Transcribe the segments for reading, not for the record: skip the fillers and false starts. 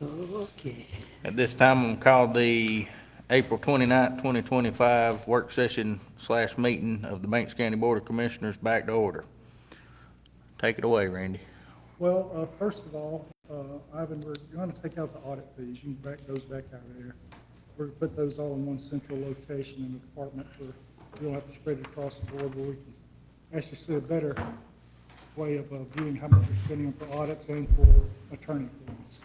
Okay. At this time, I'm going to call the April 29th, 2025 work session / meeting of the Banks County Board of Commissioners back to order. Take it away, Randy. Well, first of all, Ivan, we're going to take out the audit fees. You can back those back out of there. We're going to put those all in one central location in the department where we don't have to spread it across the board, where we can actually see a better way of viewing how much we're spending for audits and for attorney fees.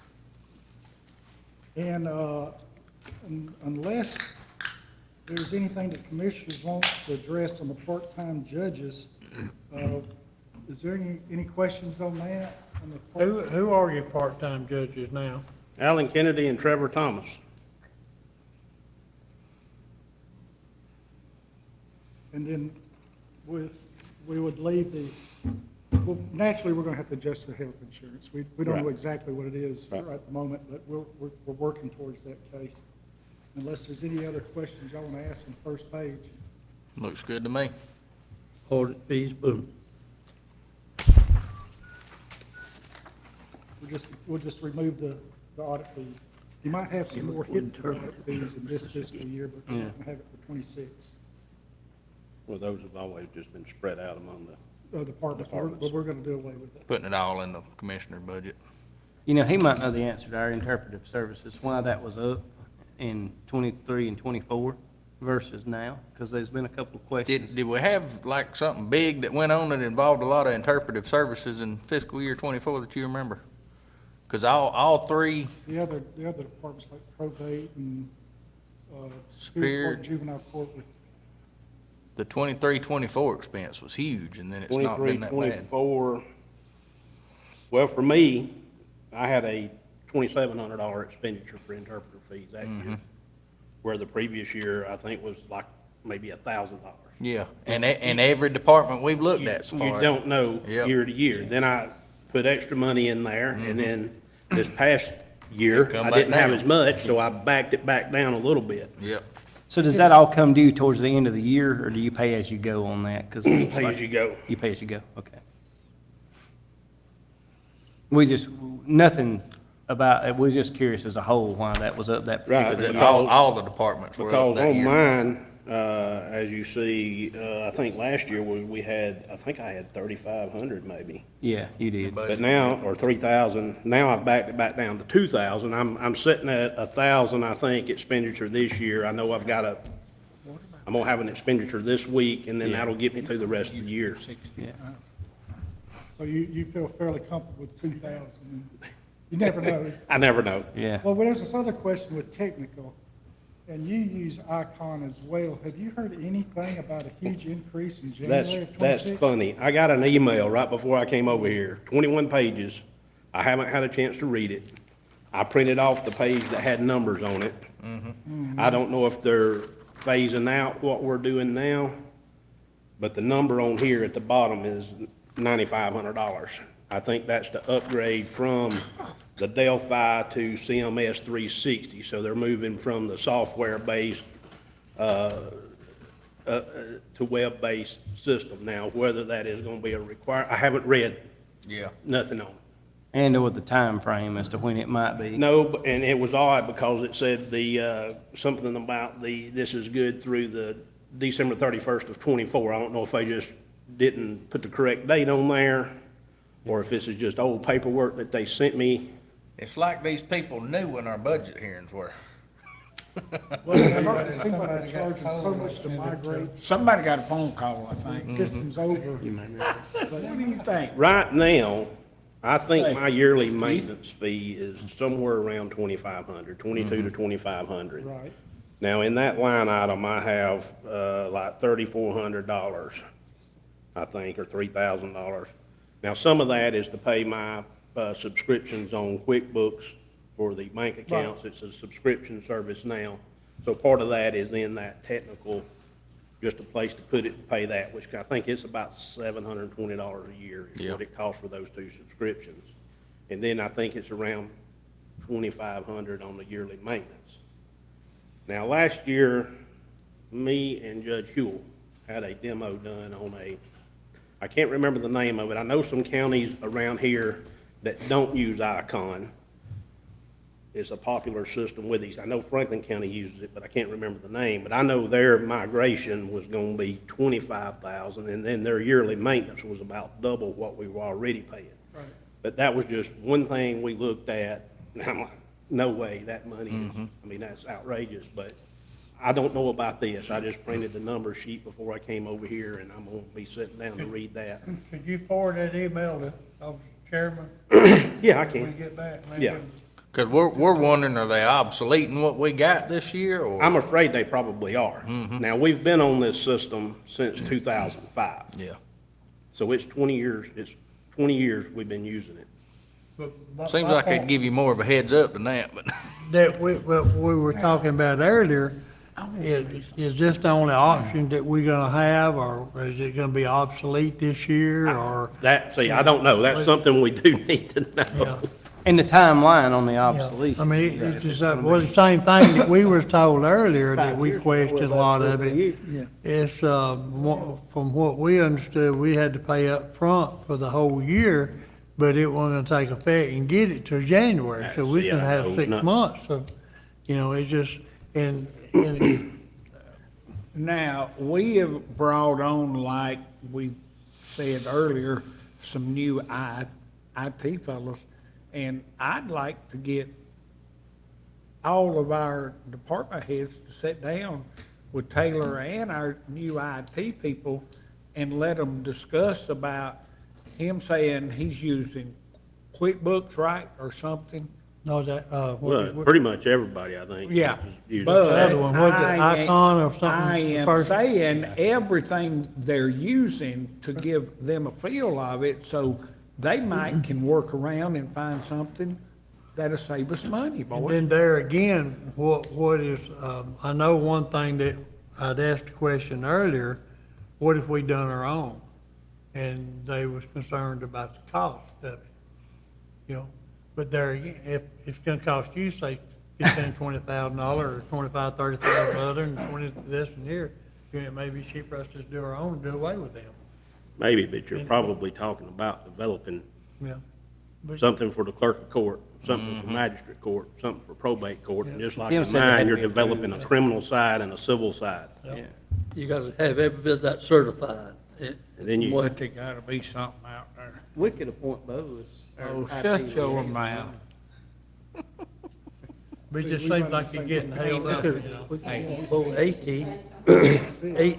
And unless there's anything that commissioners want to address on the part-time judges, is there any questions on that? On the Who are your part-time judges now? Alan Kennedy and Trevor Thomas. And then we would leave well, naturally, we're going to have to adjust the health insurance. We don't know Right. exactly what it is Right. right at the moment, but we're working towards that case. Unless there's any other questions y'all want to ask on the first page. Looks good to me. Audit fees, boom. We'll just remove the audit fees. You might have some more hidden audit fees in this fiscal year, but we're not going to have it for 26. Well, those have always just been spread out among the, Departments, Departments. but we're going to do away with that. Putting it all in the commissioner budget. You know, he might know the answer to our interpretive services, why that was up in 23 and 24 versus now, because there's been a couple of questions. Did we have like something big that went on that involved a lot of interpretive services in fiscal year 24 that you remember? Because all three, The other departments like probate and Superior. Superior Court, juvenile court, the 23-24 expense was huge, and then it's not 23, been that bad. 24. Well, for me, I had a $2,700 expenditure for interpreter fees that year, where the previous year, I think, was like maybe $1,000. Yeah, and every department we've looked at so You far. don't know Yep. year to year. Then I put extra money in there, and then this past year, It come I back didn't have down. as much, so I backed it back down a little bit. Yep. So does that all come due towards the end of the year, or do you pay as you go on that? 'Cause it's Pay like- as you go. You pay as you go, okay. We just, nothing about, we're just curious as a whole why that was up that Right. particular year. All the departments were up Because that on year. mine, as you see, I think last year we had, I think I had 3,500 maybe. Yeah, you did. But now, or 3,000, now I've backed it back down to 2,000. I'm sitting at 1,000, I think, expenditure this year. I know I'm gonna have an expenditure this week, and then that'll get me through the rest of the year. Yeah. so you feel fairly comfortable with 2,000. You never know. I never know. Yeah. Well, there's this other question with technical, and you use Icon as well. Have you heard anything about a huge increase in January of 26? That's funny. I got an email right before I came over here, 21 pages. I haven't had a chance to read it. I printed off the page that had numbers on it. I don't know if they're phasing out what we're doing now, but the number on here at the bottom is $9,500. I think that's to upgrade from the Delphi to CMS 360. So they're moving from the software-based to web-based system. Now, whether that is going to be a I haven't read Yeah. nothing on it. And with the time frame as to when it might be. No, and it was odd because it said something about this is good through the December 31st of 24. I don't know if they just didn't put the correct date on there, or if this is just old paperwork that they sent me. It's like these people knew when our budget hearings were. Well, it seems like they're charging so much to migrate Somebody got a phone call, I think. systems over. What do you think? Right now, I think Hey, my yearly maintenance fee is somewhere around 2,500, 22 to 2,500. Right. Now, in that line item, I have like $3,400, I think, or $3,000. Now, some of that is to pay my subscriptions on QuickBooks for the bank accounts. It's a subscription service now. So part of that is in that technical, just a place to put it and pay that, which I think it's about $720 a year is what it costs for those two subscriptions. And then I think it's around $2,500 on the yearly maintenance. Now, last year, me and Judge Huell had a demo done on I can't remember the name of it. I know some counties around here that don't use Icon, is a popular system with these. I know Franklin County uses it, but I can't remember the name. But I know their migration was gonna be 25,000, and then their yearly maintenance was about double what we were already paying. Right. But that was just one thing we looked at, and I'm like, no way, that money is, I mean, that's outrageous, but I don't know about this. I just printed the number sheet before I came over here, and I'm gonna be sitting down to read that. Could you forward that email to, Chairman, Yeah, I when we can. get back? and then Yeah. we'll- Cause we're wondering, are they obsoleting what we got this year, or? I'm afraid they probably are. Now, we've been on this system since 2005, Yeah. so it's 20 years we've been using it. but my- Seems my like I'd point give you more of a heads up than that, but. That what we were talking about earlier, is this the only option that we're gonna have, or is it gonna be obsolete this year, or? See, I don't know. That's something we do need to know. And the timeline on the obsolete. I mean, it's just, well, the same thing that we were told earlier, that we questioned a lot of it. It's, from what we understood, we had to pay up front for the whole year, but it wasn't gonna take effect and get it till January, so we See, can I have know 6 nothing. months, so, it just, and Now, we have brought on, like we said earlier, some new IT fellows, and I'd like to get all of our department heads to sit down with Taylor and our new IT people and let them discuss about him saying he's using QuickBooks, right, or something. no, that, Well, pretty much everybody, I think. Yeah, uses but it. other one, what's it, I ain't- Icon or something? I am First- saying everything they're using to give them a feel of it, so they might can work around and find something that'll save us money, And boys. then there again, what is, I know one thing that I'd asked a question earlier, what if we done our own? And they was concerned about the cost of it, But there again, if it's gonna cost you, say, $15,000, $20,000, or $25,000, $30,000 other, and 20 this and here, it may be cheaper us to just do our own, and do away with them, Maybe, but you're probably talking about developing yeah. But- something for the clerk of court, something for magistrate court, something for probate court, and just like Kim in said it had mine, to you're be developing a criminal side and a civil side. Yeah. You gotta have every bit of that certified. And then you, But there gotta be something out there. We could appoint Bo as. our Oh, IT shut your lead. mouth. But it just seems like you're getting held up, Hey, Well, 80, eight,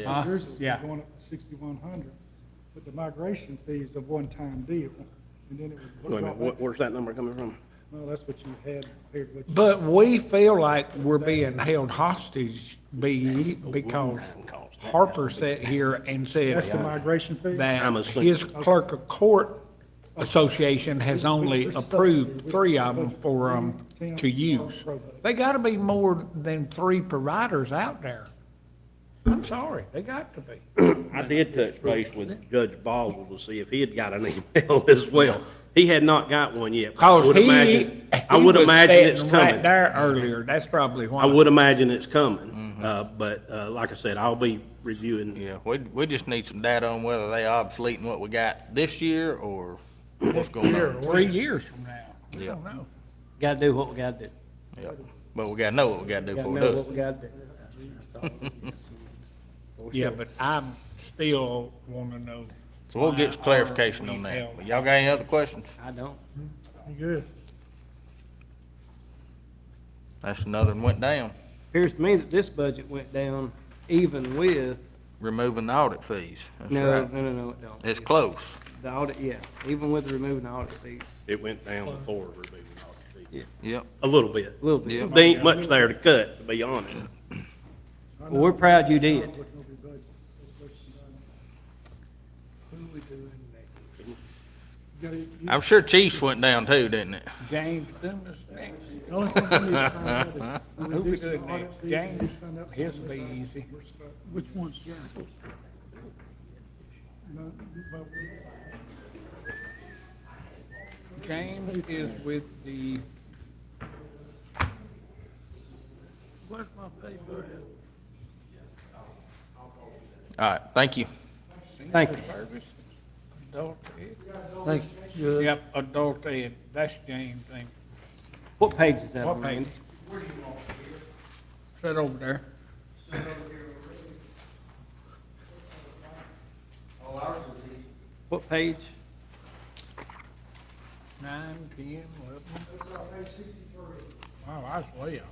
Huh? Yours is Yeah. going up to 6,100, but the migration fee is a one-time deal, and then it would. wait a minute, where's that number coming from? Well, that's what you've had compared to what you. But we feel like we're being held hostage because Harper sat here and That's the said migration fee? I'm that assuming- his clerk of court association has only approved 3 of them for to use. They gotta be more than 3 providers out there. I'm sorry, they got to be. I did touch base with Judge Boswell to see if he had got an email as well. He had not got one yet. I Cause would imagine- I would was imagine it's sitting right coming. there earlier, that's probably why. I would imagine it's coming, but, like I said, I'll be reviewing. Yeah, we just need some data on whether they obsoleting what we got this year, or what's going on. 3 years from now, I Yeah. don't know. Gotta do what we gotta do. Yeah, but we gotta know what we gotta do Gotta before we know do what it. we gotta do. Yeah, but I still wanna know. So we'll get some why clarification are on we that. held- But y'all got any other questions? I don't. good. That's another one went down, Appears to me that this budget went down even with, removing the audit fees. That's no, right. no, it don't. It's close. The audit, yeah, even with removing the audit fees. It went down before removing all the fees. Yep. A little bit. A little bit. Yep. There ain't much there to cut, to be honest. Well, we're proud you did. I'm sure Chiefs went down too, didn't it? James Dumas next. The only thing we need to find out is when Who we we do some doing audit next? fees, James? we find out His some will be of this easy. stuff. Which one's James? No, but James is with the, where's my paper at? All right, thank you. Thank you. service, adult ed. Thank you, Judge. Yep, adult ed, that's James thing. What page is that What on, page? Randy? Sit over there. What page? 9, 10, 11. Wow, that's way off.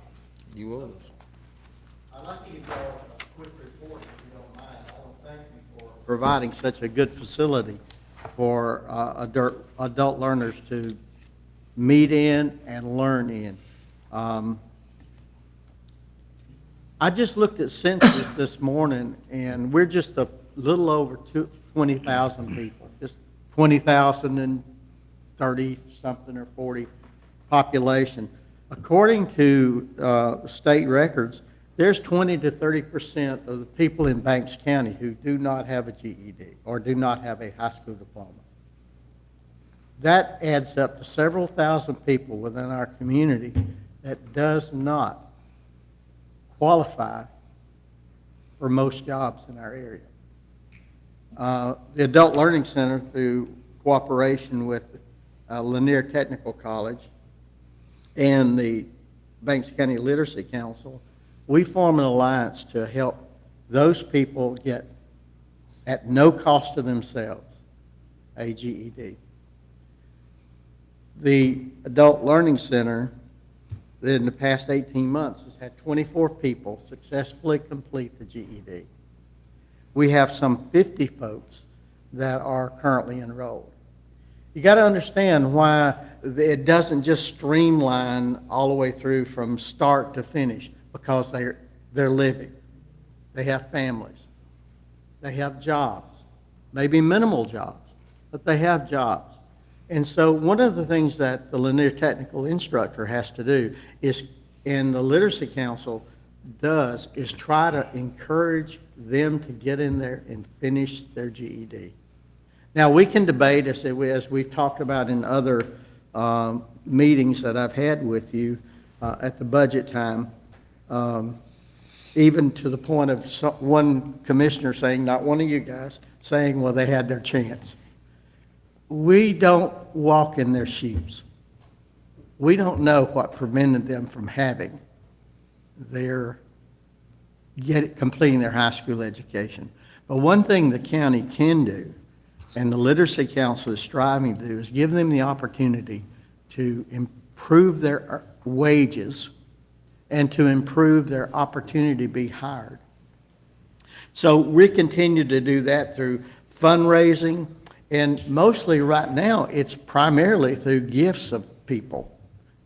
You was. I'd like to give y'all a quick report, if you don't mind. I want to thank you for providing such a good facility for adult learners to meet in and learn in. I just looked at census this morning, and we're just a little over 20,000 people, just 20,030-something or 40 population. According to state records, there's 20 to 30% of the people in Banks County who do not have a GED or do not have a high school diploma. That adds up to several thousand people within our community that does not qualify for most jobs in our area. The Adult Learning Center, through cooperation with Lanier Technical College and the Banks County Literacy Council, we form an alliance to help those people get, at no cost to themselves, a GED. The Adult Learning Center, in the past 18 months, has had 24 people successfully complete the GED. We have some 50 folks that are currently enrolled. You got to understand why it doesn't just streamline all the way through from start to finish, because they're living. They have families. They have jobs, maybe minimal jobs, but they have jobs. And so one of the things that the Lanier Technical instructor has to do is, and the Literacy Council does, is try to encourage them to get in there and finish their GED. Now, we can debate, as we've talked about in other meetings that I've had with you at the budget time, even to the point of one commissioner saying, not one of you guys, saying, well, they had their chance. We don't walk in their shoes. We don't know what prevented them from having completing their high school education. But one thing the county can do, and the Literacy Council is striving to do, is give them the opportunity to improve their wages and to improve their opportunity to be hired. So we continue to do that through fundraising, and mostly right now, it's primarily through gifts of people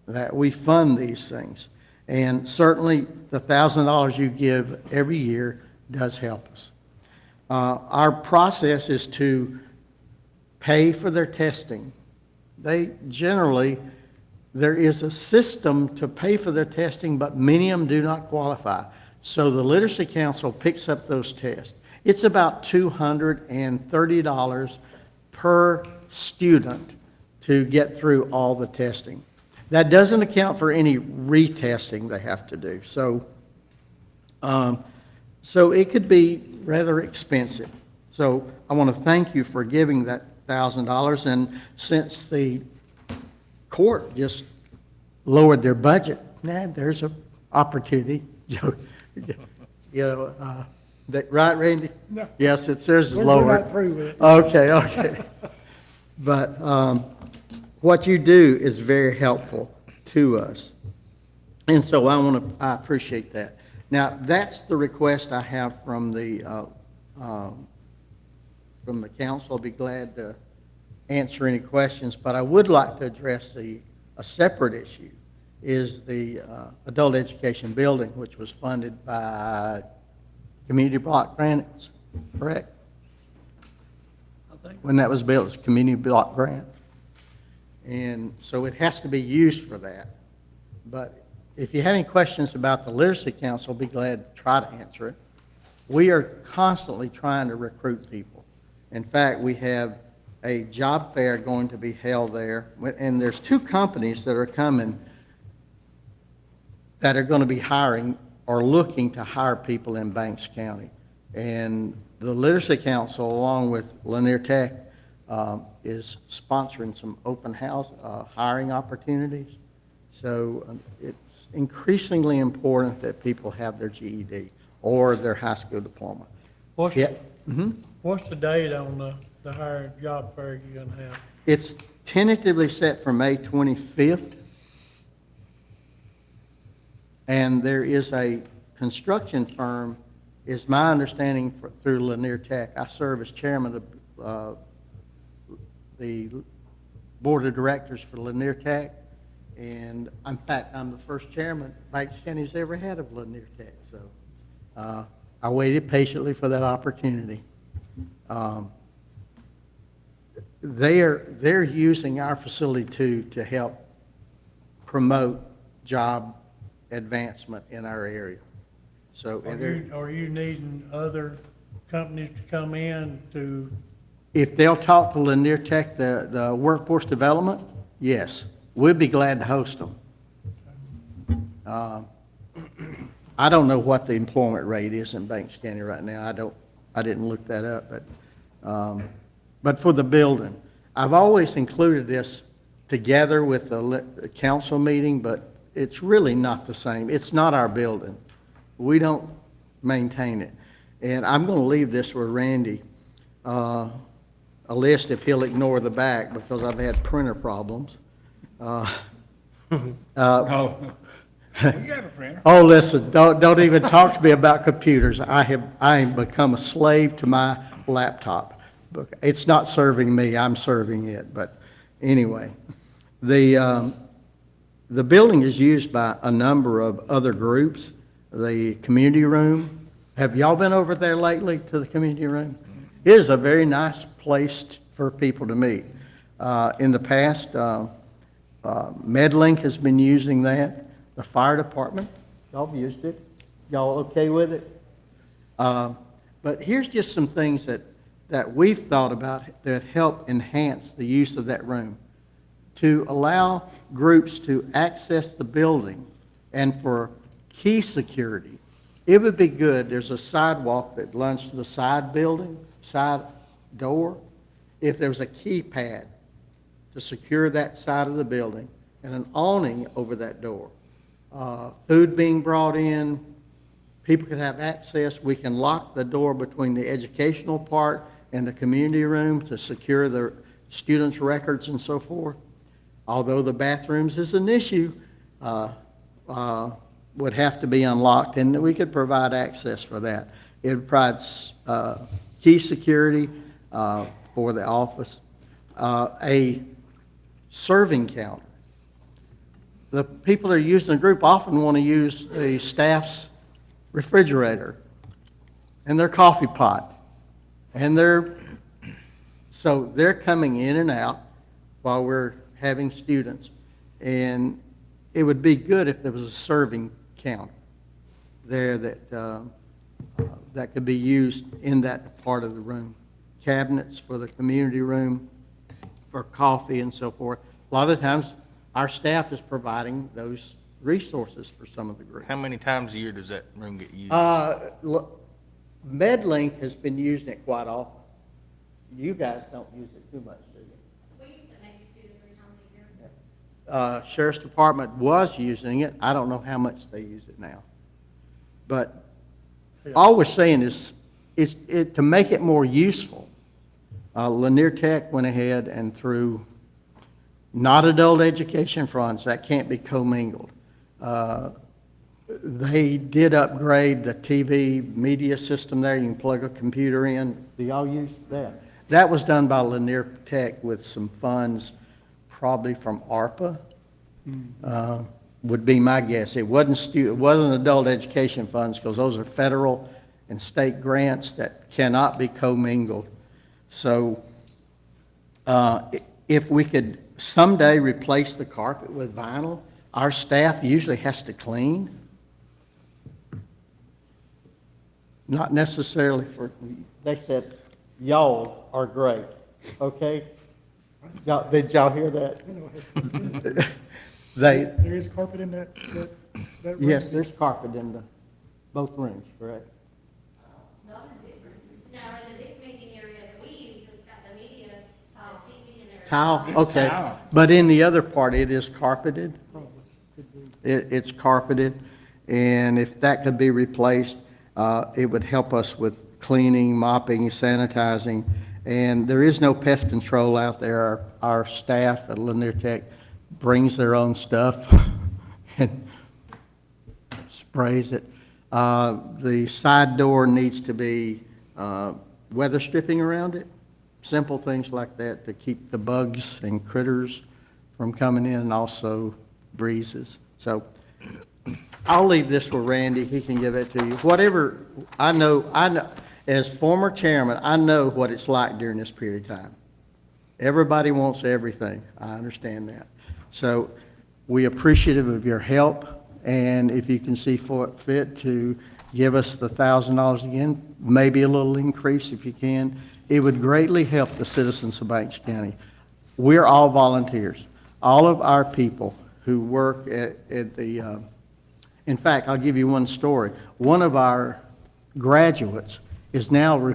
that we fund these things. And certainly, the $1,000 you give every year does help us. Our process is to pay for their testing. There is a system to pay for their testing, but many of them do not qualify. So the Literacy Council picks up those tests. It's about $230 per student to get through all the testing. That doesn't account for any retesting they have to do. So it could be rather expensive. So I want to thank you for giving that $1,000. And since the court just lowered their budget, there's an opportunity. Right, Randy? No. Yes, theirs is We're lower. not through with it. Okay. But what you do is very helpful to us. And so I appreciate that. Now, that's the request I have from the council. I'll be glad to answer any questions, but I would like to address a separate issue, is the adult education building, which was funded by community block grants, correct? When that was built, it was a community block grant. And so it has to be used for that. But if you have any questions about the Literacy Council, I'll be glad to try to answer it. We are constantly trying to recruit people. In fact, we have a job fair going to be held there, and there's 2 companies that are coming that are going to be hiring or looking to hire people in Banks County. And the Literacy Council, along with Lanier Tech, is sponsoring some open house hiring opportunities. So it's increasingly important that people have their GED or their high school diploma. What's, Yeah. what's the date on the higher job fair you're gonna have? It's tentatively set for May 25th. And there is a construction firm, is my understanding through Lanier Tech. I serve as chairman of the board of directors for Lanier Tech. And in fact, I'm the first chairman Banks County's ever had of Lanier Tech. So I waited patiently for that opportunity. They're using our facility to help promote job advancement in our area. So Are you needing other companies to come in to, if they'll talk to Lanier Tech, the workforce development, yes, we'd be glad to host them. I don't know what the employment rate is in Banks County right now. I didn't look that up, but for the building, I've always included this together with the council meeting, but it's really not the same. It's not our building. We don't maintain it. And I'm going to leave this with Randy, a list if he'll ignore the back because I've had printer problems. Oh. You got a printer. Oh, listen, don't even talk to me about computers. I have become a slave to my laptop. It's not serving me, I'm serving it. But anyway, the building is used by a number of other groups. The community room, have y'all been over there lately to the community room? It is a very nice place for people to meet. In the past, MedLink has been using that. The fire department, y'all have used it. Y'all okay with it? But here's just some things that we've thought about that help enhance the use of that room. To allow groups to access the building and for key security, it would be good, there's a sidewalk that runs to the side building, side door. If there was a keypad to secure that side of the building and an awning over that door, food being brought in, people could have access. We can lock the door between the educational part and the community room to secure the students' records and so forth. Although the bathrooms is an issue, would have to be unlocked, and we could provide access for that. It provides key security for the office, a serving counter. The people that are using the group often want to use the staff's refrigerator and their coffee pot, and so they're coming in and out while we're having students, and it would be good if there was a serving counter there that could be used in that part of the room. Cabinets for the community room, for coffee and so forth. A lot of times, our staff is providing those resources for some of the groups. How many times a year does that room get used? MedLink has been using it quite often. You guys don't use it too much, do you? We use it maybe 2 to 3 times a year. Sheriff's Department was using it. I don't know how much they use it now. But all we're saying is to make it more useful, Lanier Tech went ahead and through not adult education funds, that can't be commingled. They did upgrade the TV media system there. You can plug a computer in. Do y'all use that? That was done by Lanier Tech with some funds, probably from ARPA, would be my guess. It wasn't adult education funds because those are federal and state grants that cannot be commingled. So if we could someday replace the carpet with vinyl, our staff usually has to clean. Not necessarily they said, y'all are great, okay? Did y'all hear that? There is carpet in that room? Yes, there's carpet in both rooms, correct? Not in the big room. No, in the big meeting area that we use, it's got the media, TV, and everything. Tile, okay. But in the other part, it is carpeted? It's carpeted, and if that could be replaced, it would help us with cleaning, mopping, sanitizing, and there is no pest control out there. Our staff at Lanier Tech brings their own stuff and sprays it. The side door needs to be weather stripping around it, simple things like that to keep the bugs and critters from coming in, and also breezes. So I'll leave this with Randy, he can give it to you. Whatever, I know, as former chairman, I know what it's like during this period of time. Everybody wants everything, I understand that. So we appreciative of your help, and if you can see fit to give us the $1,000 again, maybe a little increase if you can, it would greatly help the citizens of Banks County. We're all volunteers. All of our people who work at the, in fact, I'll give you one story. One of our graduates is now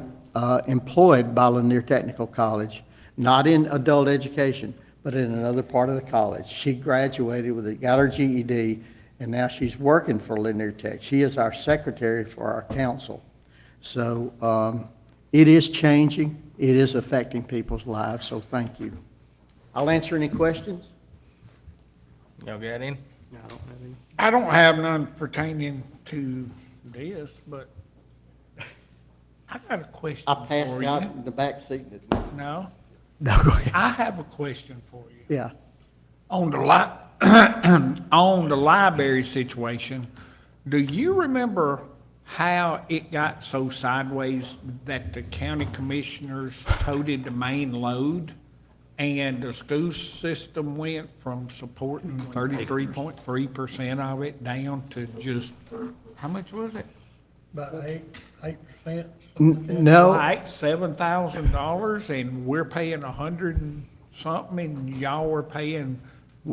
employed by Lanier Technical College, not in adult education, but in another part of the college. She graduated with it, got her GED, and now she's working for Lanier Tech. She is our secretary for our council. So it is changing. It is affecting people's lives, so thank you. I'll answer any questions. Y'all got any? No, I don't have any. I don't have none pertaining to this, but I got a question I for passed you. out in the back seat. No, No, go ahead. I have a question for you. Yeah. On the on the library situation, do you remember how it got so sideways that the county commissioners toted the main load and the school system went from supporting 33.3% of it down to just, how much was it? About 8%. No, Like $7,000, and we're paying 100 and something, and y'all were paying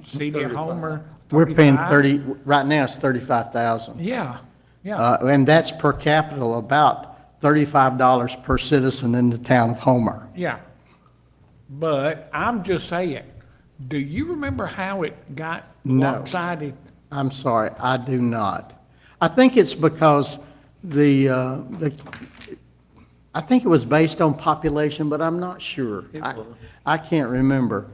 City of Homer we're paying 35? 30, right now it's 35,000. Yeah, yeah. And that's per capita, about $35 per citizen in the town of Homer. Yeah, but I'm just saying, do you remember how it got No. lopsided? I'm sorry, I do not. I think it's because I think it was based on population, but I'm not sure. I can't remember.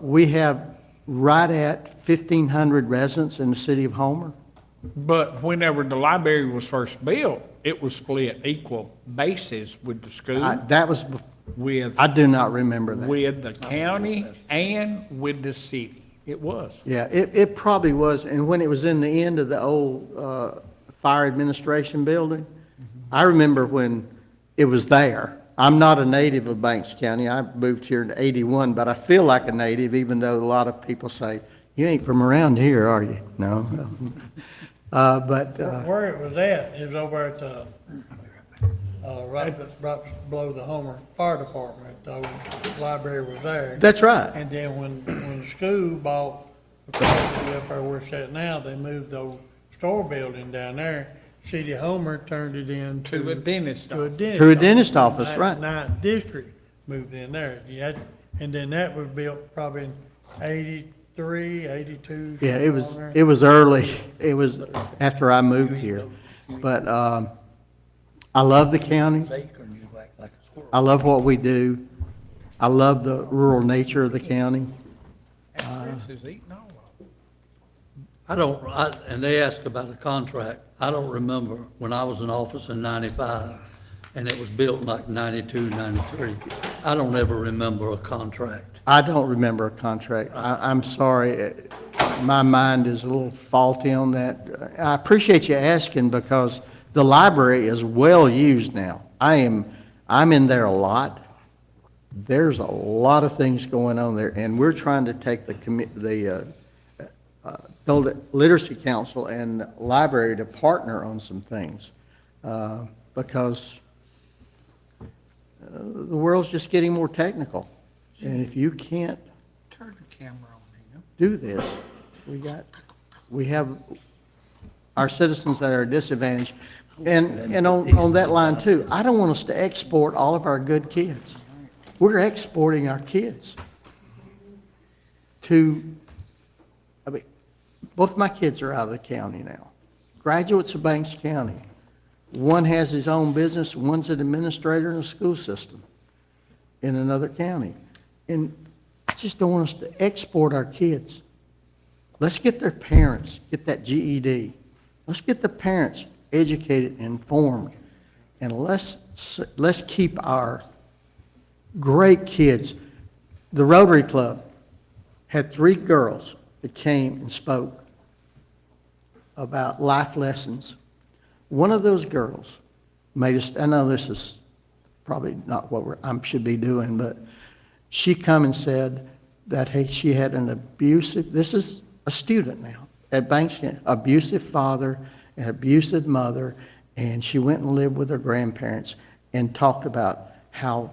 We have right at 1,500 residents in the city of Homer. But whenever the library was first built, it was split equal bases with the school, That was, with, I do not remember that. with the county, and with the city. It was. Yeah, it probably was, and when it was in the end of the old fire administration building, I remember when it was there. I'm not a native of Banks County. I moved here in '81, but I feel like a native, even though a lot of people say, you ain't from around here, are you? No. Where it was at, it was over at the, right below the Homer Fire Department, the library was there. That's right. And then when the school bought the property up there where it's at now, they moved the old store building down there. City of Homer turned it into. To a dentist To a office. dentist. To a dentist office, right. Ninth District moved in there. And then that was built probably in 83, 82. Yeah, it was, somewhere. it was early. It was after I moved here. But I love the county. I love what we do. I love the rural nature of the county. Chris is eating all of it. And they asked about a contract. I don't remember when I was in office in 95, and it was built in like 92, 93. I don't ever remember a contract. I don't remember a contract. I'm sorry. My mind is a little faulty on that. I appreciate you asking because the library is well used now. I'm in there a lot. There's a lot of things going on there, and we're trying to take the Literacy Council and library to partner on some things because the world's just getting more technical. And if you can't Turn the camera on him. do this, we have our citizens that are disadvantaged. And on that line too, I don't want us to export all of our good kids. We're exporting our kids to, I mean, Both my kids are out of the county now. Graduates of Banks County. One has his own business, one's an administrator in a school system in another county. And I just don't want us to export our kids. Let's get their parents, get that GED. Let's get the parents educated and informed. And let's keep our great kids. The Rotary Club had 3 girls that came and spoke about life lessons. One of those girls made us, I know this is probably not what I should be doing, but she come and said that, hey, she had an abusive, this is a student now at Banks, abusive father, an abusive mother, and she went and lived with her grandparents and talked about how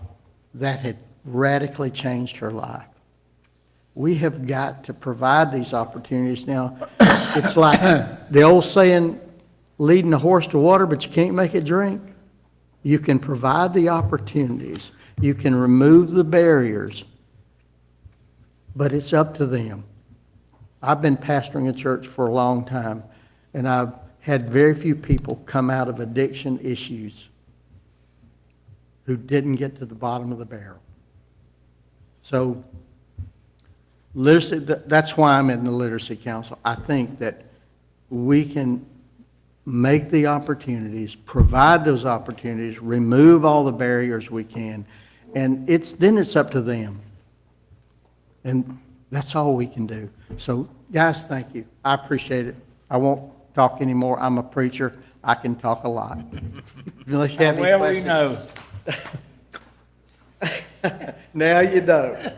that had radically changed her life. We have got to provide these opportunities now. It's like the old saying, leading a horse to water, but you can't make it drink. You can provide the opportunities. You can remove the barriers, but it's up to them. I've been pastoring a church for a long time, and I've had very few people come out of addiction issues who didn't get to the bottom of the barrel. So literacy, that's why I'm in the Literacy Council. I think that we can make the opportunities, provide those opportunities, remove all the barriers we can, and then it's up to them. And that's all we can do. So, guys, thank you. I appreciate it. I won't talk anymore. I'm a preacher. I can talk a lot. Unless you have any Well, we questions. know. Now you know.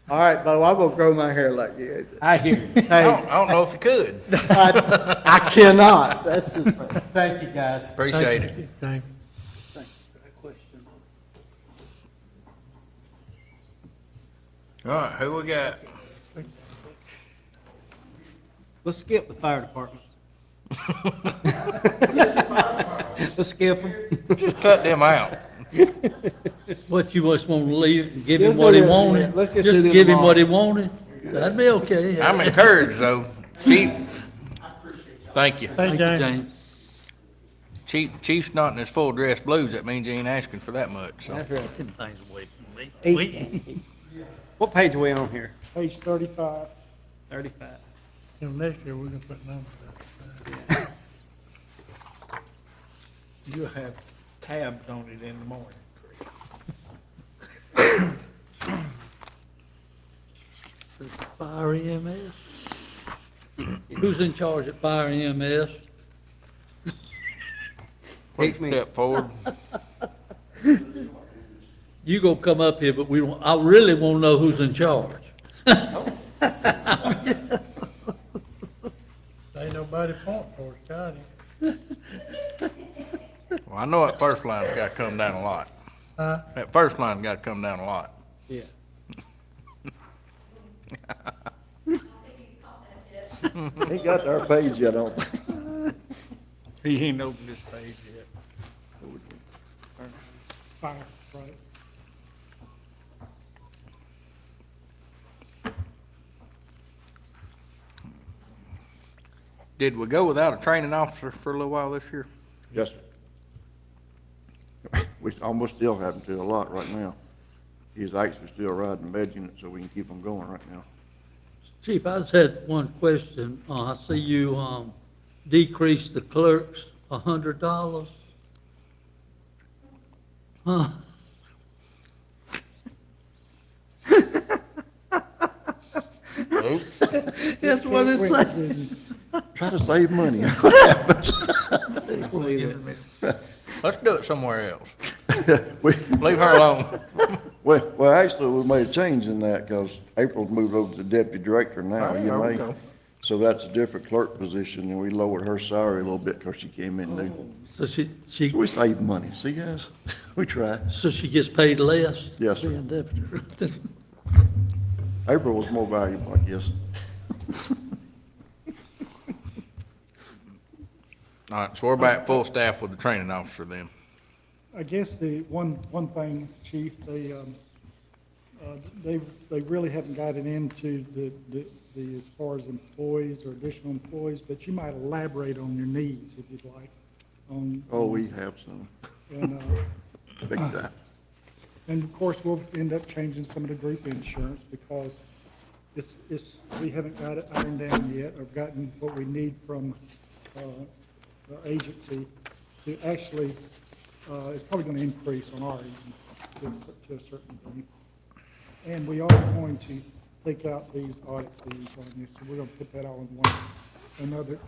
All right, Bo, I'm gonna grow my hair like you. I hear you. Hey, I don't know if you could. I cannot. That's just, thank you, guys. Appreciate it. Thank All right, who we got? Let's skip the fire department. Let's skip them. Just cut them out. What, you just want to leave and give him what he wanted? Let's just do them give him all. what he wanted? That'd be okay. I'm encouraged, though. Chief, thank you. Thank you, James. Chief's not in his full dress blues. That means he ain't asking for that much, so. That's right. Taking things away from me. What page are we on here? Page 35. 35. you. Next year, we're gonna put numbers up. You'll have tabs on it in the morning. Fire EMS? Who's in charge at Fire EMS? Please step forward. You gonna come up here, but I really wanna know who's in charge. Ain't nobody point for us, Scotty. Well, I know that first line's gotta come down a lot. That first line's gotta come down a lot. Yeah. He got our page yet, I don't think. He ain't opened this page yet. Fire, right. Did we go without a training officer for a little while this year? Yes, sir. We almost still have to a lot right now. He's actually still riding med unit, so we can keep him going right now. Chief, I just had one question. I see you, decreased the clerks $100. Huh? Oops. That's what it says. Try to save money. Let's do it somewhere else. We- Leave her alone. Well, actually, we made a change in that because April's moved over to deputy director now, Oh, there we EMA. go. So that's a different clerk position, and we lowered her salary a little bit because she came in new. So So we saved money. See, guys? We try. so she gets paid less? Yes, sir. Being deputy. April was more valuable, I guess. All right, so we're back full staff with the training officer then. I guess the one thing, Chief, They really haven't gotten into as far as employees or additional employees, but you might elaborate on your needs if you'd like. Oh, we have some, And, big time. and of course, we'll end up changing some of the group insurance because we haven't got it ironed down yet or gotten what we need from, the agency to actually, it's probably gonna increase on our end to a certain point. And we are going to take out these audit fees on this, so we're gonna put that all in one,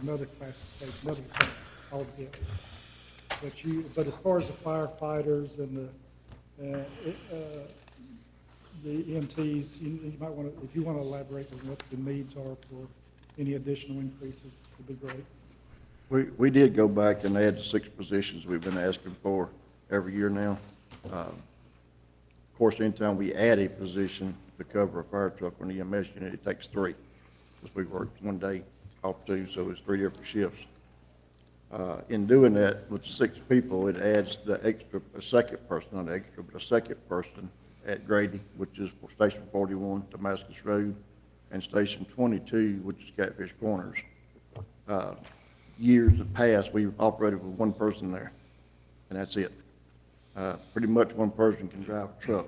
another classification, another class altogether. But as far as the firefighters and the EMTs, you might wanna, if you wanna elaborate on what the needs are for any additional increases, it'd be great. We did go back and add the 6 positions we've been asking for every year now. Of course, anytime we add a position to cover a fire truck on the EMS unit, it takes 3. Because we worked one day off 2, so it's 3 different shifts. In doing that with 6 people, it adds a second person, not extra, but a second person at Grady, which is for Station 41, Damascus Road, and Station 22, which is Catfish Corners. Years have passed, we've operated with 1 person there, and that's it. Pretty much 1 person can drive a truck.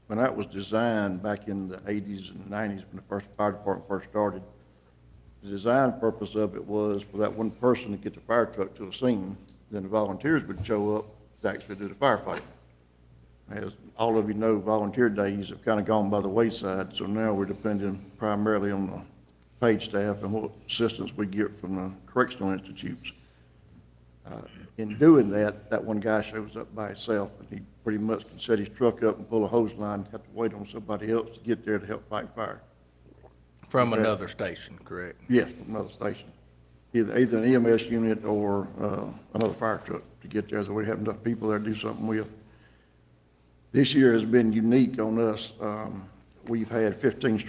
When that was designed back in the 80s and 90s, when the first fire department first started, the design purpose of it was for that 1 person to get the fire truck to a scene, then the volunteers would show up to actually do the firefighting. As all of you know, volunteer days have kind of gone by the wayside, so now we're depending primarily on the paid staff and what assistance we get from the correctional institutes. In doing that, that 1 guy shows up by himself, and he pretty much can set his truck up and pull a hose line, have to wait on somebody else to get there to help fight fire. From Okay. another station, correct? Yes, from another station. Either an EMS unit or another fire truck to get there, so we have enough people there to do something with. This year has been unique on us. We've had 15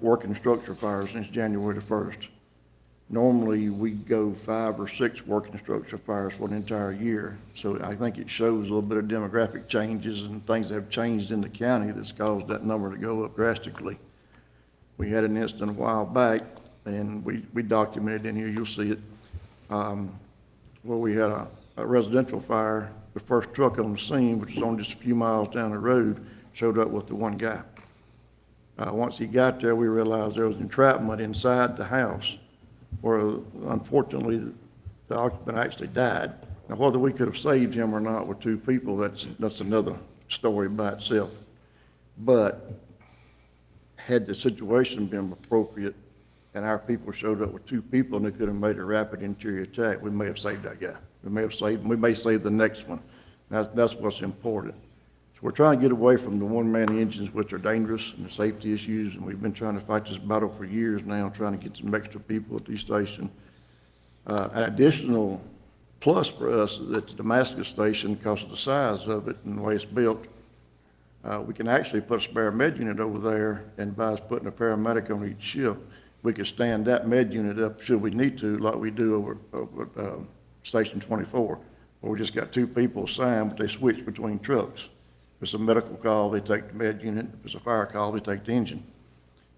working structure fires since January the 1st. Normally, we go 5 or 6 working structure fires for an entire year. So I think it shows a little bit of demographic changes and things that have changed in the county that's caused that number to go up drastically. We had an incident a while back, and we documented in here, you'll see it, where we had a residential fire. The first truck on the scene, which was only just a few miles down the road, showed up with the 1 guy. Once he got there, we realized there was entrapment inside the house, where unfortunately the occupant actually died. Now, whether we could have saved him or not with 2 people, that's another story by itself. But had the situation been appropriate and our people showed up with 2 people and they could have made a rapid interior attack, we may have saved that guy. We may save the next one. That's what's important. So we're trying to get away from the 1-man engines, which are dangerous, and the safety issues, and we've been trying to fight this battle for years now, trying to get some extra people at these stations. An additional plus for us is that the Damascus station, because of the size of it and the way it's built, we can actually put a spare med unit over there, and by us putting a paramedic on each shift, we could stand that med unit up should we need to, like we do over Station 24, where we just got 2 people assigned, but they switch between trucks. If it's a medical call, they take the med unit. If it's a fire call, they take the engine.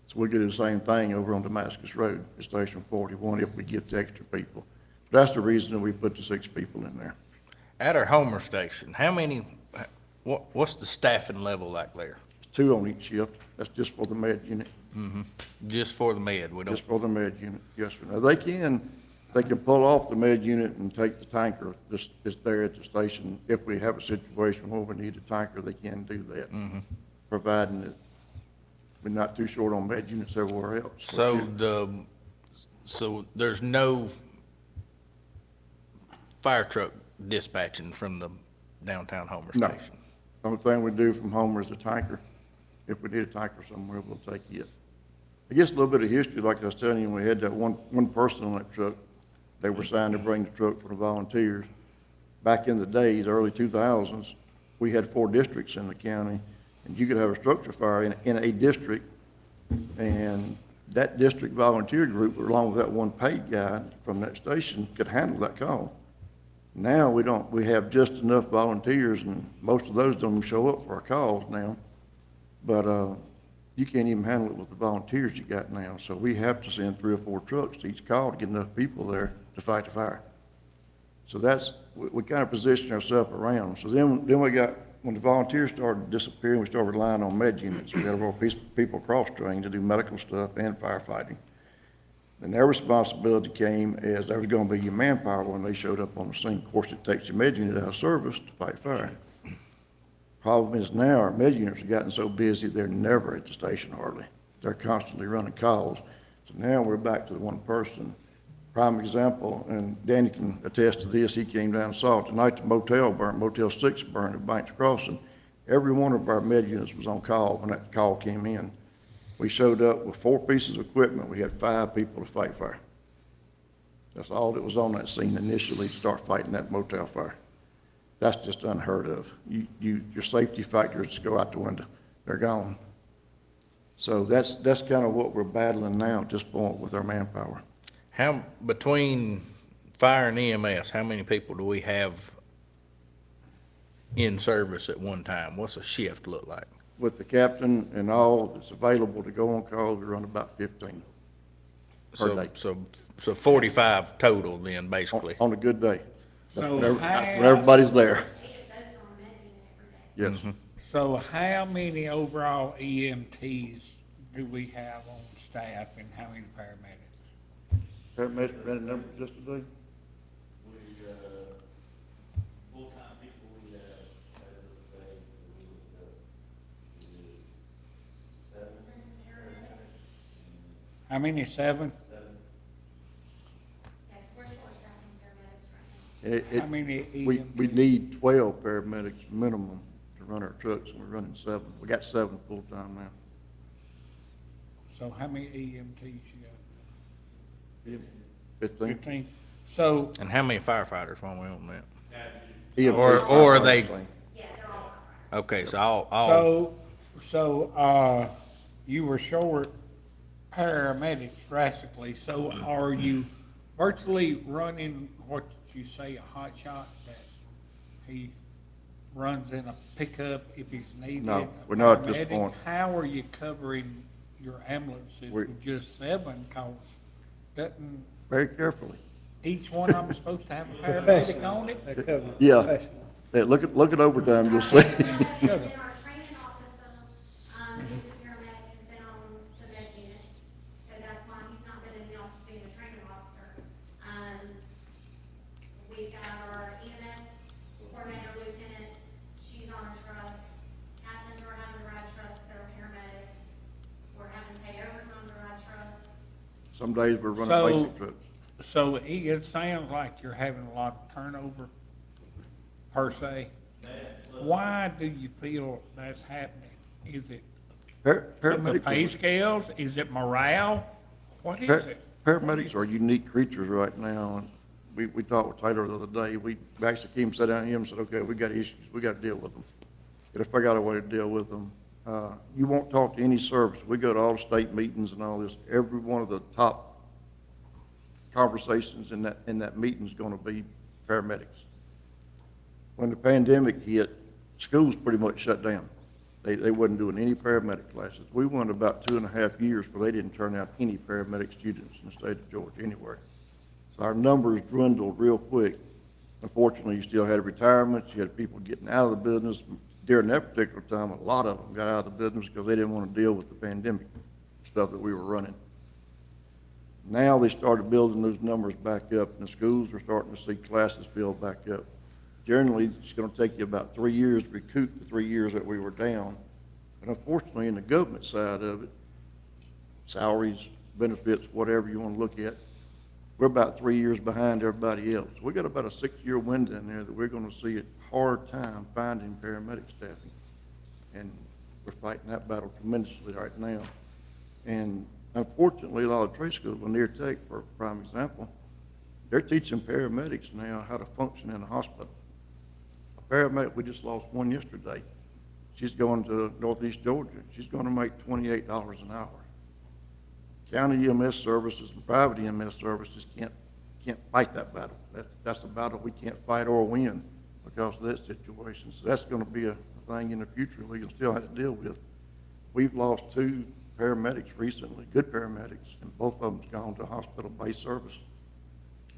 So we could do the same thing over on Damascus Road at Station 41 if we get the extra people. But that's the reason that we put the 6 people in there. At our Homer station, what's the staffing level like there? 2 on each shift. That's just for the med unit. Just for the med, Just for the med unit, yes, sir. Now, they can pull off the med unit and take the tanker that's there at the station. If we have a situation where we need a tanker, they can do that, providing that we're not too short on med units everywhere else. So there's no fire truck dispatching from the downtown Homer No. station? Only thing we do from Homer is a tanker. If we need a tanker somewhere, we'll take it. I guess a little bit of history, like I was telling you, we had that one person on that truck. They were assigned to bring the truck for the volunteers. Back in the days, early 2000s, we had 4 districts in the county, and you could have a structure fire in a district, and that district volunteer group, along with that 1 paid guy from that station, could handle that call. Now we don't. We have just enough volunteers, and most of those don't show up for our calls now. But, you can't even handle it with the volunteers you got now, so we have to send 3 or 4 trucks to each call to get enough people there to fight the fire. So that's, we kind of positioned ourselves around. So then we got, when the volunteers started disappearing, we started relying on med units. We had our people cross-trained to do medical stuff and firefighting. And their responsibility came as they was gonna be your manpower when they showed up on the scene. Of course, it takes your med unit out of service to fight fire. Problem is now, our med units have gotten so busy, they're never at the station hardly. They're constantly running calls. So now we're back to the one person. Prime example, and Danny can attest to this, he came down and saw it. Tonight the motel burned, Motel 6 burned at Banks Crossing. Every one of our med units was on call when that call came in. We showed up with 4 pieces of equipment. We had 5 people to fight fire. That's all that was on that scene initially to start fighting that motel fire. That's just unheard of. Your safety factors just go out the window. They're gone. So that's kind of what we're battling now at this point with our manpower. How, between fire and EMS, how many people do we have in service at one time? What's a shift look like? With the captain and all that's available to go on call, we run about 15 per day. So 45 total then, basically. On a good day. So That's when everybody's there. Yes. So how many overall EMTs do we have on staff and how many paramedics? Paramedics ran a number just today. Full-time people we have, as of today, we looked up, is 7. How many, 7? Yeah, 'cause we're short-staffing paramedics right now. It- How many We EMTs? need 12 paramedics minimum to run our trucks, and we're running 7. We got 7 full-time now. So how many EMTs you got? 15. 15? So, And how many firefighters when we on that? Yeah, Or are they- Yeah, they're all. Okay, so all, you were short paramedics drastically, so are you virtually running what you say, a hot shot, that he runs in a pickup if he's needed? No, a we're not at this paramedic? point. How are you covering your ambulances We- with just 7, cause doesn't Very carefully. each one of them supposed to have a paramedic on it? Yeah. Hey, look at overtime, you'll see. Shut up. Then our training officer, who's a paramedic, has been on the med units, so that's why he's not been in the office being a training officer. We've got our EMS coordinator lieutenant, she's on a truck. Captains are having to ride trucks, they're paramedics. We're having to pay overtime to ride trucks. Some days we're running So- basic trucks. So it sounds like you're having a lot of turnover, per se. Why do you feel that's happening? Is it the Paramedics. pay scales? Is it morale? What is it? Paramedics are unique creatures right now, and we talked with Taylor the other day. We actually came, sat down with him and said, okay, we got issues, we got to deal with them. Got to figure out a way to deal with them. You won't talk to any service. We go to all the state meetings and all this. Every one of the top conversations in that meeting is going to be paramedics. When the pandemic hit, schools pretty much shut down. They wasn't doing any paramedic classes. We went about 2.5 years where they didn't turn out any paramedic students in the state of Georgia anywhere. So our numbers dwindled real quick. Unfortunately, you still had retirements, you had people getting out of the business. During that particular time, a lot of them got out of the business because they didn't want to deal with the pandemic stuff that we were running. Now they started building those numbers back up, and the schools are starting to see classes filled back up. Generally, it's going to take you about 3 years to recoup the 3 years that we were down. And unfortunately, in the government side of it, salaries, benefits, whatever you want to look at, we're about 3 years behind everybody else. We got about a 6-year window in there that we're going to see a hard time finding paramedic staffing. And we're fighting that battle tremendously right now. And unfortunately, a lot of trade schools, Lanier Tech, for a prime example, they're teaching paramedics now how to function in a hospital. A paramedic, we just lost one yesterday. She's going to Northeast Georgia. She's going to make $28 an hour. County EMS services and private EMS services can't fight that battle. That's a battle we can't fight or win because of that situation. So that's going to be a thing in the future we can still have to deal with. we've lost 2 paramedics recently, good paramedics, and both of them's gone to hospital-based service.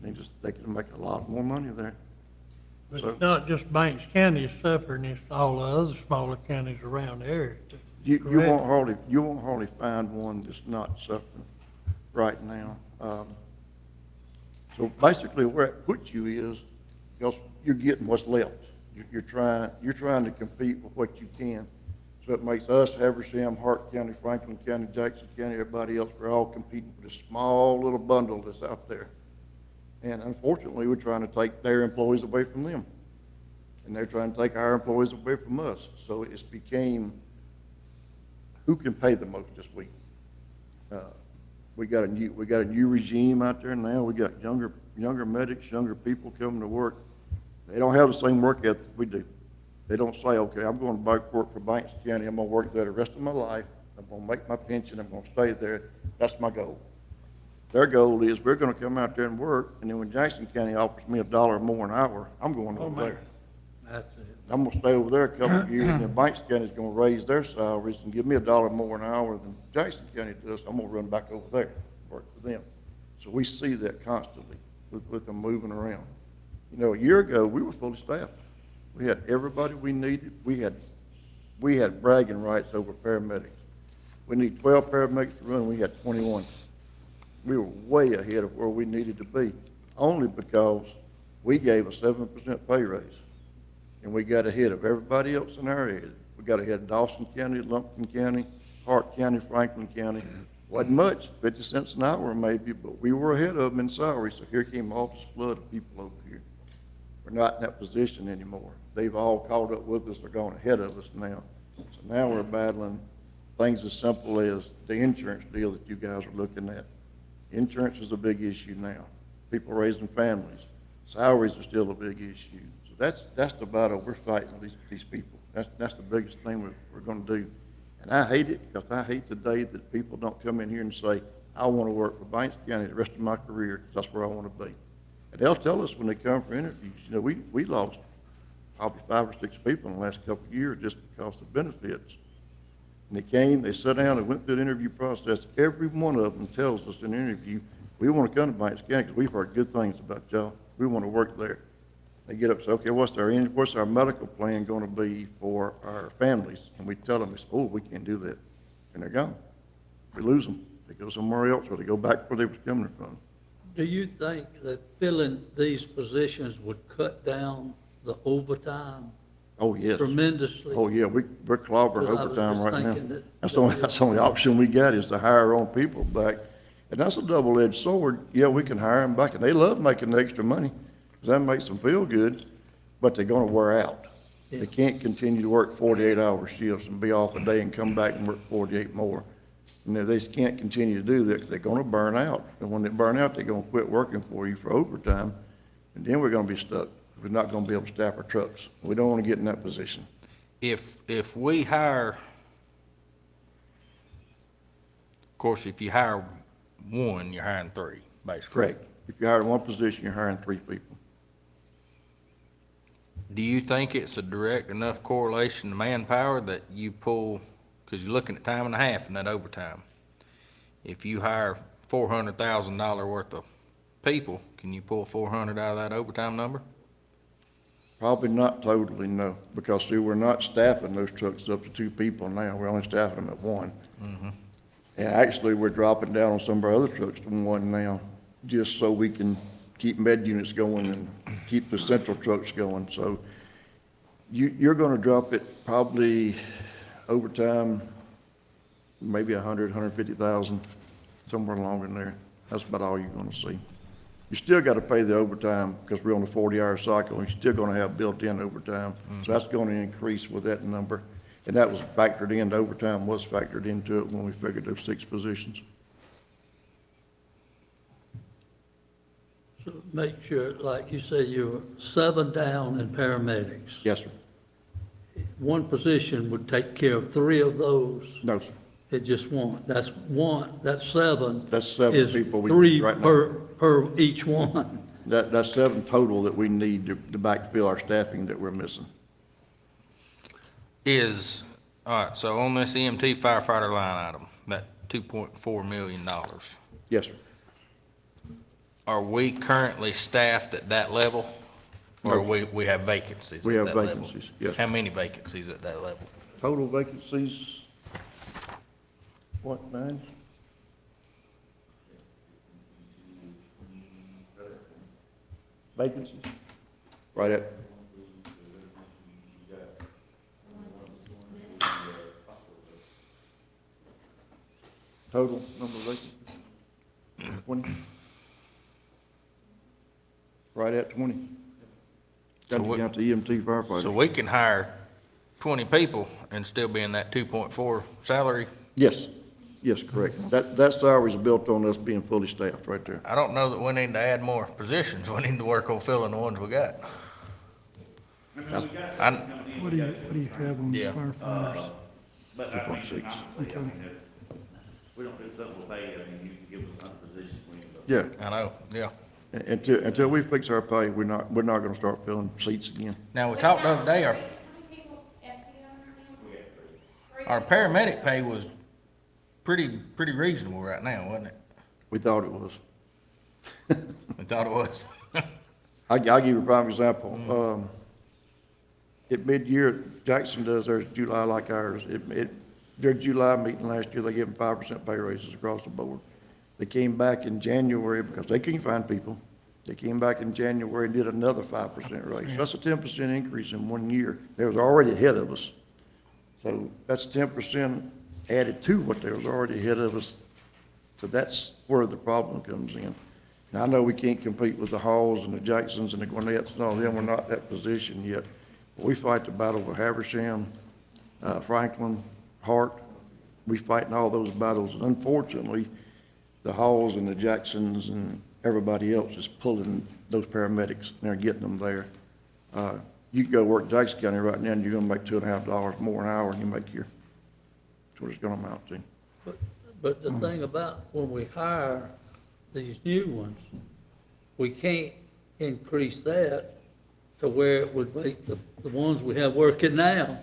They can make a lot more money there. But So- it's not just Banks County is suffering, it's all the other smaller counties around the area. You Correct. won't hardly find one that's not suffering right now. So basically, where it puts you is, because you're getting what's left. You're trying to compete with what you can. So it makes us, Habersham, Hart County, Franklin County, Jackson County, everybody else, we're all competing for this small little bundle that's out there. And unfortunately, we're trying to take their employees away from them. And they're trying to take our employees away from us. So it's became, who can pay the most this week? We got a new regime out there now. We got younger medics, younger people coming to work. They don't have the same work ethic we do. They don't say, okay, I'm going to work for Banks County. I'm going to work there the rest of my life. I'm going to make my pension. I'm going to stay there. That's my goal. Their goal is we're going to come out there and work, and then when Jackson County offers me $1 more an hour, I'm going over there. That's it. I'm going to stay over there a couple of years, and then Banks County's going to raise their salaries and give me $1 more an hour than Jackson County does. I'm going to run back over there, work for them. So we see that constantly with them moving around. You know, a year ago, we were fully staffed. We had everybody we needed. We had bragging rights over paramedics. We need 12 paramedics to run, we had 21. We were way ahead of where we needed to be, only because we gave a 7% pay raise. And we got ahead of everybody else in our area. We got ahead of Dawson County, Lumpkin County, Hart County, Franklin County. Wasn't much, 50 cents an hour maybe, but we were ahead of them in salary. So here came all this flood of people over here. We're not in that position anymore. They've all caught up with us. They're going ahead of us now. So now we're battling things as simple as the insurance deal that you guys are looking at. Insurance is a big issue now. People raising families. Salaries are still a big issue. So that's the battle we're fighting with these people. That's the biggest thing we're going to do. And I hate it because I hate the day that people don't come in here and say, I want to work for Banks County the rest of my career because that's where I want to be. And they'll tell us when they come for interviews, you know, we lost probably 5 or 6 people in the last couple of years just because of benefits. And they came, they sat down and went through the interview process. Every one of them tells us in the interview, we want to come to Banks County because we've heard good things about y'all. We want to work there. They get up and say, okay, what's our medical plan going to be for our families? And we tell them, oh, we can't do that. And they're gone. We lose them. They go somewhere else or they go back where they was coming from. Do you think that filling these positions would cut down the overtime Oh, yes. tremendously? Oh, yeah, we're clobbering Well, I was overtime just right now. thinking That's the only option we got is to hire our own people back. And that's a double-edged sword. Yeah, we can hire them back, and they love making the extra money, because that makes them feel good, but they're gonna wear out. Yeah. They can't continue to work 48-hour shifts and be off a day and come back and work 48 more. You know, they just can't continue to do that, because they're gonna burn out. And when they burn out, they're gonna quit working for you for overtime, and then we're gonna be stuck. We're not gonna be able to staff our trucks. We don't wanna get in that position. If we hire, of course, if you hire one, you're hiring 3, basically. Correct. If you hire one position, you're hiring 3 people. Do you think it's a direct enough correlation to manpower that you pull, because you're looking at time and a half in that overtime. If you hire $400,000 worth of people, can you pull 400 out of that overtime number? Probably not totally, no, because see, we're not staffing those trucks up to 2 people now. We're only staffing them at 1. And actually, we're dropping down on some of our other trucks to 1 now, just so we can keep med units going and keep the central trucks going. So you're gonna drop it probably overtime, maybe 100, 150,000, somewhere along in there. That's about all you're gonna see. You still gotta pay the overtime because we're on a 40-hour cycle, and you're still gonna have built-in overtime. So that's gonna increase with that number. And that was factored in, the overtime was factored into it when we figured those 6 positions. So make sure, like you say, you're 7 down in paramedics. Yes, sir. One position would take care of 3 of those. No, sir. It just one. That's 7. That's 7 is people we 3 need right now. per each one. That's 7 total that we need to backfill our staffing that we're missing. Is, All right, so on this EMT firefighter line item, that $2.4 million, Yes, sir. are we currently staffed at that level? Or No. we have vacancies We at have that level? vacancies, yes. How many vacancies at that level? Total vacancies, what, 9? Vacancies? Right at. Total number of vacancies? 20? Right at 20. Got So to what- count the EMT firefighter. So we can hire 20 people and still be in that 2.4 salary? Yes, yes, correct. That salary is built on us being fully staffed right there. I don't know that we need to add more positions. We need to work on filling the ones we got. I- What do you have on Yeah. firefighters? But I mean, 2.6. honestly, I mean, if we don't do something with pay, I mean, you can give us another position. we can go. Yeah, I know, yeah. until we fix our pay, we're not gonna start filling seats again. Now, we talked the other day, How many people's FT on right now? We have three. our paramedic pay was pretty reasonable right now, wasn't it? We thought it was. We thought it was. I'll give you a prime example. At mid-year, Jackson does theirs July like ours. Their July meeting last year, they gave them 5% pay raises across the board. They came back in January because they couldn't find people. They came back in January and did another 5% raise. That's a 10% increase in 1 year. They was already ahead of us. So that's 10% added to what they was already ahead of us. So that's where the problem comes in. Now, I know we can't compete with the Halls and the Jacksons and the Gwinnett's and all them. We're not in that position yet. But we fight the battle with Habersham, Franklin, Hart. We fighting all those battles. And unfortunately, the Halls and the Jacksons and everybody else is pulling those paramedics, and they're getting them there. You can go work Jackson County right now, and you're gonna make $2.50 more an hour than you make here. That's what it's gonna amount to. But the thing about when we hire these new ones, we can't increase that to where it would make the ones we have working now.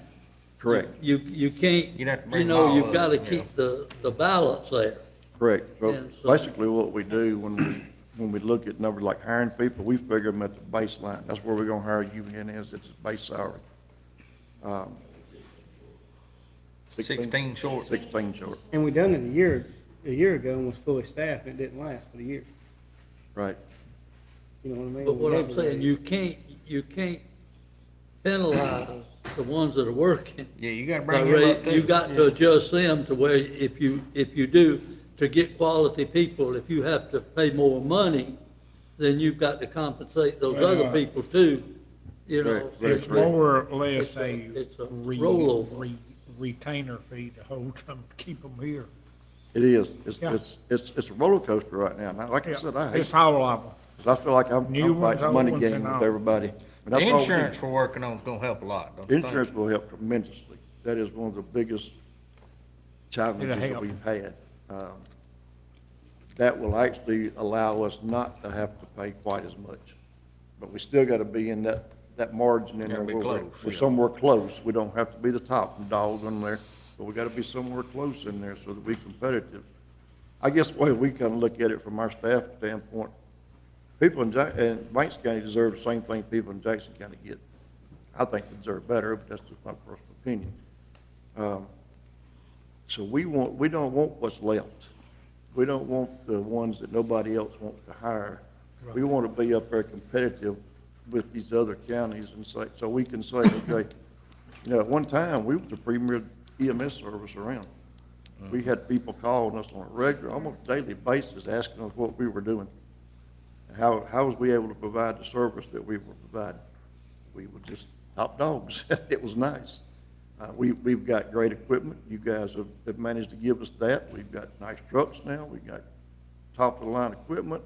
Correct, You can't, You'd have to you bring know, them all you've got to up, keep the balance there. correct. So And so- basically what we do when we look at numbers like hiring people, we figure them at the baseline. That's where we're gonna hire you in, is it's base salary. 16 short. 16 short, And we done it a year ago and was fully staffed, and it didn't last but a year. right. You know what I mean? But what We I'm gave a saying, raise. you can't penalize the ones that are working. Yeah, you gotta By bring them up rate, you too. got to adjust them to where if you do, to get quality people, if you have to pay more money, then you've got to compensate those other Well, people too, you know. Right, right. It's more or less It's a it's a rollover. retainer fee to hold them, keep them here. It is. Yeah. It's a roller coaster right now. Now, like I Yeah, said, I hate it's all of them. 'cause I feel like I'm New ones, fighting a money old ones, game and with all. everybody. And The that's all we do. insurance we're working on is gonna help a lot, don't you think? Insurance will help tremendously. That is one of the biggest challenges It'll that help. we've had. That will actually allow us not to have to pay quite as much. But we still gotta be in that margin in there Gotta be where close, we're yeah. somewhere close. We don't have to be the top dog in there, but we gotta be somewhere close in there so that we're competitive. I guess the way we kinda look at it from our staff standpoint, people in Banks County deserve the same thing people in Jackson County get. I think they deserve better, but that's just my personal opinion. So we don't want what's left. We don't want the ones that nobody else wants to hire. We want to be up there competitive with these other counties and say, so we can say, okay, you know, at one time, we was the premier EMS service around. We had people calling us on a regular, almost daily basis, asking us what we were doing. How was we able to provide the service that we were providing? We were just top dogs. It was nice. We've got great equipment. You guys have managed to give us that. We've got nice trucks now. We've got top-of-the-line equipment.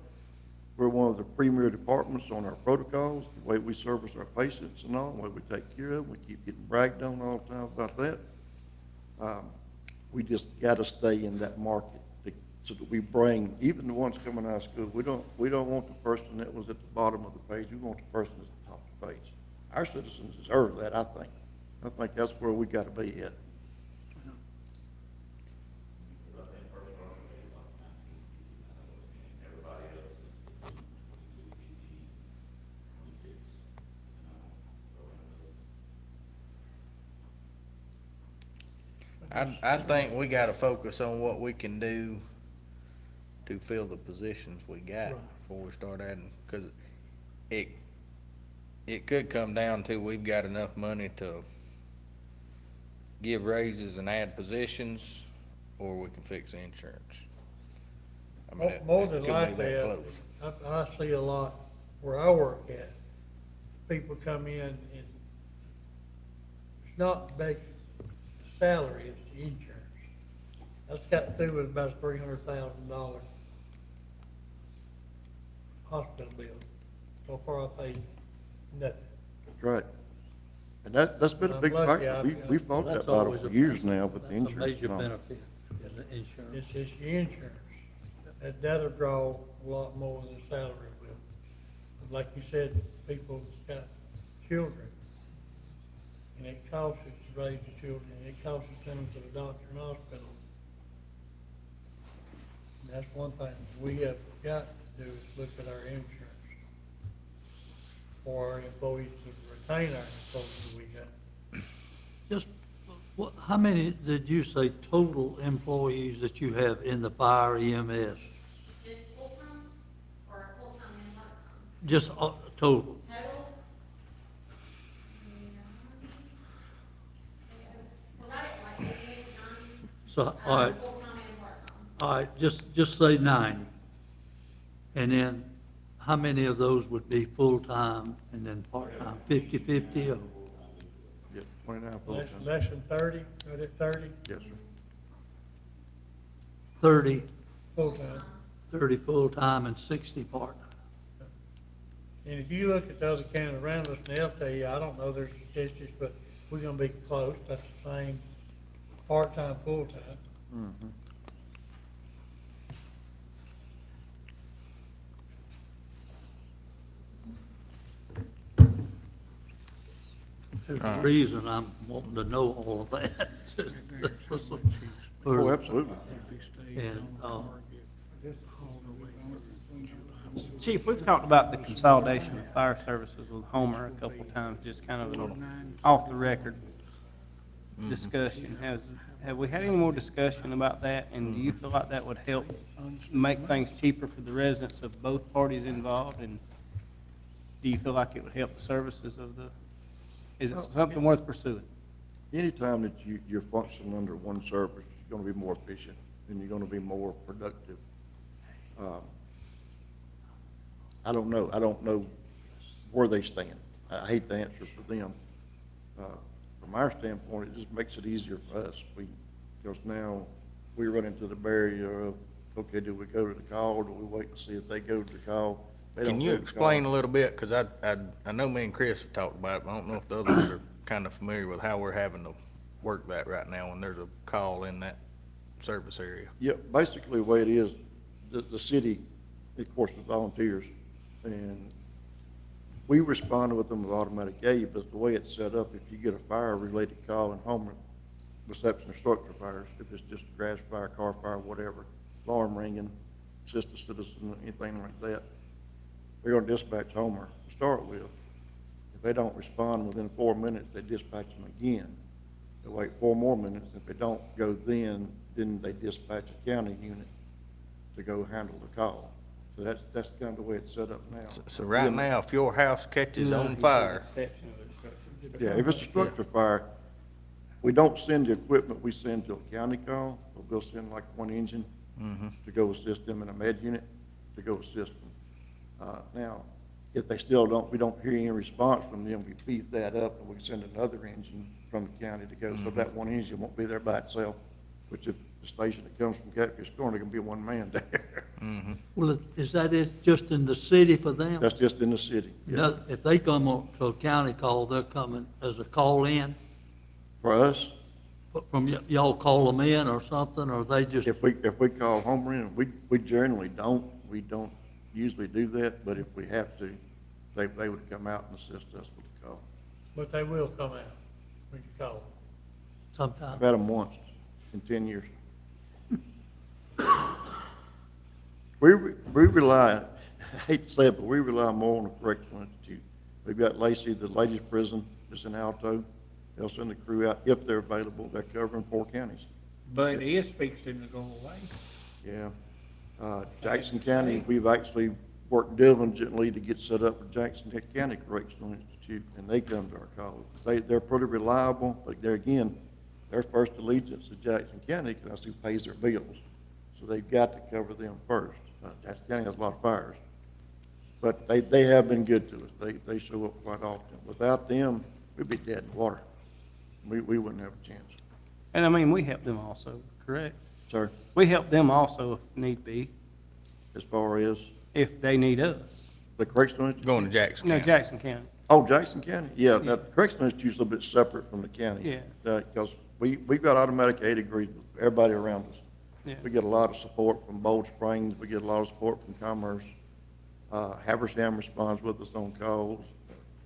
We're one of the premier departments on our protocols, the way we service our patients and all, the way we take care of them. We keep getting bragged on all the time about that. We just got to stay in that market so that we bring, even the ones coming out of school, we don't want the person that was at the bottom of the page. We want the person that's at the top of the page. Our citizens deserve that, I think. I think that's where we got to be at. I think we gotta focus on what we can do to fill the positions we got before we start adding, cause it could come down to we've got enough money to give raises and add positions, or we can fix the insurance. I mean, More it than could be likely, that close. I see a lot where I work at, people come in and it's not the basic salary, it's the insurance. That's got to do with about $300,000 hospital bill. So far I paid nothing. That's right. And that's been a I'm big lucky factor. I've We've fought that That's battle always for a- years now with the that's insurance. A major and all. benefit is the insurance. It's the insurance. That'll draw a lot more than the salary will. But like you said, people's got children. And it costs us to raise the children, and it costs us to send them to the doctor and hospital. And that's one thing we have got to do is look at our insurance for our employees to retain our employees we got. Just, how many did you say total employees that you have in the fire EMS? Just full-time or full-time and part-time? Just total? Total? We're right at like 88, 90. So, all right, Full-time and part-time. all right, just say 90. And then how many of those would be full-time and then part-time? 50/50 or? Yeah, 29 full-time. Less than 30, right at 30, Yes, sir. 30, full-time. 30 full-time and 60 part-time. And if you look at the other counties around us, and they'll tell you, I don't know their statistics, but we're gonna be close, that's the same part-time, full-time. There's a reason I'm wanting to know all of that. Oh, absolutely. And, Chief, we've talked about the consolidation of fire services with Homer a couple of times, just kind of an off-the-record discussion. Have we had any more discussion about that? And do you feel like that would help make things cheaper for the residents of both parties involved? And do you feel like it would help the services of is it something worth pursuing? Anytime that you're functioning under one service, you're gonna be more efficient and you're gonna be more productive. I don't know where they stand. I hate to answer for them. From our standpoint, it just makes it easier for us. Because now we run into the barrier of, okay, do we go to the call or do we wait and see if they go to the call? They don't Can go you to the explain call. a little bit, cause I know me and Chris have talked about it, but I don't know if the others are kind of familiar with how we're having to work that right now when there's a call in that service area. Yeah, basically the way it is, the city, of course, is volunteers, and we respond with them with automatic aid, but the way it's set up, if you get a fire-related call in Homer, reception or structure fires, if it's just a grass fire, car fire, whatever, alarm ringing, assist a citizen, anything like that, they're gonna dispatch Homer to start with. If they don't respond within 4 minutes, they dispatch them again. They wait 4 more minutes. If they don't go then they dispatch a county unit to go handle the call. So that's kind of the way it's set up now. So right now, if your house catches on fire, Yeah, if it's a structure fire, we don't send the equipment, we send to a county call, but we'll send like one engine to go assist them in a med unit, to go assist them. Now, if they still we don't hear any response from them, we beef that up and we send another engine from the county to go, so that one engine won't be there by itself, which if the station that comes from Catfish Corner, there can be one man there. well, is that it just in the city for them? That's just in the city. Yeah. No, if they come on to a county call, they're coming as a call-in? For us, From y'all call them in or something, or they just, if we call Homer in, we generally we don't usually do that, but if we have to, they would come out and assist us with the call. But they will come out when you call them. I've sometimes? had them once in 10 years. We rely, I hate to say it, but we rely more on the correctional institute. We've got Lacey, the ladies' prison, is in Alto. They'll send a crew out if they're available. They're covering 4 counties. But it is fixing to go away. Yeah. Jackson County, we've actually worked diligently to get set up with Jackson County Correctional Institute, and they come to our calls. They're pretty reliable, but there again, their first allegiance is Jackson County, because that's who pays their bills. So they've got to cover them first. Jackson County has a lot of fires. But they have been good to us. They show up quite often. Without them, we'd be dead in the water. We wouldn't have a chance. And I mean, we help them also, correct? Sir, We help them also if need be, as far as if they need us. the Correctional Institute? Going to Jackson No, County. Jackson County. Oh, Jackson County? Yeah, now, the Correctional Institute's a little bit separate from the county. Yeah. Because we've got automatic aid agreements with everybody around us. Yeah. We get a lot of support from Bold Springs, we get a lot of support from Commerce. Habersham responds with us on calls.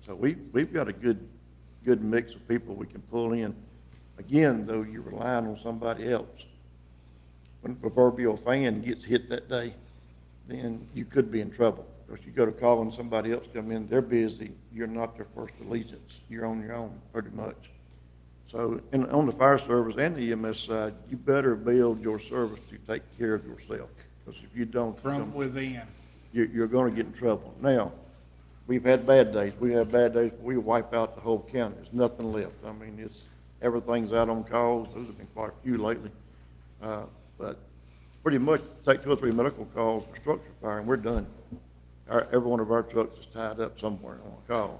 So we've got a good mix of people we can pull in. Again, though, you're relying on somebody else. When the proverbial fan gets hit that day, then you could be in trouble. Because you go to calling somebody else come in, they're busy, you're not their first allegiance. You're on your own, pretty much. So, on the fire service and the EMS side, you better build your service to take care of yourself. Because if you don't, From within. you're gonna get in trouble. Now, we've had bad days. We have bad days where we wipe out the whole county. There's nothing left. I mean, everything's out on calls. Those have been quite a few lately. But pretty much take 2 or 3 medical calls for structure fire and we're done. Every one of our trucks is tied up somewhere on a call.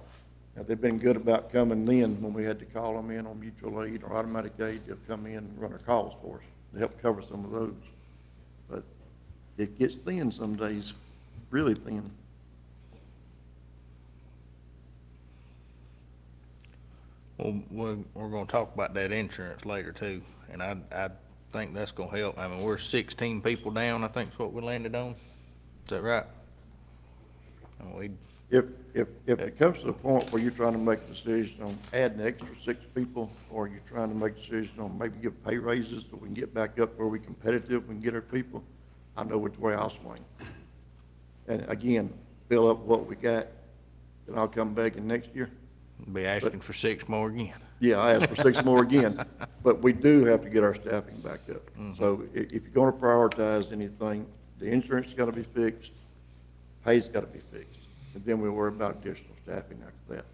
Now, they've been good about coming in when we had to call them in on mutual aid or automatic aid. They'll come in and run our calls for us to help cover some of those. But it gets thin some days, really thin. Well, we're gonna talk about that insurance later too, and I think that's gonna help. I mean, we're 16 people down, I think is what we landed on. Is that right? And we, If it comes to the point where you're trying to make a decision on adding an extra 6 people, or you're trying to make a decision on maybe give pay raises so we can get back up where we're competitive, we can get our people, I know which way I'll swing. And again, fill up what we got, then I'll come back in next year. be asking for 6 more again. Yeah, I asked for 6 more again, but we do have to get our staffing back up. So if you're gonna prioritize anything, the insurance has gotta be fixed, pay's gotta be fixed, and then we'll worry about additional staffing after that.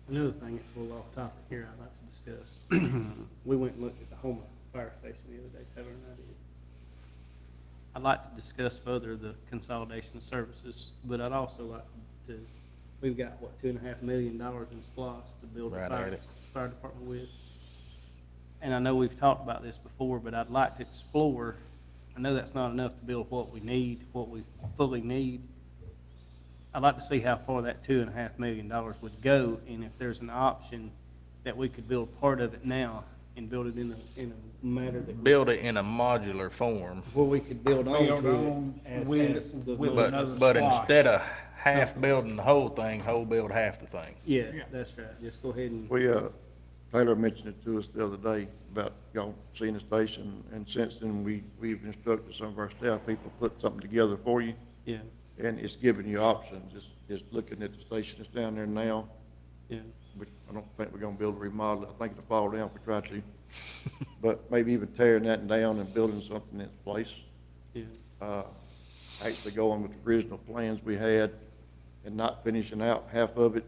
Another thing that's a little off topic here I'd like to discuss. We went and looked at the Houma Fire Station the other day, Taylor and I did. I'd like to discuss further the consolidation of services, but I'd also like to, we've got, what, $2.5 million in SPOS to build a Right at it. fire department with. And I know we've talked about this before, but I'd like to explore, I know that's not enough to build what we need, what we fully need. I'd like to see how far that $2.5 million would go, and if there's an option that we could build part of it now and build it in a manner that. Build it in a modular form, Where we could build on Build to on it as with the. another but spot. instead of half building the whole thing, whole build half the thing. Yeah, that's right, just go ahead and, We, Taylor mentioned it to us the other day about y'all seeing the station, and since then, we've instructed some of our staff people put something together for you, yeah, and it's giving you options. It's looking at the station that's down there now, yeah, which I don't think we're gonna be able to remodel it. I think it'll fall down if we try to. But maybe even tearing that down and building something in its place. yeah. Actually going with the original plans we had and not finishing out half of it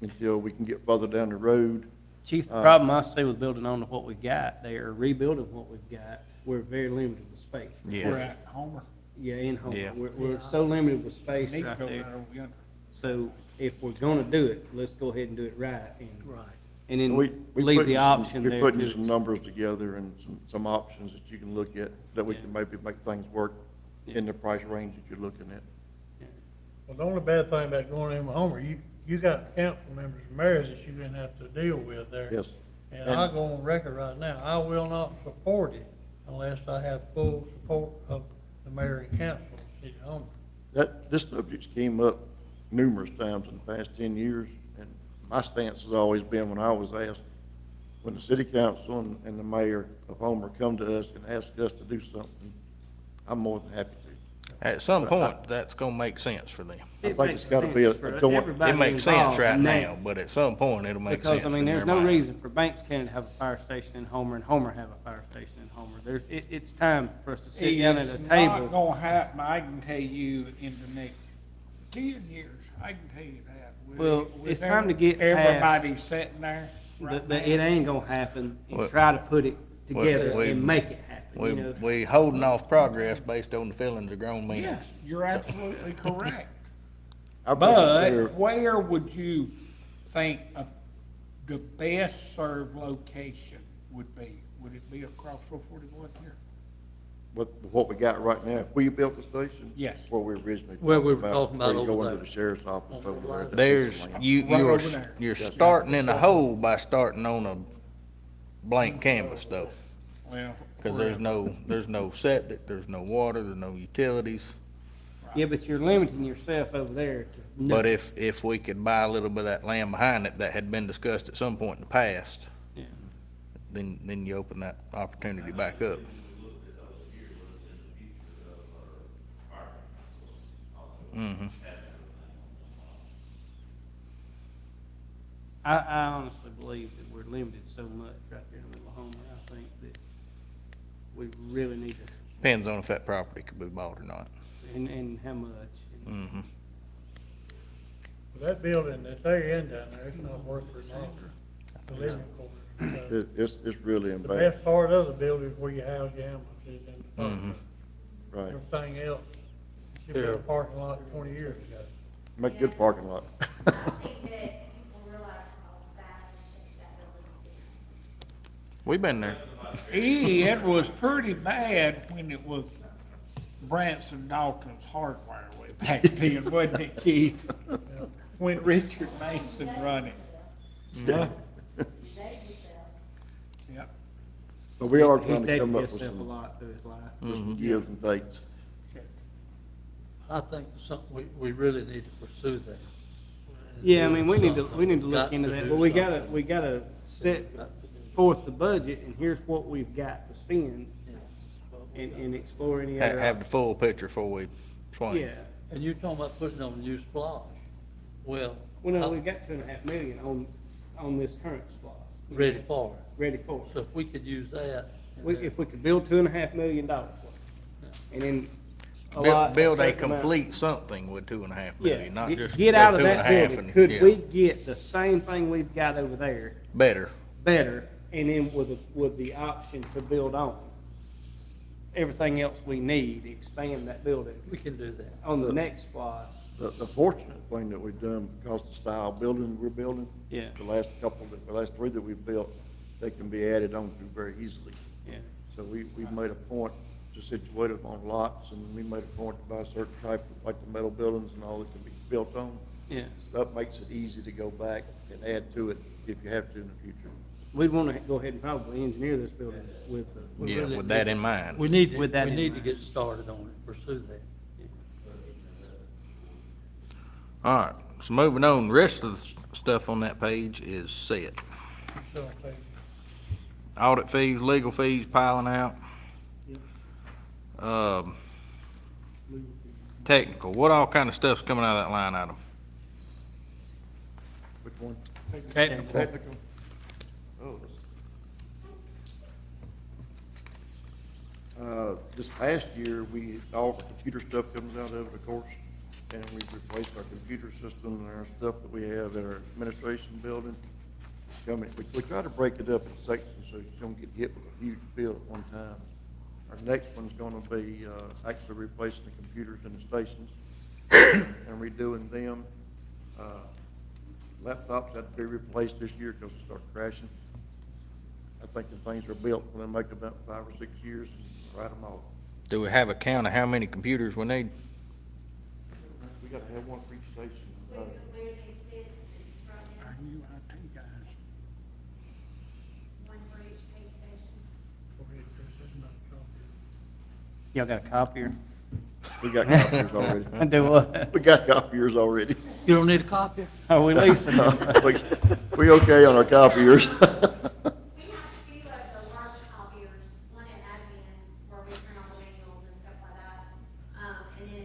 until we can get further down the road. Chief, the problem I see with building on to what we've got there, rebuilding what we've got, we're very limited with space. We're Yeah, at Homer. Yeah, in home, Yeah. we're so limited with space Need to right build there. that over yonder. So if we're gonna do it, let's go ahead and do it right, Right. and then We leave putting the some- option we're there putting to. some numbers together and some options that you can look at, that we Yeah. can maybe make things work Yeah. in the price range that you're looking at. Well, the only bad thing about going in with Homer, you got council members and mayors that you're gonna have to deal with there. Yes. And I'll go on record right now, I will not support it unless I have full support of the mayor and council of the city of Homer. This subject's came up numerous times in the past 10 years, and my stance has always been, when I was asked, when the city council and the mayor of Homer come to us and ask us to do something, I'm more than happy to. At some point, that's gonna make sense for them. I It think makes it's gotta be a sense for joint- everybody It makes sense involved right now, but at some point, it'll make sense Because, I in mean, their there's no mind. reason for Banks County to have a fire station in Homer and Homer have a fire station in Homer. It's time for us to sit down at a It's not table. gonna happen, I can tell you, in the next 10 years, I can tell you that. Well, With it's time to get past everybody sitting there right now. It ain't gonna happen, Well- and try to put it together we- and make it happen, you know? We holding off progress based on the feelings of grown men. Yes, you're absolutely correct. I think it's But fair. where would you think the best served location would be? Would it be across 441 here? With what we got right now, if we built the station? Yes. Where we originally. Where we were talking about where you go over into there. the sheriff's office over there. that's There's, just land. you, Right you're, over there. you're starting in the hole by starting on a blank canvas though. Well. Cause there's no septic, there's no water, there's no utilities. Yeah, but you're limiting yourself over there to But nothing. if we could buy a little bit of that land behind it that had been discussed at some point in the past, Yeah. then you open that opportunity back up. Mm-hmm. I honestly believe that we're limited so much right there in the middle of Homer. I think that we really need to, Depends on if that property could be bought or not. and how much. Mm-hmm. That building that they're in down there, it's not worth it now, the living quarters. It's really in The bad, best part of the building is where you house your animals, is in the front. Mm-hmm. right. Everything else should be a parking lot 20 years ago. Make a good parking lot. I don't think that people realize how bad and shit that building is. We've been there. It was pretty bad when it was Branson Dawkins Hardware way back then, wasn't it, Keith? When Richard Mason run it. Yeah. Yep. But we are He's trying to dated come up with himself a some, lot through his life. with some gives and takes. I think something, we really need to pursue that. Yeah, I mean, we need to look Got into to that, do but we something. gotta set forth the budget, and here's what we've got to spend, and explore any other. Have the full picture before we swing. Yeah, And you're talking about putting on new splash. Well, well, no, we've got 2.5 million on this current spot. ready for Ready for it. So if we could use that. and If we could build $2.5 million worth, and then Build a certain amount- complete something with 2.5 million, not Get- just. Get out of two and that a half building, and- could yeah. we get the same thing we've got over there Better. better, and then with the option to build on? Everything else we need, expand that building We can do that. on the next slide. The fortunate thing that we've done, because the style building we're building. Yeah. The last three that we've built, they can be added on to very easily. Yeah. So we've made a point to situate them on lots, and we made a point to buy a certain type, like the metal buildings and all that can be built on. Yeah, That makes it easy to go back and add to it if you have to in the future. we'd want to go ahead and probably engineer this building with, We Yeah, really with that need- in mind. We need, With that we in need to mind. get started on it, pursue that. All right, so moving on, the rest of the stuff on that page is set. So, okay. Audit fees, legal fees piling out. Technical, what all kind of stuff's coming out of that line item? Which one? Technical. Oh. This past year, all the computer stuff comes out of it, of course, and we've replaced our computer system and our stuff that we have at our administration building. We try to break it up in sections so you don't get hit with a huge bill at one time. Our next one's gonna be, actually replacing the computers in the stations and redoing them. Laptops had to be replaced this year because they started crashing. I think the things are built when they make about 5 or 6 years and write them off. Do we have a count of how many computers we need? We gotta have one for each station. We would need 6 right now, Our new IT guys. one for each pay station. Go ahead, Chris, that's about a copy. y'all got a copier? We got copiers already. Do what? We got copiers already. You don't need a copy? Are we leasing them? We okay on our copiers. We have 2 of the large copiers, one at admin, where we print all the manuals and stuff like that. And then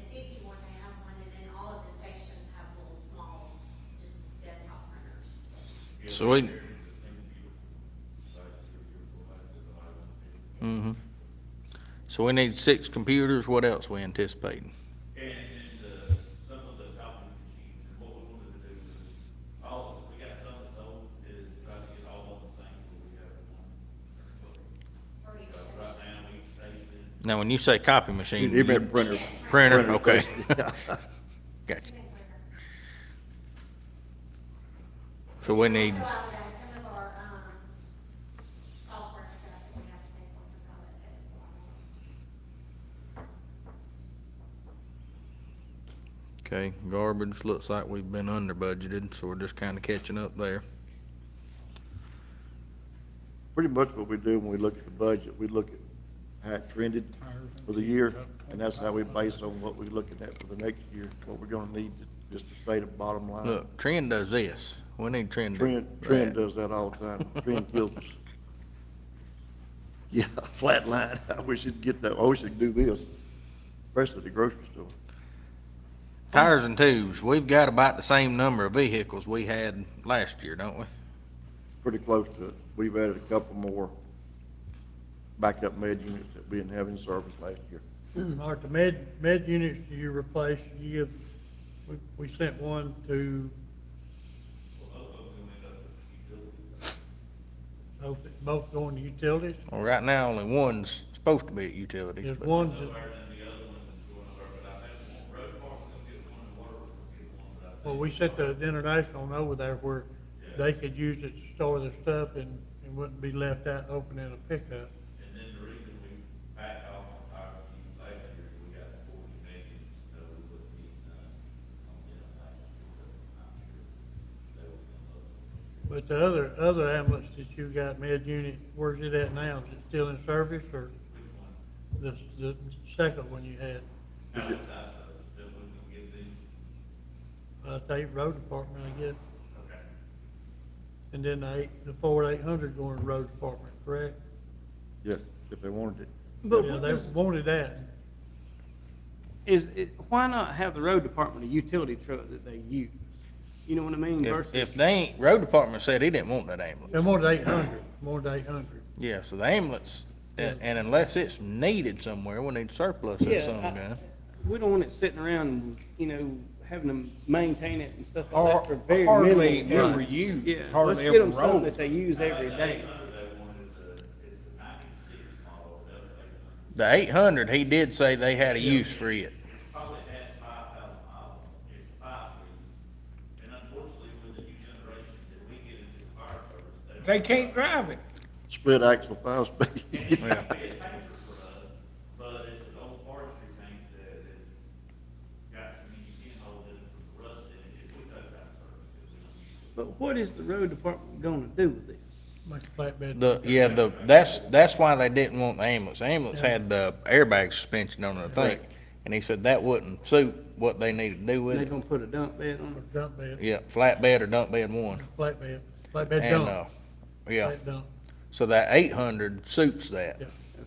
so we. Mm-hmm. So we need 6 computers, what else we anticipating? And, some of the copy machines, and what we wanted to do is, we got some that's old, is try to get all of them the same, so we have one. So right now, each station, Now, when you say copy machine, He meant printer. printer, Printer okay. station, yeah. Gotcha. So we need, Some of our, software stuff that we have to pay for since all that technical. okay, garbage, looks like we've been under budgeted, so we're just kinda catching up there. Pretty much what we do when we look at the budget, we look at how it trended for the year, and that's how we base on what we're looking at for the next year, what we're gonna need, just to stay the bottom line. Look, Trend does this, we need Trend to do Trend that. does that all the time. Trend kills us. Yeah, flat line. I wish it'd get that, I wish it'd do this, especially the grocery store. Tires and tubes, we've got about the same number of vehicles we had last year, don't we? Pretty close to it. We've added a couple more backup med units that we didn't have in service last year. All right, the med units you replace, we sent one to, both going to utilities. Well, right now, only one's supposed to be at utilities, There's but one that, well, we sent the international over there where they could use it to store their stuff and wouldn't be left out open in a pickup. and then the reason we backed off on our machines last year, is we got 40 million, so we wouldn't need, on them last year, but I'm sure they will come up. But the other ambulance that you got, med unit, where's it at now? Is it still in service or the second one you had? Take road department, I guess. Okay. And then the Ford 800 going to road department, correct? Yeah, if they wanted it. But Yeah, what they does- wanted that. why not have the road department a utility truck that they use? You know what I mean? Versus. if they ain't, road department said he didn't want that They ambulance. wanted 800, more than 800. Yeah, so the ambulance, and unless it's needed somewhere, we need surplus Yeah, of some I- kind. We don't want it sitting around, having to maintain it and stuff like Or that for very hardly minimal ever months. used, Yeah, hardly let's ever get them something rolled. that they use every day. The 800, he did say they had a use for it. Probably has 5,000 miles, it's 5 years, and unfortunately, with the new generation that we get into the fire service, They can't drive it. Split axle 5-speed. Yeah. be a tanker for us, but it's an old forestry tank that has got some pinhole in it with the rust in it, if we take that service, because we don't use it. But what is the road department gonna do with this? Make a flatbed. That's why they didn't want the ambulance. The ambulance had the airbag suspension on it, I think. And he said that wouldn't suit what they needed to do with They're it. gonna put a dump bed on it? Dump bed, Yeah, flatbed or dump bed one. flatbed And, dump. yeah, Flat dump. so that 800 suits that. Yeah.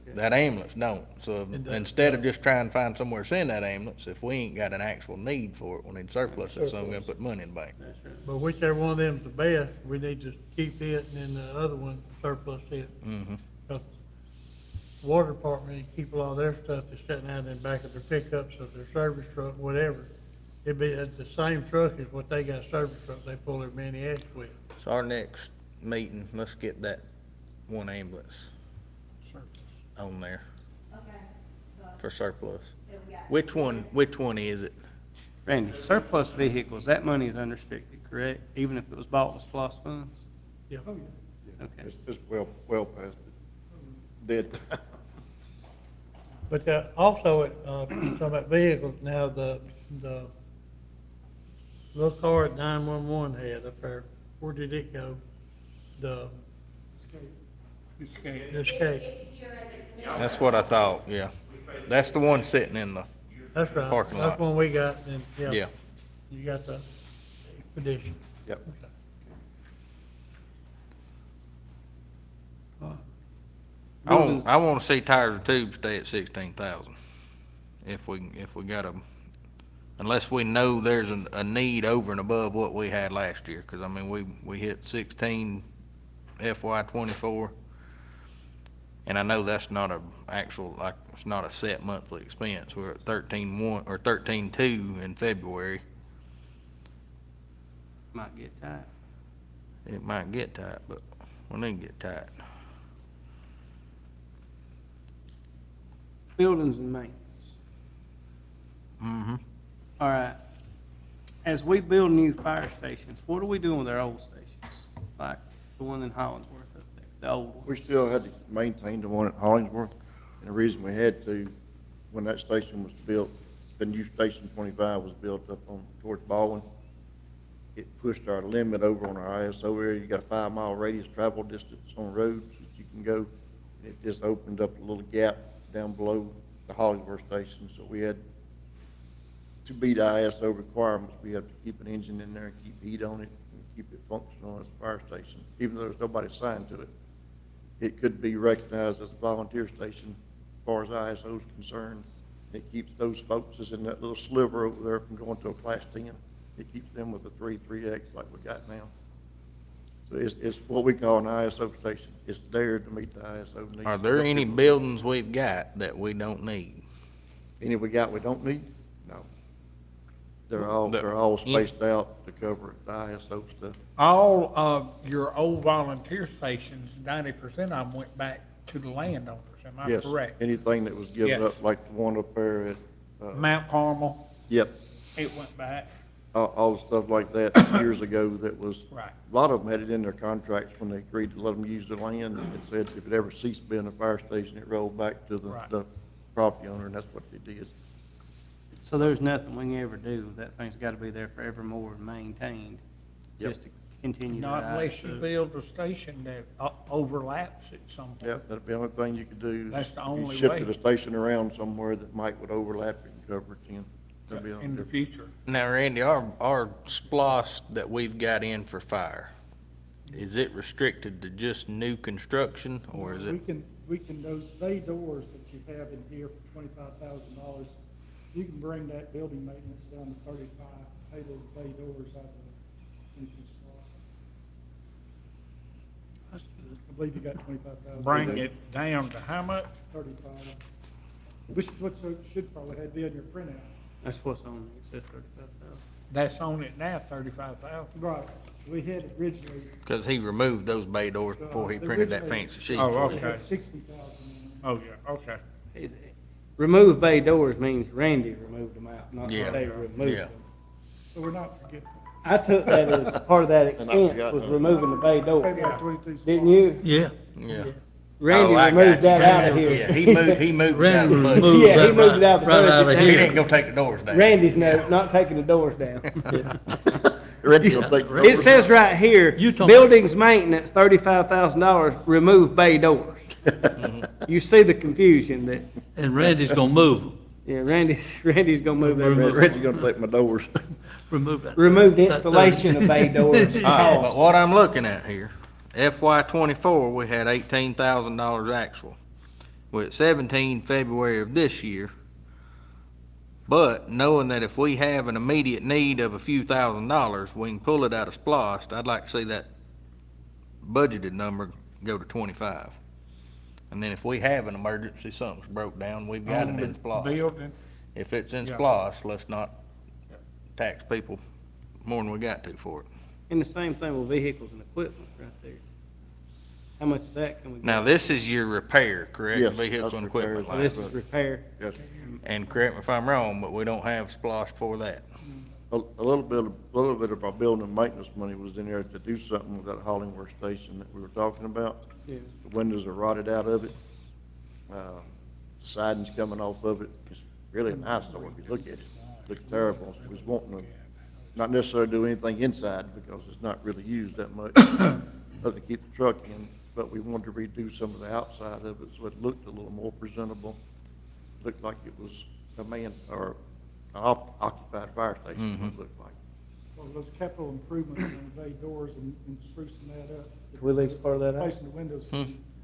Okay. That ambulance don't. So It does. instead of just trying to find somewhere to send that ambulance, if we ain't got an actual need for it, we need surplus it, so I'm gonna put money in the bank. That's right. But whichever one of them's the best, we need to keep it and then the other one surplus it. Mm-hmm. Because water department, they keep a lot of their stuff that's sitting out in the back of their pickups or their service truck, whatever. It'd be the same truck as what they got service truck, they pull their mini X with. So our next meeting, let's get that one ambulance on there Okay, but for surplus. then we got. Which one is it? Randy, surplus vehicles, that money is unrestricted, correct? Even if it was bought with SPOS funds? Yeah. Okay. It's well past it. Dead. But also, talking about vehicles, now the little car at 911 had up there, where did it go? The Escape. It's here at the commission. That's what I thought, yeah. That's the one sitting in the, That's right. Parking lot. That's one we got, and, yeah. yeah, you got the expedition. Yep. I want to see tires and tubes stay at 16,000. If we got unless we know there's a need over and above what we had last year, because I mean, we hit 16 FY '24. And I know that's not a actual, like, it's not a set monthly expense. We're at 13.1 or 13.2 in February. Might get tight. It might get tight, but we need to get tight. Buildings and maintenance. Mm-hmm. All right. As we build new fire stations, what are we doing with our old stations? Like the one in Hollingsworth up there, the old one? We still had to maintain the one at Hollingsworth, and the reason we had to, when that station was built, the new Station 25 was built up on, towards Baldwin, it pushed our limit over on our ISO area. You got a 5-mile radius travel distance on roads that you can go. It just opened up a little gap down below the Hollingsworth station, so we had, to meet ISO requirements, we have to keep an engine in there and keep heat on it and keep it functional as a fire station, even though there's nobody assigned to it. It could be recognized as a volunteer station as far as ISO is concerned. It keeps those folks that's in that little sliver over there from going to a class 10. It keeps them with a 3X like we got now. So it's what we call an ISO station. It's there to meet the ISO needs. Are there any buildings we've got that we don't need? Any we got we don't need? No. They're all spaced out to cover the ISO stuff. All of your old volunteer stations, 90% of them went back to the landowners, am I Yes, correct? anything that was given Yes. up, like the one up there at, Mount Carmel, yep, it went back, all the stuff like that years ago that was, right. a lot of them had it in their contracts when they agreed to let them use the land. It said if it ever ceased being a fire station, it rolled back to Right. the property owner, and that's what they did. So there's nothing we can ever do. That thing's gotta be there forevermore and maintained, Yep. just to continue that. Not unless you ISO. build a station that overlaps at some point. Yep, that'd be the only thing you could do. That's the If only you shifted way. the station around somewhere that might would overlap it and cover it, then that'd be the only In the difference. future. Now, Randy, our SPOS that we've got in for fire, is it restricted to just new construction, or is it? We can, those bay doors that you have in here for $25,000, you can bring that building maintenance down to 35, pay those bay doors out of the income slot. I believe you got 25,000. Bring it down to how much? 35. Which is what you should probably have be on your printout. That's what's on there. It says 35,000. That's on it now, 35,000. Right, we had originally. Because he removed those bay doors before he printed that Originally- fancy sheet Oh, for We you. had okay. 60,000 in Oh, yeah, okay. Remove bay doors means Randy removed them out, not Yeah. that they removed Yeah. them. so we're not forgetting. I took that as part of that expense forgot was that. removing the bay door. Maybe about 22 spots. Didn't you? Yeah. Yeah. Randy Oh, I got removed you. that out of Yeah, here. he moved it out of the budget. Removed Yeah, he that moved it out the right out budget. of He here. didn't go take the doors down. Randy's note, not taking the doors down. Randy's gonna take. It says right here, You talking- buildings maintenance, $35,000, remove bay doors. You see the confusion that, And Randy's gonna move them. yeah, Randy's gonna move that. Randy's gonna take my doors. Remove that. Remove the installation of bay doors. All right, but what I'm looking at here, FY '24, we had $18,000 actual. We're at 17 February of this year. But knowing that if we have an immediate need of a few $1,000s, we can pull it out of SPOS, I'd like to see that budgeted number go to 25. And then if we have an emergency, something's broke down, we've got it in SPOS. Building, If it's in Yeah. SPOS, let's not tax people more than we got to for it. And the same thing with vehicles and equipment right there. How much of that can we? Now, this is your repair, correct? Yes, Vehicle that's and equipment repairs. line. This is repair. Yes. And correct me if I'm wrong, but we don't have SPOS for that. A little bit of our building and maintenance money was in there to do something with that Hollingworth station that we were talking about. Yeah. The windows are rotted out of it. The siding's coming off of it. It's really nice though, if you look at it. Looks terrible. We was wanting to, not necessarily do anything inside because it's not really used that much, other than keep the truck in. But we wanted to redo some of the outside of it so it looked a little more presentable. Looked like it was a man, or an occupied fire station, what it looked like. Well, those capital improvements on the bay doors and sprucing that up. Could we lease part of that out? Replacing the windows.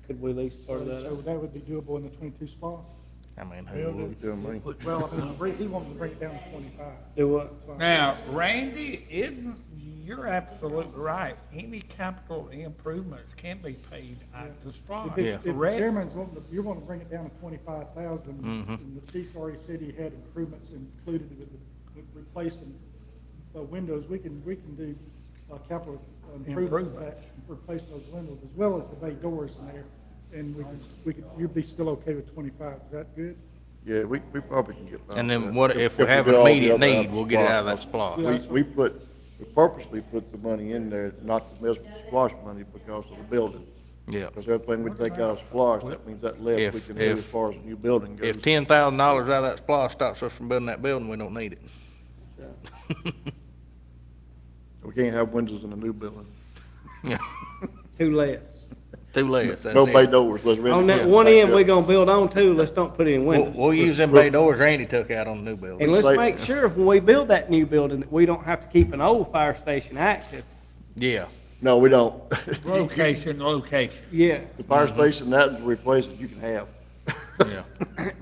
Could we lease part of that So out? that would be doable in the 22 spots. I mean, who would? Tell me. Well, he wanted to bring it down to 25. Do what? Now, Randy, you're absolutely right. Any capital improvements can be paid out of the spot, If the correct? chairman's wanting to, you want to bring it down to 25,000, and the chief already said he had improvements included with replacing windows, we can do capital improvements, Improvements. replacing those windows, as well as the bay doors in there, and you'd be still okay with 25, is that good? Yeah, we probably can get by. And with then that. what, if we we have do an all the immediate other need, we'll get it out of that splosh. splosh. We purposely put the money in there, not to mess with the splosh money because of the building. Yeah. Because everything we take out of splosh, that means that less we If- can do as if- far as the new building goes. If $10,000 out of that splosh stops us from building that building, we don't need it. We can't have windows in the new building. Yeah, Two less. two less, that's No bay it. doors, let's rent it. On that back one up. end, we're gonna build on two, let's don't put any windows. We'll use them bay doors Randy took out on the new And building. let's Say- make sure when we build that new building, that we don't have to keep an old fire station active. Yeah, No, we don't. Location. Yeah. The fire station, that's replaced that you can have. yeah.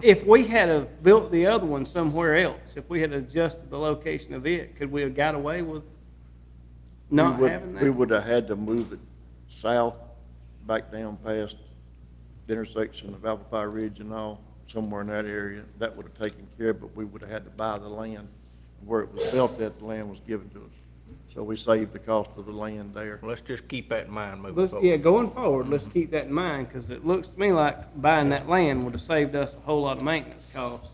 If we had have built the other one somewhere else, if we had adjusted the location of it, could we have got away with not We would- having We that? would have had to move it south, back down past the intersection of Apple Pie Ridge and all, somewhere in that area. That would have taken care of it, but we would have had to buy the land. Where it was built, that the land was given to us. So we saved the cost of the land there. Let's just keep that in mind moving Let's, forward. yeah, going forward, let's keep that in mind, because it looks to me like buying that land would have saved us a whole lot of maintenance costs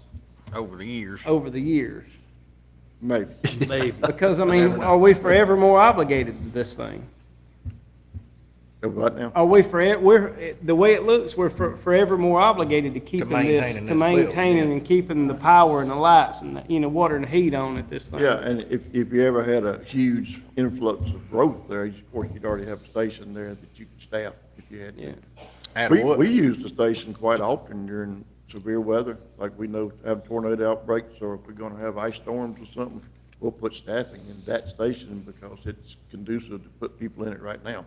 Over the years. over the years. Maybe. Maybe. Because, I mean, are we forever more obligated to this thing? What now? Are we the way it looks, we're forever more obligated to keeping this, maintaining to this building, maintaining yeah. and keeping the power and the lights and, water and heat on at this thing. Yeah, and if you ever had a huge influx of growth there, of course, you'd already have a station there that you could staff if you had Yeah. to. Add We what? use the station quite often during severe weather, like we know have tornado outbreaks, or if we're gonna have ice storms or something, we'll put staffing in that station because it's conducive to put people in it right now.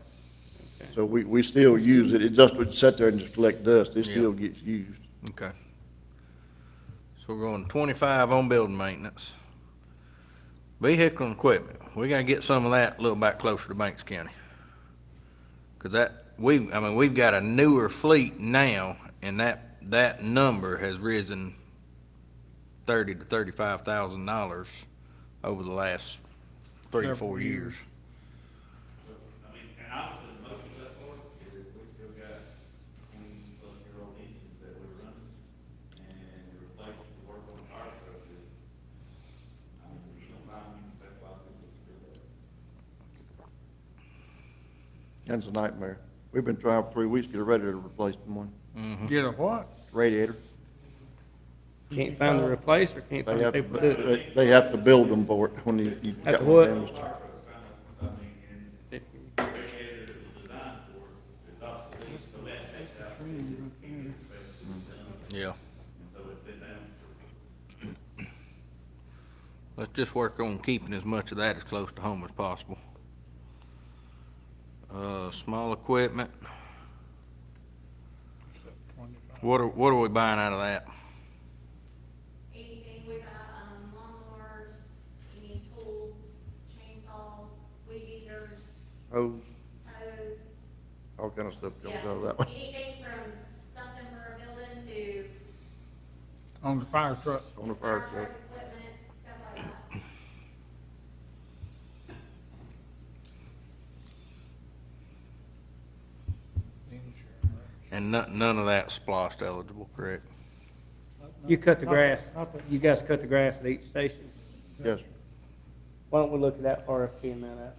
So we still use it, it just would sit there and just collect dust, it Yeah. still gets used. Okay. So we're going 25 on building maintenance. Vehicle and equipment, we gotta get some of that a little back closer to Banks County. Cause we've got a newer fleet now, and that number has risen $30,000 to $35,000 over the last 3 or 4 years. I mean, and honestly, most of that work is, we still got 20-plus-year-old engines that we're running, and to replace the work on the fire truck is, I mean, you don't find many specialized people to do that. And it's a nightmare. We've been trying for 3 weeks to get a radiator replaced in one, Get a what? radiator. Can't find the replacer, can't They find have people to do it. they have to build them for it when you Have got to one what? damaged. I mean, and the radiator that was designed for it, it's obsolete, so that takes out the heating effect of the done, Yeah. and so it's been down for Let's just work on keeping as much of that as close to home as possible. Small equipment. What are we buying out of that? Anything, we've got, lawnmowers, we need tools, chainsaws, weed eaters, Hose, hose. all kind of stuff goes Yeah. out of that one. Anything from something for a building to On the fire truck. On the fire truck. equipment, stuff like that. And none of that's splost eligible, correct? You cut the Not- grass, not the- you guys cut the grass at each station. Yes, Why don't we look at that RFP and that out?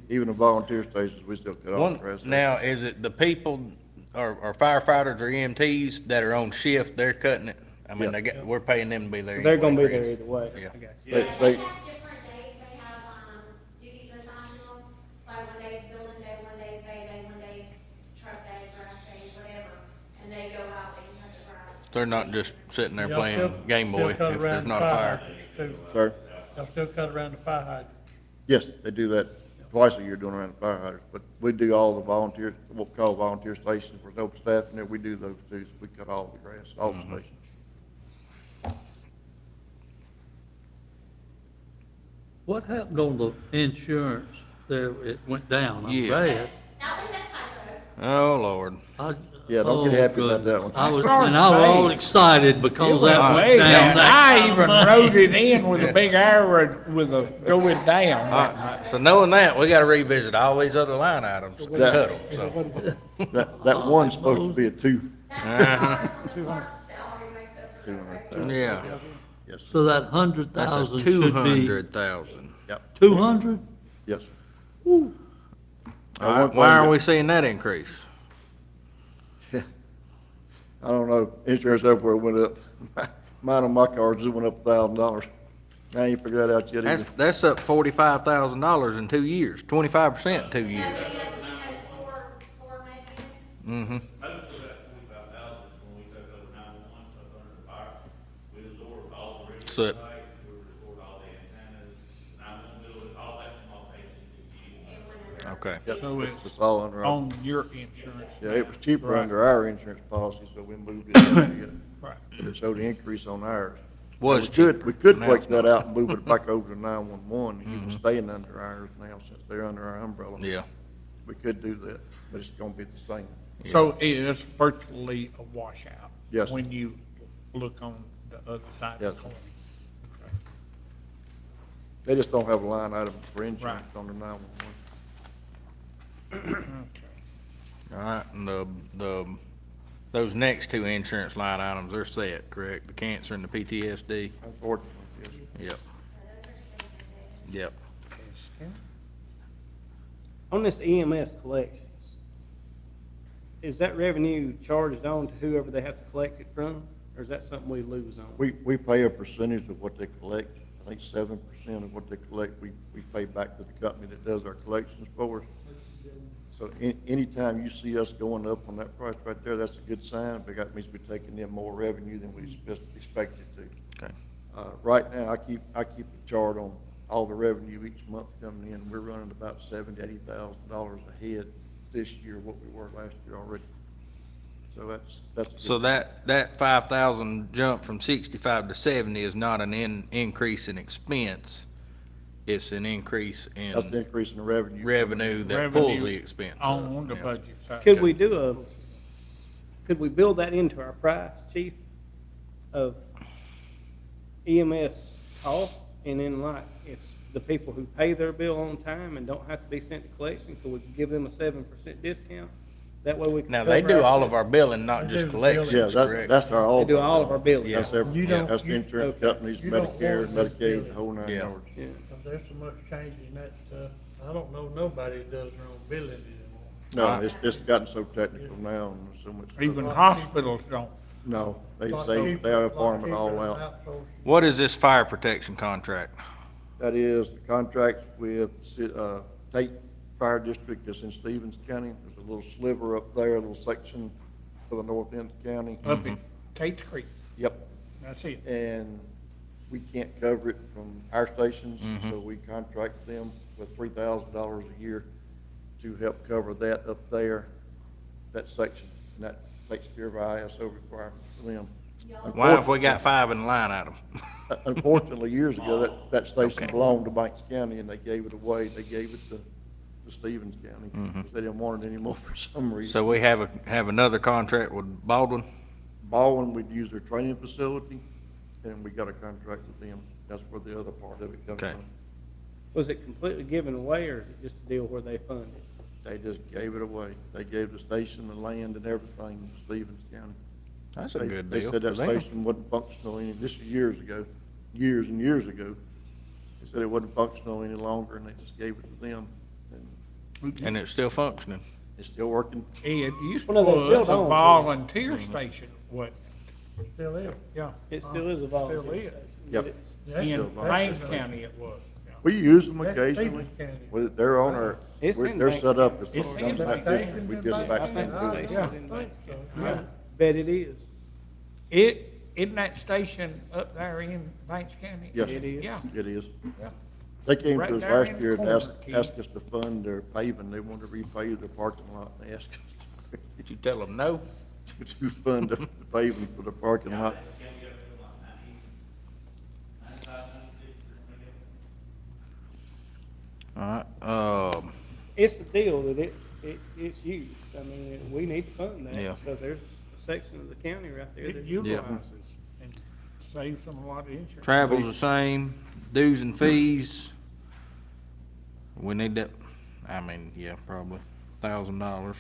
even the volunteer stations, we still cut off the grass. Now, is it the people, or firefighters or EMTs that are on shift, they're cutting it? I mean, we're paying them to be there. So they're gonna be anyway, there correct? either way. Yeah. I got you. They- Yeah, they- they have different days, they have, duties assigned to them, like one day's building day, one day's bay day, one day's truck day, grass day, whatever, and they go out and cut the grass. They're not just sitting there Y'all still- playing Game Boy still cut if around there's the not a fire. hydrants, too. Sir, Y'all still cut around the fire hydrant. yes, they do that twice a year doing around the fire hydrants, but we do all the volunteer, what we call volunteer stations, for no staff in there, we do those too, so we cut all the grass, all the stations. what happened on the insurance there? It went down, I'm Yeah. glad. That was a typo. Oh, Lord. Yeah, don't get Oh, happy about that goodness. one. I was, Sorry and to I was say. all excited because that Way went down down. that I kind of even money. wrote it in with a big arrow with a going down. All right, so knowing that, we gotta revisit all these other line items, and cut them, so. That one's supposed to be a two. Uh-huh. Salary makes up for it. Yeah, Yes, sir. So that 100,000 that's a should two be hundred thousand. 200? Yes. All one right, thing why are that- we seeing that increase? I don't know, insurance everywhere went up. Mine on my cars just went up $1,000. I ain't figured that out yet either. That's up $45,000 in 2 years, 25% in 2 years. DOT has four med units. Mm-hmm. Most of that 25,000 is when we took over 911, took under the fire. We absorbed all the radio So- sites, we restored all the antennas, 911 building, all that from off ACCG. Okay. Yep, So it's all under our, On your insurance. yeah, it was cheaper Right. under our insurance policy, so we moved it up yet. Right. But it showed the increase on ours. Was We could cheaper. Now break it's that not. out and move it back over to 911, even staying under ours now since they're under our umbrella. Yeah, We could do that, but it's gonna be the same. So it is virtually a washout. Yes. When you look on the other side of Yes. the coin. They just don't have a line item for insurance Right. on the 911. all right, and those next two insurance line items are set, correct? The cancer and the PTSD? Unfortunately, yes. Yep. Yep. On this EMS collections, is that revenue charged on to whoever they have to collect it from? Or is that something we lose on? We pay a percentage of what they collect. I think 7% of what they collect, we pay back to the company that does our collections for us. So anytime you see us going up on that price right there, that's a good sign, but that means we're taking in more revenue than we expected to. Okay. Right now, I keep a chart on all the revenue each month coming in. We're running about $70,000-$80,000 ahead this year, what we were last year already. So that's. a good So sign. that 5,000 jump from 65 to 70 is not an increase in expense, it's an increase That's the in increase in the revenue. revenue that pulls Revenue the expense up. On the Yeah. budget side. Could we could we build that into our price, chief, of EMS cost? And then like, if the people who pay their bill on time and don't have to be sent to collection, could we give them a 7% discount? That way we can. Now, they cover do all our- of our billing, not They just do the billing. Yeah, collections, correct? that's our. They do all of our billing. Yeah. That's every, You don't- that's the you- insurance okay. companies, You don't Medicare, want us to Medicaid, do the whole 9 Yeah. yards. Yeah. Because there's so much changing that stuff. I don't know nobody that does their own billing anymore. No, it's gotten so technical now and so much. stuff. Even hospitals don't. No, they Lot say cheaper- they lot farm it cheaper all than out. outsourcing. What is this fire protection contract? That is the contract with, Tate Fire District that's in Stevens County. There's a little sliver up there, a little section for the north end of the county. Up in Tate's Creek, Yep, that's it. and we can't cover it from our stations, so we contract them with $3,000 a year to help cover that up there, that section, and that takes care of our ISO requirements for them. Why have we got 5 in the line item? Unfortunately, years ago, that station belonged to Banks County, and they gave it away. They gave it to Stevens County, because they didn't want it anymore for some reason. So we have another contract with Baldwin? Baldwin, we'd use their training facility, and we got a contract with them. That's where the other part of it comes Okay. from. Was it completely given away, or is it just a deal where they fund it? They just gave it away. They gave the station, the land, and everything to Stevens County. That's a They- good They deal. said that for them. station wasn't functional any, this is years ago, years and years ago. They said it wasn't functional any longer, and they just gave it to them, and And it's still functioning. it's still working. It used to Well, no, they was built a on to it. volunteer station, what, Still is. yeah. It still is a volunteer Still is. station. Yep. but it's- Yeah, In still Plains volunteer. County it was, yeah. We use them That's occasionally. Stevens County. With, they're on our, It's in they're Banks set up as It's something in in that Banks district. We County. dispatch I think them. the to it. station's in I Banks think so. County. Yeah. Bet it is. Isn't that station up there in Banks County? Yes, It is. Yeah, it is. yeah. They came Right to us there last in the year and corner, asked Keith. us to fund their paving. They wanted to repave their parking lot, and they asked us Did you tell them no? to fund the paving for the parking lot. All right, It's the deal that it's used. I mean, we need to fund that. Yeah. Because there's a section of the county right there It that. utilizes and saves them a lot of insurance. travel's the same, dues and fees. We need that, I mean, yeah, probably $1,000.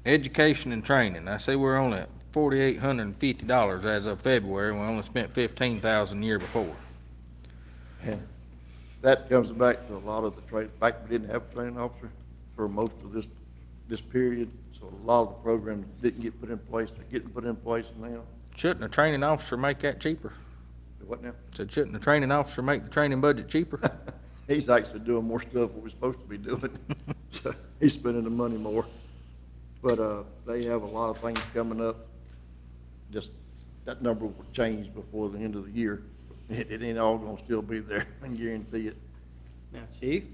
Education and training, I say we're only at $4,850 as of February, we only spent $15,000 the year before. And that comes back to a lot of the trade, in fact, we didn't have a training officer for most of this period, so a lot of the programs didn't get put in place, they're getting put in place now. Shouldn't a training officer make that cheaper? What now? Said, shouldn't a training officer make the training budget cheaper? He's actually doing more stuff than we're supposed to be doing, so he's spending the money more. But, they have a lot of things coming up, just, that number will change before the end of the year. It ain't all gonna still be there, I can guarantee it. Now, chief?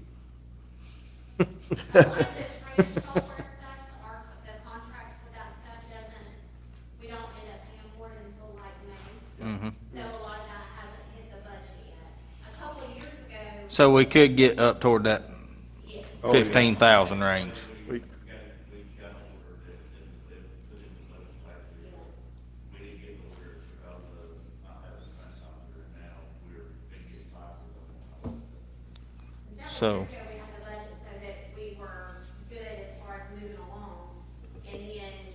A lot of the training software stuff, the contracts with that stuff we don't end up paying for it until like May. So a lot of that hasn't hit the budget yet. A couple of years ago, So we could get up toward that yes. 15,000 range. We, We got an order that put into place last year. We didn't get the order because of not having a training officer, and now we're gonna get classes on it. So- Several years ago, we had the budget so that we were good as far as moving along. And then,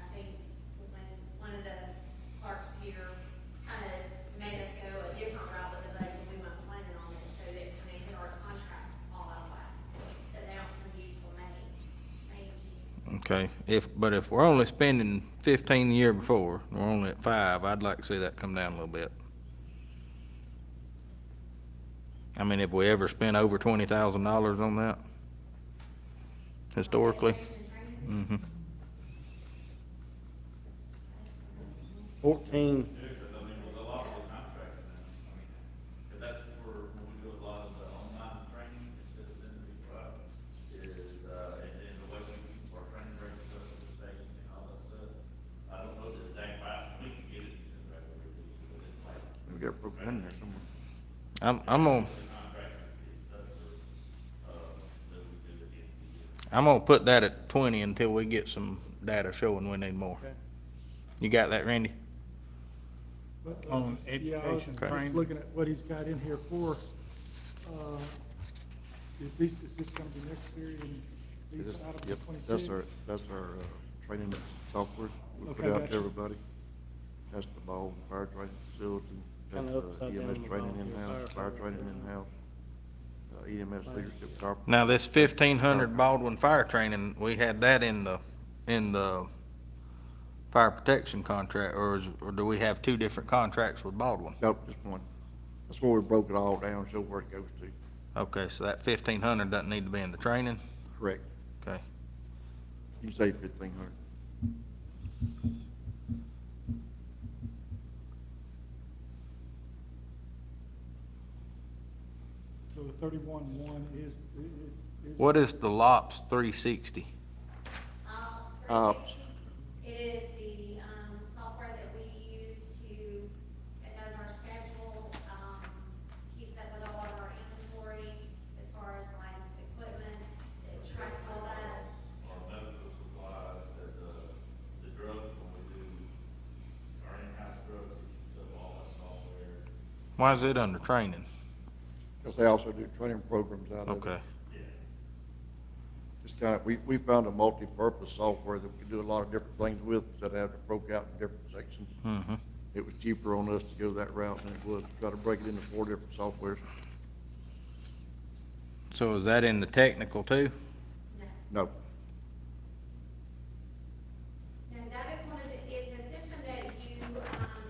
I think when one of the clerks here kind of made us go a different route with the budget, we went planning on it so that when they hit our contracts all out of whack. So they don't come due till May and June. Okay, but if we're only spending 15 the year before, we're only at 5, I'd like to see that come down a little bit. I mean, have we ever spent over $20,000 on that? Historically? Mm-hmm. 14, I mean, with a lot of the contracts now, I mean, 'cause that's where, when we do a lot of the online training, instead of sending people out, and the way we keep our training records up to the state and all that stuff. I don't know the exact price, we can get it in the regular release, but it's like, we got broke in there somewhere. I'm the gonna, contracts and stuff that we do at the end of the year. I'm gonna put that at 20 until we get some data showing we need more. Okay. You got that, Randy? But, On yeah, I was education just training. looking at what he's got in here for, is this gonna be necessary in these items Yep, of 26? that's our, training software we put Okay, out gotcha. to everybody. That's the ball, fire training facility, that's Kinda upside down EMS on the training ball, in-house, fire fire training in-house, EMS leadership conference. Now, this 1,500 Baldwin fire training, we had that in the fire protection contract, or do we have 2 different contracts with Baldwin? Nope, just one. That's where we broke it all down, show where it goes to. Okay, so that 1,500 doesn't need to be in the training? Correct. Okay. You can say 1,500. So the 31-1 is. What is the LOPS 360? Ops. It is the, software that we use it does our schedule, keeps up with all of our inventory as far as like equipment, it tracks all that. Our medical supplies, that, the drugs, when we do our in-house drugs, it keeps up all that software. Why is it under training? Because they also do training programs out of it. Okay. It's kind of, we found a multi-purpose software that we could do a lot of different things with, instead of having it broke out in different sections. Mm-hmm. It was cheaper on us to go that route than it was to try to break it into 4 different softwares. So is that in the technical too? No, No, that is one of the, it's a system that you,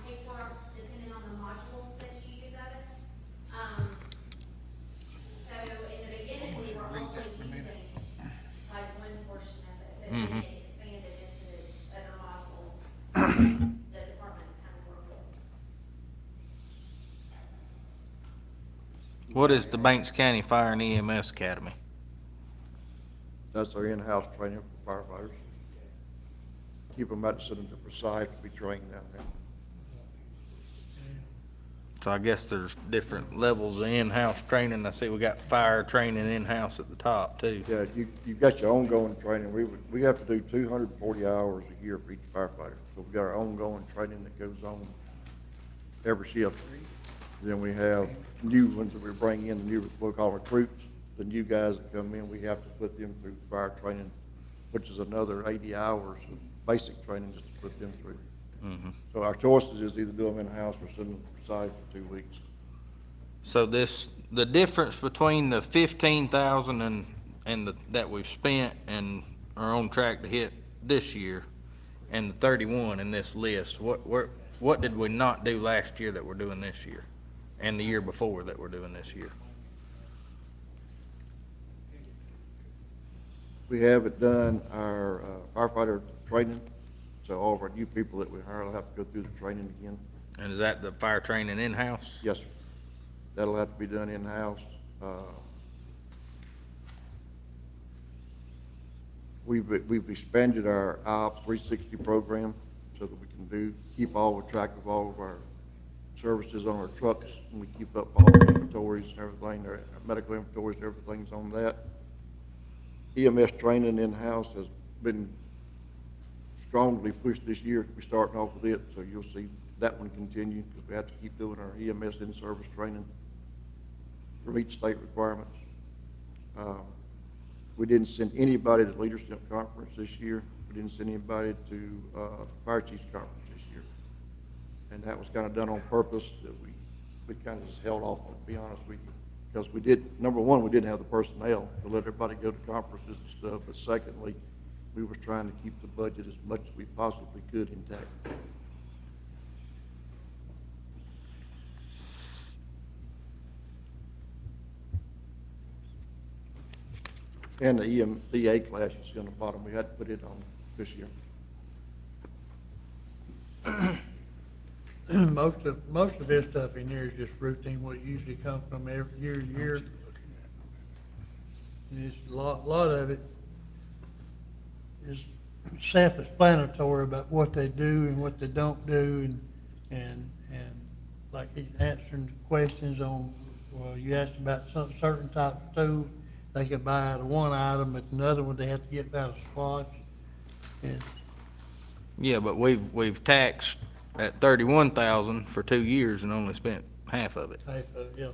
pay for depending on the modules that you use of it. So in the beginning, we were only using like one portion of it, but then it expanded into other modules that the departments kind of work with. What is the Banks County Fire and EMS Academy? that's our in-house training for firefighters. Keep them out, send them to Forsyth to be trained down there. So I guess there's different levels of in-house training. I see we got fire training in-house at the top too. Yeah, you've got your ongoing training. We have to do 240 hours a year for each firefighter. So we've got our ongoing training that goes on every shift. Then we have new ones that we bring in, the new, what we call recruits. The new guys that come in, we have to put them through fire training, which is another 80 hours of basic training just to put them through. So our choices is either do them in-house or send them aside for 2 weeks. So the difference between the 15,000 and that we've spent and are on track to hit this year and the 31 in this list, what did we not do last year that we're doing this year? And the year before that we're doing this year? We haven't done our firefighter training, so all of our new people that we hire will have to go through the training again. And is that the fire training in-house? Yes, sir. That'll have to be done in-house. We've expanded our IOPS 360 program so that we can keep all the track of all of our services on our trucks, and we keep up all the inventories and everything, our medical inventories, everything's on that. EMS training in-house has been strongly pushed this year. We're starting off with it, so you'll see that one continue, because we have to keep doing our EMS in-service training to meet state requirements. We didn't send anybody to leadership conference this year. We didn't send anybody to fire chiefs conference this year. And that was kind of done on purpose, that we kind of just held off, to be honest with you. Because number one, we didn't have the personnel to let everybody go to conferences and stuff, but secondly, we were trying to keep the budget as much as we possibly could intact. And the EMDA class you see on the bottom, we had to put it on this year. Most of this stuff in here is just routine, what usually comes from every year to year. And it's a lot of it is self-explanatory about what they do and what they don't do, and like he's answering questions on, well, you asked about some certain type of tools, they could buy out of one item, but another one they have to get out of spots. And Yeah, but we've taxed at 31,000 for 2 years and only spent half of it. type of, yeah.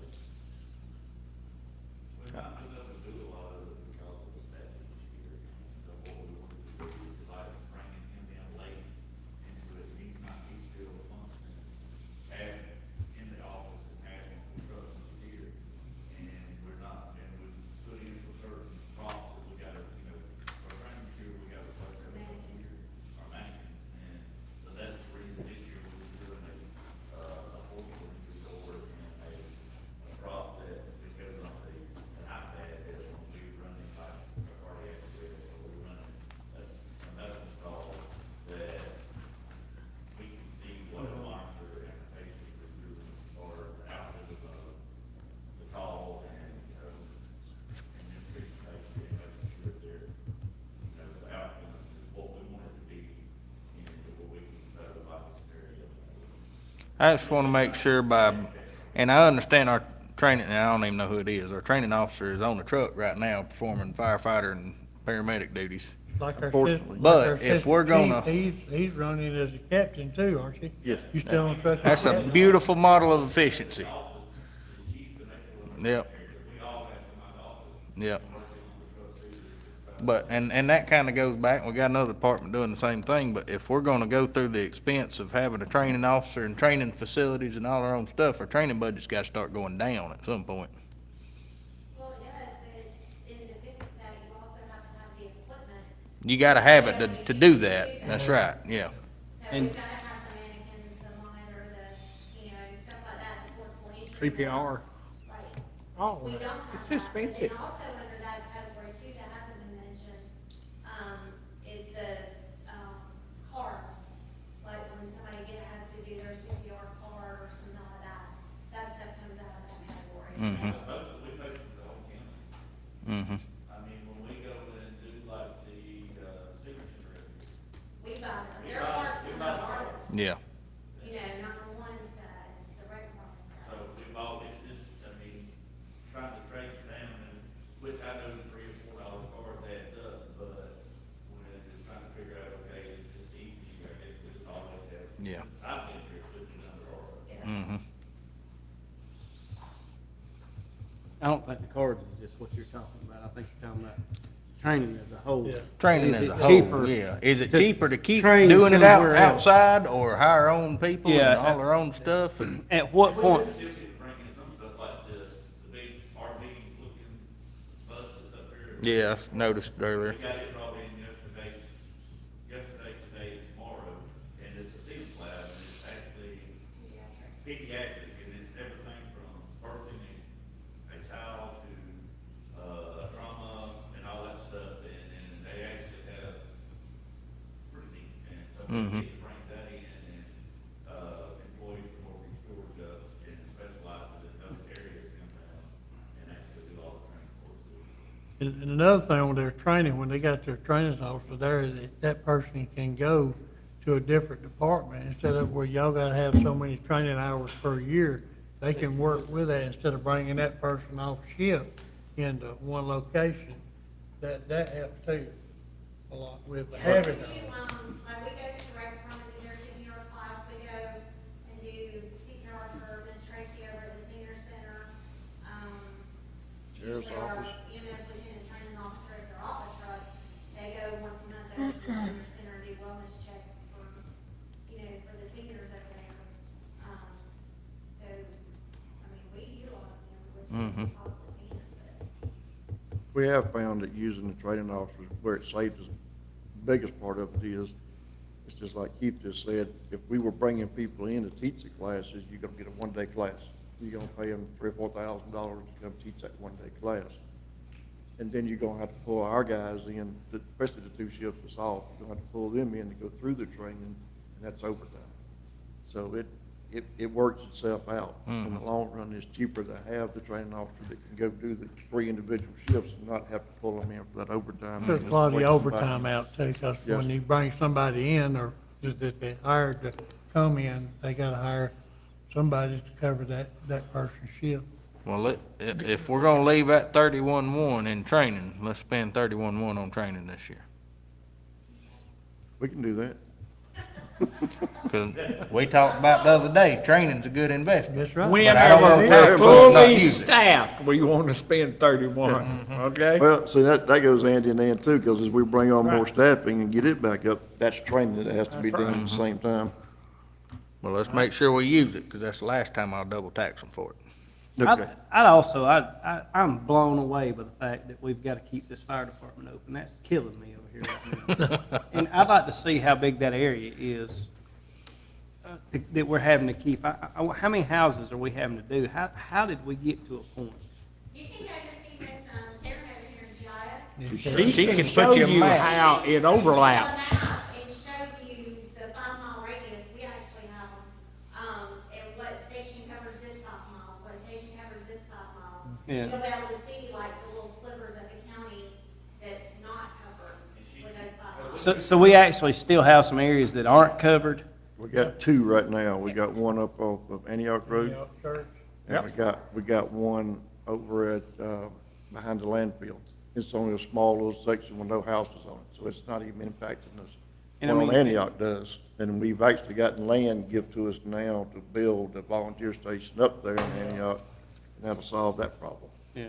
We're not able to do a lot of it because of the statute this year. So what we want to do is like bringing him in late into it. He's still a function, half in the office and half in construction here. And we're not, and we put in for certain props that we gotta, for training sure we gotta play every year, our maintenance. And so that's the reason this year we were doing a portable entry door and a prop that just goes on an iPad that when we running like a cardiac arrest, or we're running a medical call, that we can see what a monitor and a patient is doing, or out of the call, and then treat the patient and making sure they're, the outcomes is what we want it to be, and what we can better by the scenario. I just want to make sure and I understand our training, and I don't even know who it is, our training officer is on the truck right now performing firefighter and paramedic duties. Like our Unfortunately. But if we're gonna- He's running as a captain too, aren't you? Yes. You still on truck? That's a beautiful model of efficiency. Yep. Yep. But, and that kind of goes back, we got another department doing the same thing, but if we're gonna go through the expense of having a training officer and training facilities and all our own stuff, our training budget's gotta start going down at some point. Well, it does, but in defense of that, you also have to have the equipment. You gotta have it to do that, that's right, yeah. So And- we've gotta have the mannequins, the monitor, stuff like that, the forcible entry. CPR. Right. Oh, We don't have it's that. expensive. And also under that category too, that hasn't been mentioned, is the, cars. Like when somebody has to do their CPR card or something like that stuff comes out of that category. Mhm. Most of we pay for the whole county. Mm-hmm. I mean, when we go and do like the, signature review, We buy them, We their buy- cars we come buy out of ours. Yeah. You know, 911 does, the rec department does. Yeah. I've been here since under our. I don't think the cards is just what you're talking about. I think you're talking about training as a whole. Yeah. Training Is as it a whole, cheaper yeah. Is it to cheaper to keep train doing it out somewhere else? outside or hire our own people Yeah, and all our own stuff and? At what point? Still keep bringing some stuff like the big RV looking buses up here. Yeah, I noticed earlier. We got it brought in yesterday, today, and tomorrow, and it's a ceiling slab, and it's actually pediatric, and it's everything from birthing a child to, trauma and all that stuff, and they actually have pretty neat, and so we need to bring that in, and, employees from Mortgage Georgia, and specializes in those areas, and actually do all the training courses. And another thing with their training, when they got their training officer there, that person can go to a different department instead of where y'all gotta have so many training hours per year. They can work with that instead of bringing that person off shift into one location. That helps too, a lot with Yeah, having we them. do, like we go to rec room and do their senior class, we go and do CPR for Miss Tracy over at the senior center. Sheriff's Usually our office. EMS lieutenant training officer at their office, right, they go once a month over to the senior center and do wellness checks for, for the seniors over there. So, I mean, we utilize them, which we possibly can, but. We have found that using the training officers, where it saves us, the biggest part of it is, it's just like Keith just said, if we were bringing people in to teach the classes, you're gonna get a one-day class. You're gonna pay them $3,000 or $4,000 to come teach that one-day class. And then you're gonna have to pull our guys in, especially the two shifts that's off, you're gonna have to pull them in to go through the training, and that's overtime. So it works itself out. In the long run, it's cheaper to have the training officer that can go do the 3 individual shifts and not have to pull them in for that overtime. Took a lot of the overtime out too, because Yes. when you bring somebody in or that they hired to come in, they gotta hire somebody to cover that person's shift. Well, if we're gonna leave that 31-1 in training, let's spend 31-1 on training this year. We can do that. Cause we talked about the other day, training's a good investment. That's right. But I don't wanna Whenever pay we're for it and not fully use it. staffed, we want to spend 31, okay? Well, see, that goes hand in hand too, because as we bring on more staffing and get it back up, that's training that has to be done at the same time. Well, let's make sure we use it, cause that's the last time I'll double tax them for it. Okay. I'm blown away by the fact that we've got to keep this fire department open. That's killing me over here right now. And I'd like to see how big that area is that we're having to keep. How many houses are we having to do? How did we get to a point? You can go to see Miss, Karen over here in GIS. She can show put you a you map. how it overlaps. Show a map and show you the 5 mile radius, we actually have them, and what station covers this 5 miles, what station covers this 5 miles. Yeah. You'll be able to see like the little slivers of the county that's not covered with those 5 miles. So we actually still have some areas that aren't covered. We got 2 right now. We got one up off of Antioch Road. Church. And we got one over at, behind the landfill. It's only a small little section with no houses on it, so it's not even impacting us. And I One on mean- Antioch does, and we've actually gotten land give to us now to build a volunteer station up there in Antioch, and that'll solve that problem. Yeah.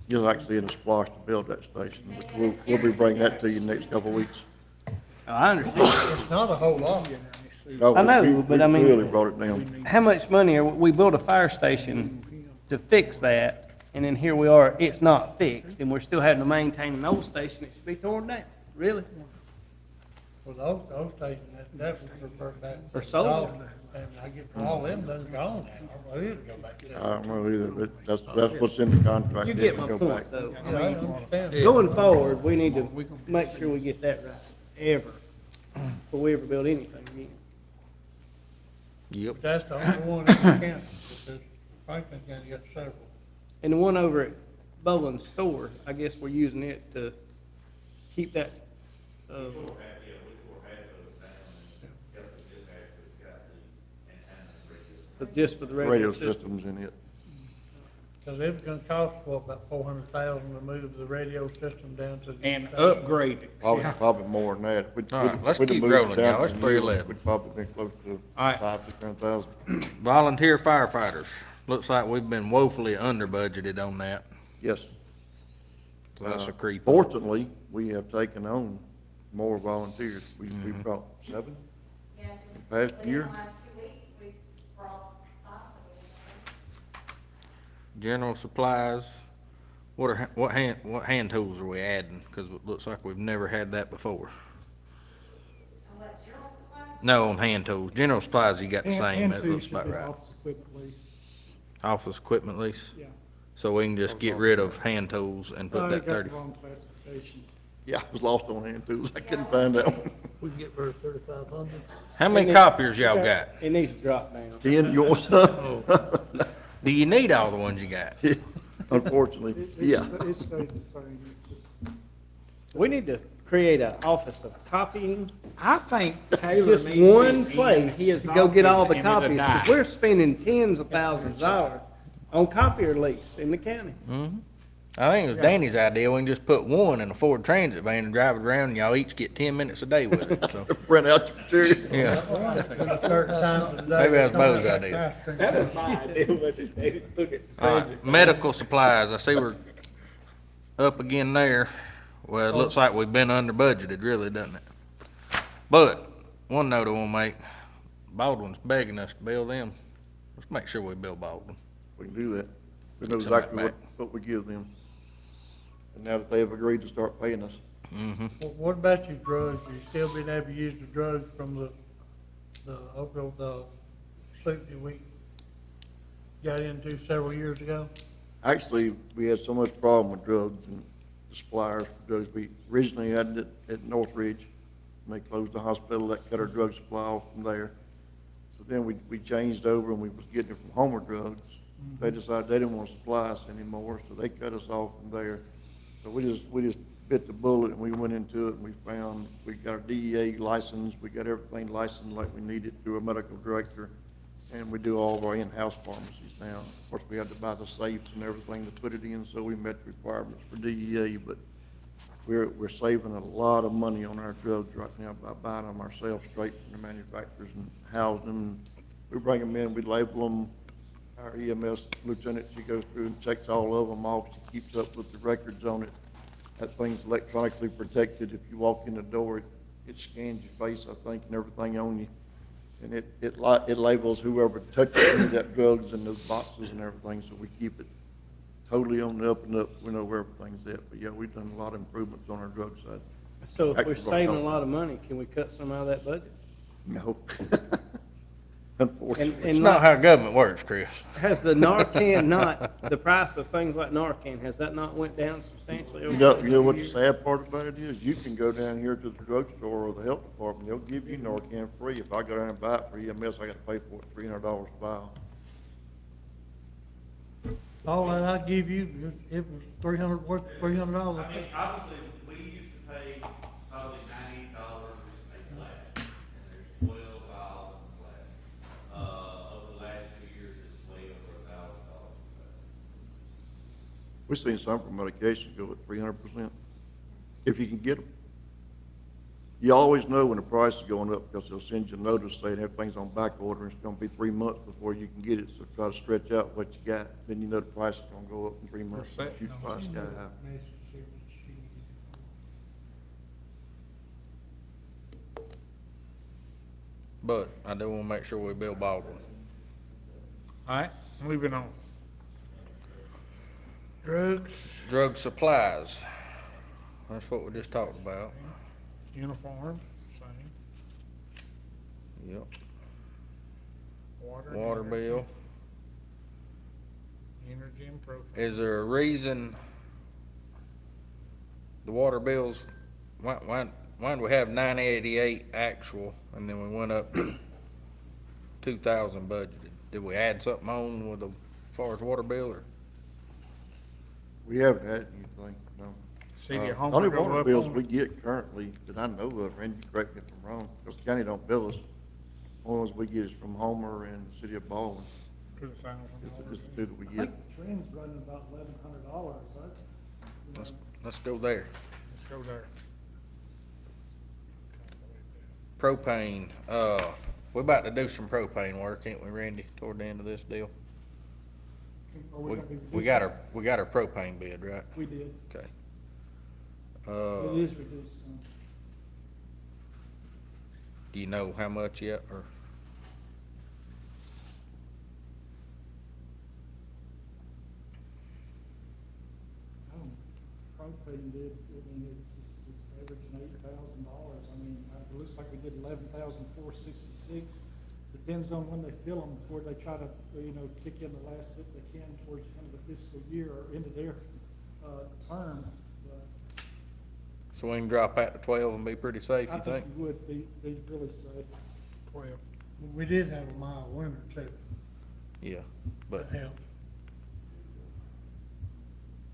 You're actually in a splosh to build that station, which we'll be bringing that to you in the next couple of weeks. I understand. It's not a whole lot. Oh, I know, we but I mean- really brought it down. How much money are, we built a fire station to fix that, and then here we are, it's not fixed, and we're still having to maintain an old station that should be torn down, really? Well, those stations, that would revert back. Or sold. And I get, all them done gone now, I need to go back to that. I don't know either, but that's what's in the contract. You They get can my go point, back. though. Yeah, I understand. Going forward, we need to make sure we get that right, ever, before we ever build anything again. Yep. That's the only one in the county, because Franklin County got several. And the one over at Boland's store, I guess we're using it to keep that, We tore half of it down, and Kelsey just actually got the antenna radios. just for the Radio radio system. systems in it. Cause it was gonna cost, what, about 400,000 to move the radio system down to. the And station. upgrade it. Probably, Yeah. probably more than that. If we'd- All right, we'd- let's we'd have keep moved it rolling, down y'all. to It's the 3:11. We'd probably been close to All right. 500,000-600,000. Volunteer firefighters, looks like we've been woefully under budgeted on that, Yes. so that's a creep. Fortunately, we have taken on more volunteers. We brought 7 Yeah, 'cause past within year? the last 2 weeks, we brought 5 of them. General supplies, what hand tools are we adding? Cause it looks like we've never had that before. And what, general supplies? No, on hand tools. General supplies, you got the same, And that two looks should about be right. Office equipment lease, Office equipment lease, yeah. so we can just get rid of hand tools and put I that got 30. the wrong classification. Yeah, I was lost on hand tools. I couldn't find that one. We can get rid of 3,500. How many copiers y'all got? It needs to drop down. 10, you want some? Do you need all the ones you got? Unfortunately, yeah. It stayed the same, it just, We need to create an office of copying, I think Taylor just needs it one in place his to go get all office the and it'll copies, die. because we're spending tens of thousands of dollars on copier lease in the county. I think it was Danny's idea. We can just put one in a Ford Transit van and drive it around, and y'all each get 10 minutes a day with it, so, Print out your material. yeah. Certain times of the day. Maybe that's come out Bo's like idea. ice cream. That was my idea, but they took it. All right, medical supplies, I see we're up again there. Well, it looks like we've been under budgeted, really, doesn't it? But, one note I wanna make, Baldwin's begging us to bill them. Let's make sure we bill Baldwin. We can do that. We know Get some of that exactly what we give them. And now that they've agreed to start paying us, What about your drugs? You still been able to use the drugs from the suit that we got into several years ago? actually, we had so much problem with drugs and the suppliers for drugs. We originally had it at Northridge, and they closed the hospital, that cut our drug supply off from there. So then we changed over and we was getting it from Homer Drugs. They decided they didn't want to supply us anymore, so they cut us off from there. So we just bit the bullet and we went into it and we found, we got our DEA license, we got everything licensed like we needed through a medical director. And we do all of our in-house pharmacies now. Of course, we had to buy the safes and everything to put it in, so we met the requirements for DEA, but we're saving a lot of money on our drugs right now by buying them ourselves straight from the manufacturers and housing them. We bring them in, we label them. Our EMS lieutenant, she goes through and checks all of them off. She keeps up with the records on it. That thing's electronically protected. If you walk in the door, it scans your face, I think, and everything on you. And it labels whoever touches any of that drugs in those boxes and everything, so we keep it totally on the up and up. We know where everything's at. But yeah, we've done a lot of improvements on our drug side. So if we're Actually, saving a no. lot of money, can we cut some out of that budget? No. Unfortunately. It's And not like, how government works, Chris. has the Narcan not, the price of things like Narcan, has that not went down substantially over You the know, last you know what the years? sad part about it is? You can go down here to the drugstore or the health department, they'll give you Narcan free. If I go down and buy it for EMS, I gotta pay for it $300 a vial. All that I give you, it was worth $300. I mean, obviously, we used to pay probably $90 a glass, and there's 12 vials in the glass. Over the last 2 years, it's way over $1,000 a glass. We've seen some for medications go at 300%, if you can get them. You always know when the price is going up, because they'll send you a notice saying everything's on back order, and it's gonna be 3 months before you can get it, so try to stretch out what you got, then you know the price is gonna go up in 3 months, and shoot the price sky high. But I do wanna make sure we bill Baldwin. All right, moving on. Drugs, Drug supplies, that's what we just talked about. uniforms, same. Yep. Water. Water bill. Energy and propane. Is there a reason the water bills, why did we have 988 actual and then we went up to 2,000 budgeted? Did we add something on with the, as far as water bill or? We haven't had anything, no. City of Homer Only go water up bills on- we get currently that I know of, Randy, correct me if I'm wrong, because the county don't bill us. Only ones we get is from Homer and the city of Baldwin. For the $1,000. It's the two that we I get. think the trend's running about $1,100, right? You know, Let's go there. Let's go there. Propane, we're about to do some propane work, ain't we, Randy, toward the end of this deal? Are we gonna be We got our propane bid, right? We did. Okay. It is reduced some. Do you know how much yet, or? Propane did, I mean, it's averaging $8,000. I mean, it looks like we did 11,466. Depends on when they fill them, before they try to, kick in the last bit they can towards the end of the fiscal year or into their, term. But So we can drop that to 12 and be pretty safe, I you think? think you would be really safe. 12. We did have a mild winter too. Yeah, but, That helped.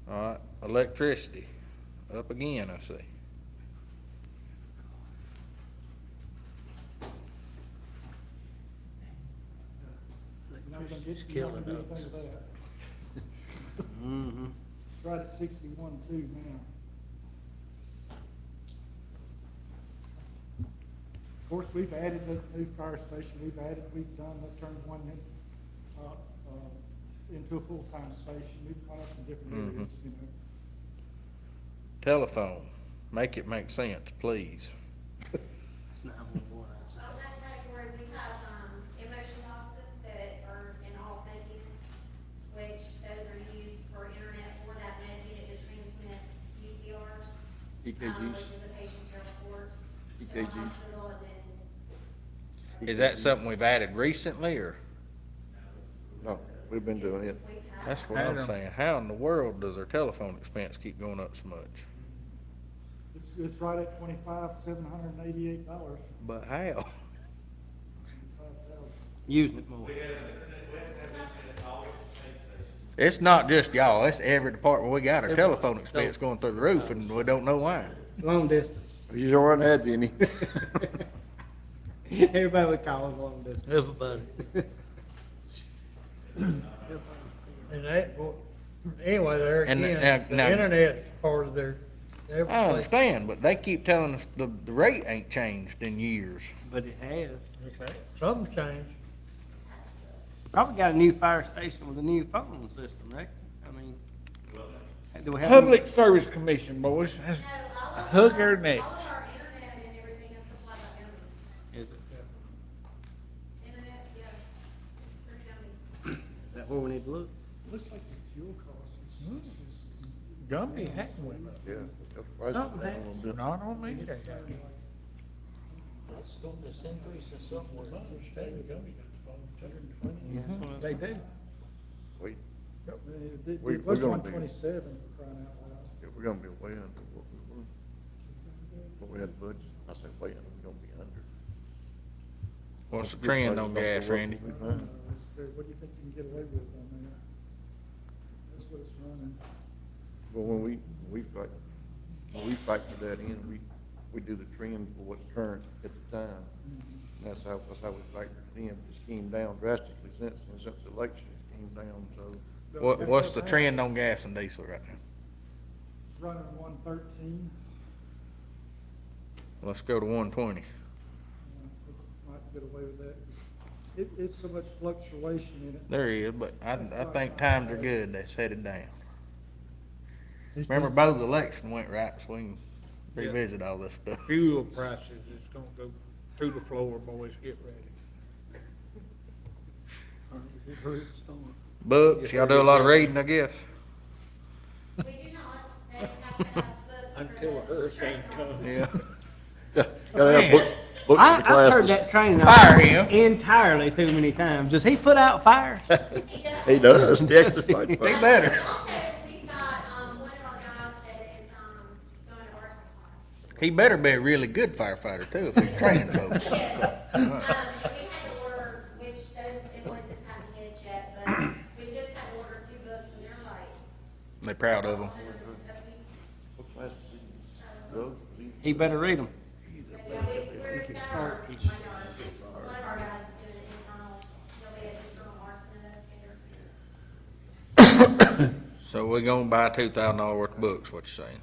all right, electricity, up again, I see. You're not gonna get, Just you're not killing gonna do us. anything with that. Mm-hmm. It's right at 61.2 now. Of course, we've added the new fire station, we've turned one into a full-time station, we've gone up in different areas, Telephone, make it make sense, please. It's 911, I say. On that category, we have, emotion boxes that are in all med units, which those are used for internet for that med unit to transmit UCRs. EKGs. Which is a patient care report. To the EKG. hospital and then. Is that something we've added recently, or? No, we've been doing it. We have. That's what I'm saying. How in the world does our telephone expense keep going up so much? It's right at $25,788. But how? Using it more. It's not just y'all, it's every department. We got our telephone expense going through the roof and we don't know why. Long distance. You sure had, Jenny. Everybody would call it long distance. Everybody. And that, anyway, there And again, now- the internet's part of their, I everything. understand, but they keep telling us the rate ain't changed in years. But it has. Something's changed. Probably got a new fire station with a new phone system, right? I mean, do we have? Public Service Commission, boys, that's No, all of hug our- her neck. All of our internet and everything is supplied by county. Is it? Internet, yeah, through county. Is that where we need to look? Looks like the fuel costs is Gumby hadn't went up. Yeah. that's prices Something down a happened. little bit. Not on me, they It's gonna be this increase in somewhere. They do. We, It We're was gonna be- 127 for crying out loud. yeah, we're gonna be way under what we were. What we had budget, I say way under, we're gonna be under. What's the trend on gas, Randy? What do you think you can get away with on that? That's what it's running. Well, when we factor that in, we do the trend for what's current at the time. And that's how we factor it in. It's came down drastically since the election, it came down, so. What's the trend on gas and diesel right now? It's running 113. Let's go to 120. Might get away with that. It's so much fluctuation in it. There is, but I think times are good. That's headed down. Remember, both the election went right, so we can revisit all this stuff. Fuel prices is gonna go through the floor, boys, get ready. Books, y'all do a lot of reading, I guess. We do not, they have to have books. Until a hurricane comes. Yeah. Gotta have books for the I've heard classes. that training. Fire him. Entirely too many times. Does he put out fires? He does, Texas Fight He Fire. better. Also, we've got, one of our guys that is, going to arson class. He better be a really good firefighter too, if he's training folks. And we had to order, which those invoices haven't hit yet, but we just had to order 2 books and they're like, They proud of him. What classes do you- drugs, do you- He better read them. yeah, we're got our, one of our guys is doing an internal, he'll be an internal arson investigator. So we're gonna buy $2,000 worth of books, what you're saying?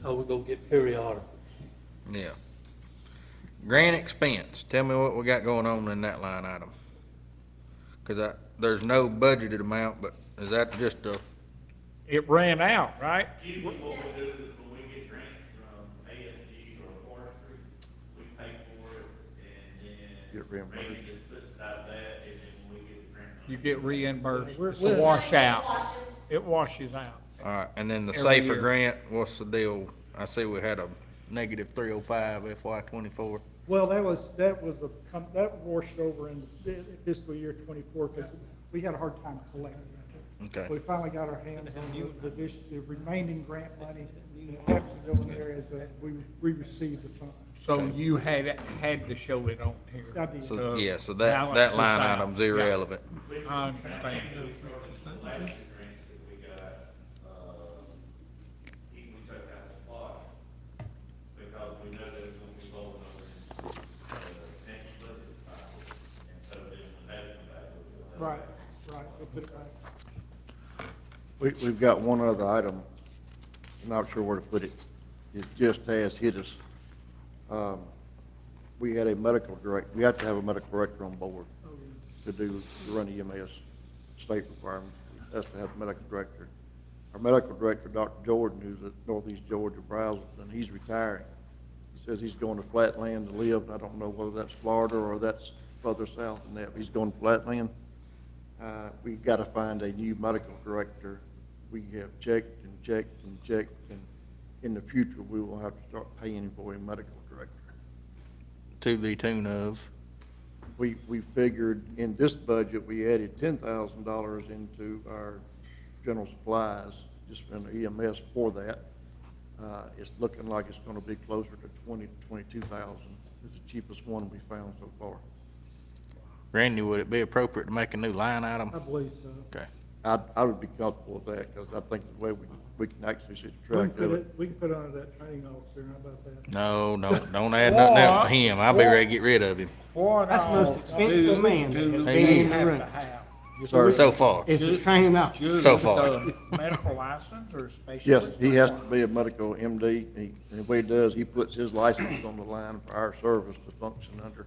Oh, we're gonna get periodicals. Yeah. Grant expense, tell me what we got going on in that line item. Cause there's no budgeted amount, but is that just a, It ran out, right? Usually what we do is when we get grants from ASG or forestry, we pay for it and then Get reimbursed. Randy just puts it out of that and then when we get the grant. You get reimbursed. We're- It's a washout. Washes. It washes out. alright, and then the Every safer year. grant, what's the deal? I see we had a negative 305 FY '24. Well, that that washed over in the fiscal year '24, because we had a hard time collecting it. Okay. We finally got our hands on the remaining grant money, and it happens to go in areas that we received the funds. So you had to show it on here. I did. So, to yeah, so that balance that this line out. item's Yeah, irrelevant. I understand. The last year grants that we got, we took out the spot because we know that it's gonna be rolling over in, next budget cycle. And so then when that comes back, we'll have. Right, we'll put it back. We've got one other item, I'm not sure where to put it. It just has hit us. We had a medical director, we have to have a medical director on board to run EMS state requirement. That's to have a medical director. Our medical director, Dr. Jordan, who's at Northeast Georgia, Brazelton, he's retiring. He says he's going to Flatland to live, and I don't know whether that's Florida or that's further south than that. He's going to Flatland. We got to find a new medical director. We have checked and checked and checked, and in the future, we will have to start paying for a medical director. To the tune of, We figured in this budget, we added $10,000 into our general supplies, just in the EMS for that. It's looking like it's gonna be closer to 20 to 22,000. It's the cheapest one we found so far. Randy, would it be appropriate to make a new line item? I believe so. Okay. I would be comfortable with that, because I think the way we can actually see the We can track put of it. it, we can put it under that training officer, how about that? No, don't add nothing else to him. I'll be ready to get rid of him. What That's the most all expensive do- man that do has we been in the have room. to have? Just Sir? So far. Is it training officer? So far. a medical license or specialist? Yes, he has to be a medical MD, and the way he does, he puts his license on the line for our service to function under.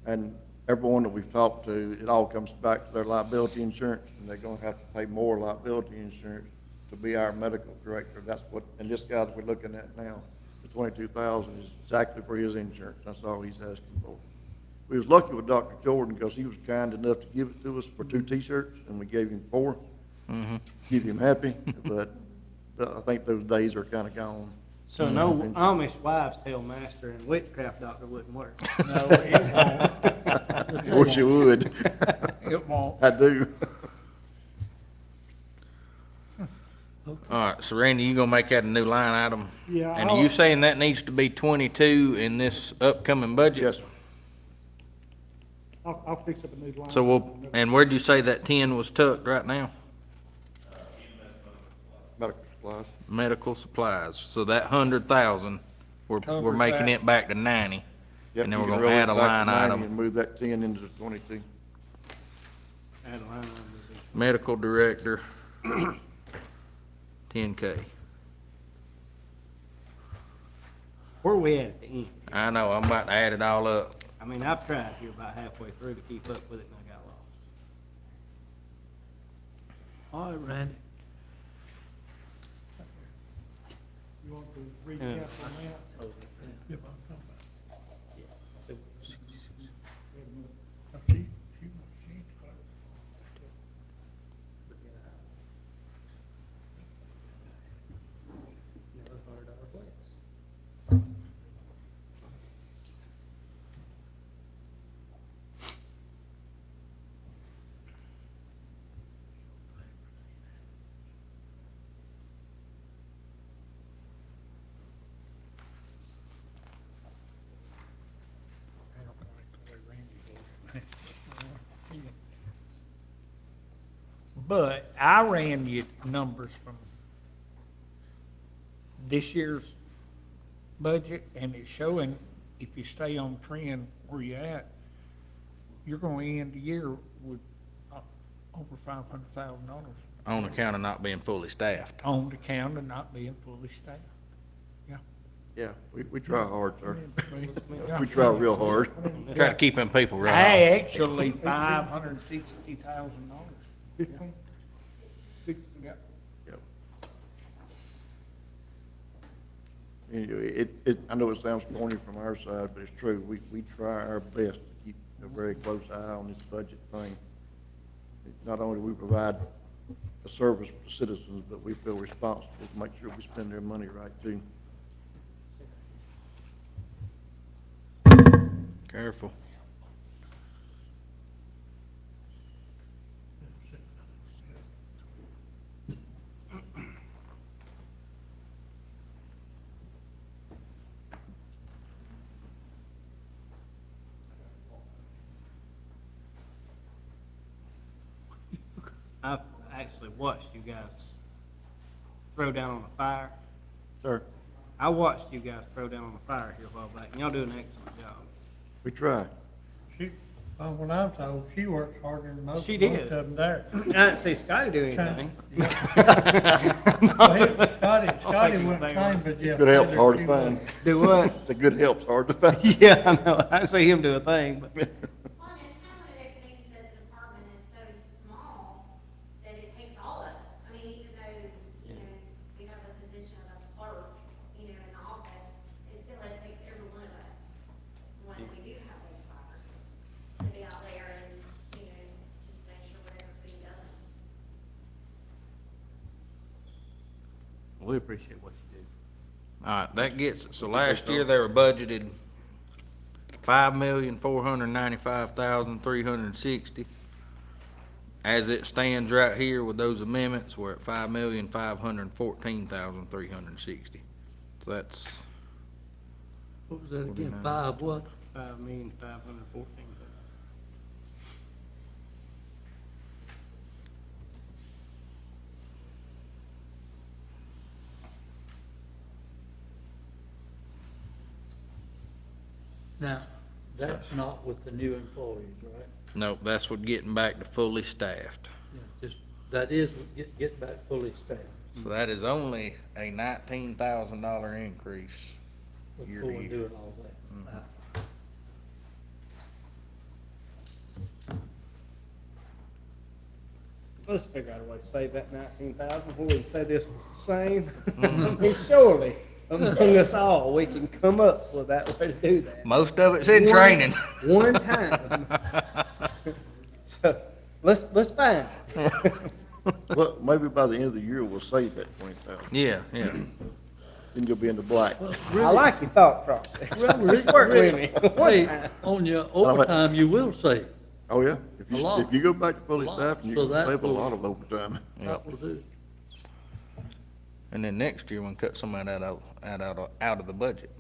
And everyone that we've talked to, it all comes back to their liability insurance, and they're gonna have to pay more liability insurance to be our medical director. That's what, and this guy that we're looking at now, the 22,000 is exactly for his insurance. That's all he's asking for. We was lucky with Dr. Jordan, because he was kind enough to give it to us for 2 T-shirts, and we gave him 4. Keep him happy, but I think those days are kinda gone. So no Amish wives tell master and witchcraft doctor wouldn't work. No, it won't. Wish you would. It won't. I do. All right, so Randy, you gonna make that a new line item? Yeah, And are you saying that needs to be 22 in this upcoming budget? Yes, sir. I'll fix up a new line. So and where'd you say that 10 was tucked right now? Medical supplies. Medical supplies. So that 100,000, we're Covers making that. it back to 90. Yep, And then you we're can gonna roll add it a back to line 90 item. And move that 10 into the 22. Add a line item would be- Medical director, 10K. Where are we at the end? I know, I'm about to add it all up. I mean, I've tried here about halfway through to keep up with it and I got lost. All right, Randy. You want to recap on that? Yep, I'm talking about. I don't like the way Randy did it. But I ran you numbers from this year's budget, and it's showing, if you stay on trend where you at, you're gonna end the year with over $500,000 On account of not being fully staffed. on the count of not being fully staffed. Yeah, we try hard, sir. Yeah. We try real hard. Try to keep them people right off. Actually, $560,000. 15? 6? Yeah. Yep. Anyway, I know it sounds corny from our side, but it's true. We try our best to keep a very close eye on this budget thing. Not only do we provide a service to citizens, but we feel responsible to make sure we spend their money right too. Careful. I've actually watched you guys throw down on a fire. Sir, I watched you guys throw down on a fire here a while back, and y'all do an excellent job. we try. She, when I'm told, she works harder than most, She most did. of them there. I didn't see Scotty do anything. Well, Scotty thinking went the same time, but yeah. Good help's hard to find. Do what? It's a good help's hard to find. Yeah, I know. I didn't see him do a thing, but Well, and it's kind of one of those things that the department is so small that it takes all of us. I mean, even though, we have the position of a clerk, in the office, it still, it takes every one of us when we do have those fires to be out there and, just make sure whatever's being done. we appreciate what you do. All right, that gets, so last year they were budgeted $5,495,360. As it stands right here with those amendments, we're at $5,514,360. So that's, What was that again, 5 what? 5,514,000. Now, that's not with the new employees, right? nope, that's what getting back to fully staffed. Yeah, just, that is get back fully staffed So that is only a $19,000 increase year before to we year. doing all that. Let's figure out a way to save that 19,000. Will we say this was the same? I mean, surely, among us all, we can come up with that way to do that. Most of it's in One- training. One time. So, let's find it. Well, maybe by the end of the year, we'll save that 20,000. Yeah, yeah. Then you'll be in the black. I like your thought process. Just work with me. One Hey, time. on your overtime, you will save. Oh, yeah. If A lot. if you go back to fully A lot. staffed, you So can that save a will- lot of overtime. That will do. And then next year, we'll cut some of that out of the budget.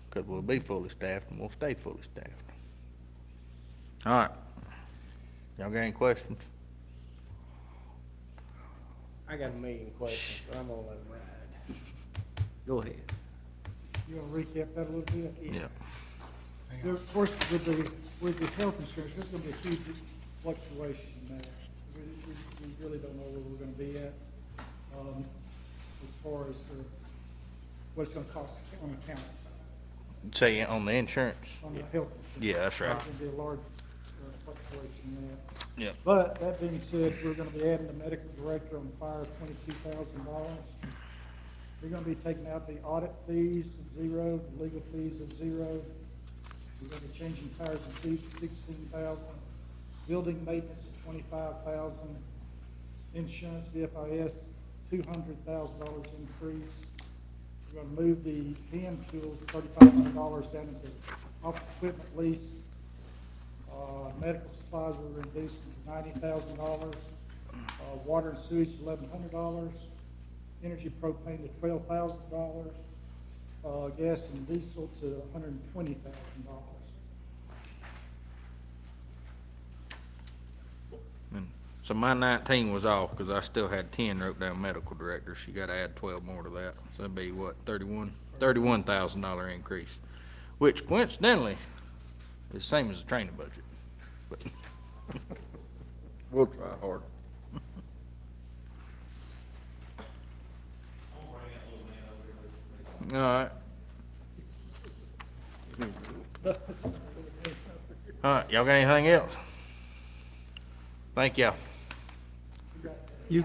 Cause we'll be fully staffed and we'll stay fully staffed. All right. Y'all got any questions? I got a million questions, but I'm gonna let them ride. Go ahead. You want to recap that a little bit? Yeah. There, of course, with the health insurance, there's gonna be a huge fluctuation there. We really don't know where we're gonna be at, as far as, what it's gonna cost on the county side, Say on the insurance? on the health insurance. Yeah, that's right. There's gonna be a large fluctuation there. Yep. But that being said, we're gonna be adding the medical director on fire, $22,000. We're gonna be taking out the audit fees at zero, the legal fees at zero. We're gonna be changing tires and seats, 16,000. Building maintenance at 25,000. Insurance, VFIS, $200,000 increase. We're gonna move the hand tools, $3,500 down into office equipment lease. Medical supplies we're reducing to $90,000. Water and sewage, $1,100. Energy propane to $12,000. Gas and diesel to $120,000. So my 19 was off, cause I still had 10 wrote down medical directors. You gotta add 12 more to that. So that'd be what, $31,000 increase, which coincidentally is the same as the training budget. But We'll try hard. All right. All right, y'all got anything else? Thank y'all. You,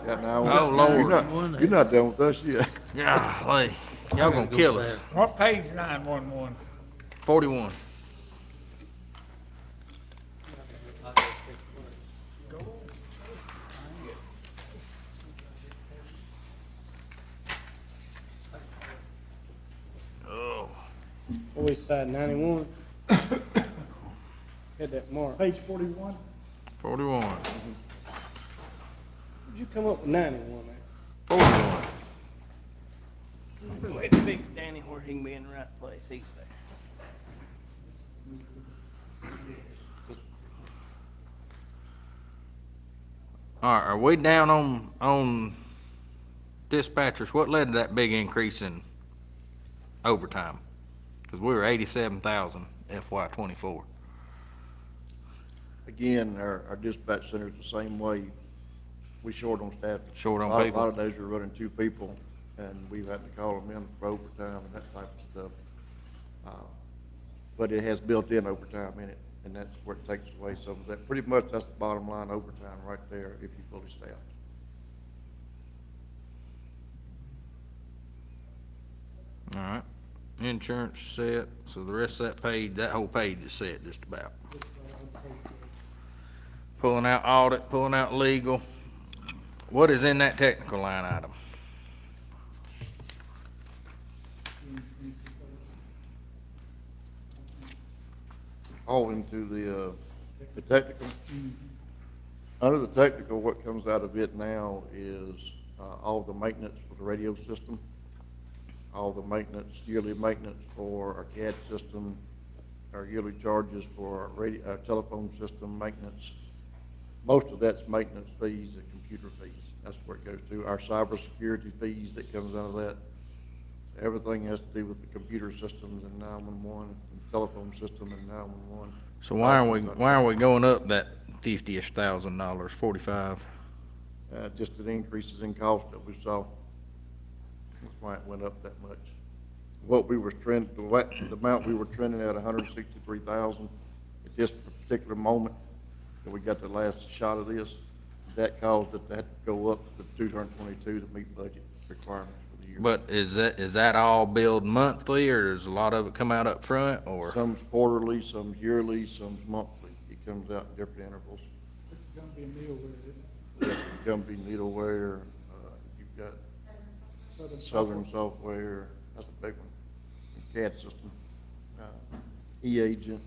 Yeah, now, Oh, Lord. You're not done with us yet. Golly, y'all gonna kill us. What page 911? 41. Oh, What we side, 91? Had that mark. Page 41, 41. How'd you come up with 91, man? 41. We had to fix Danny where he can be in the right place. He's there. All right, are we down on dispatchers? What led to that big increase in overtime? Because we were 87,000 FY '24. Again, our dispatch center's the same way. We short on staff. Short on A lot people. of days we're running 2 people, and we've had to call them in for overtime and that type of stuff. But it has built-in overtime in it, and that's where it takes away some of that. Pretty much, that's the bottom line overtime right there if you fully staffed. All right. Insurance set, so the rest of that page, that whole page is set just about. Pulling out audit, pulling out legal. What is in that technical line item? All into the technical. Under the technical, what comes out of it now is all the maintenance for the radio system, all the maintenance, yearly maintenance for our CAD system, our yearly charges for our telephone system maintenance. Most of that's maintenance fees and computer fees. That's where it goes to. Our cybersecurity fees that comes out of that. Everything has to do with the computer systems and 911, and telephone system and 911. So why are we going up that $50-ish thousand, 45? Just the increases in cost that we saw. That's why it went up that much. What we were trending, the amount we were trending at 163,000 at this particular moment, that we got the last shot of this, that caused it to have to go up to 222 to meet budget requirements for the year. But is that all billed monthly, or does a lot of it come out up front, or? Some's quarterly, some's yearly, some's monthly. It comes out in different intervals. this is gonna be a needleware, isn't it? It's gonna be needleware, you've got Southern Software, that's a big one. CAD system, E-agent,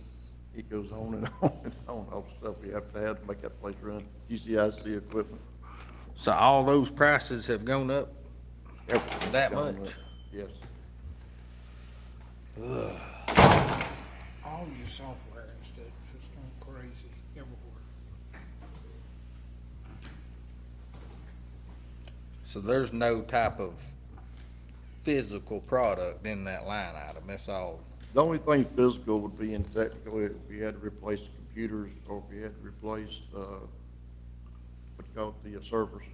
it goes on and on and on, all the stuff we have to make that place run. GCIC equipment. So all those prices have gone up Everything's that gone much? up. Yes. All your software and stuff is going crazy everywhere. So there's no type of physical product in that line item, that's all. The only thing physical would be in technical, if we had to replace computers or if we had to replace, what you call it, the servers.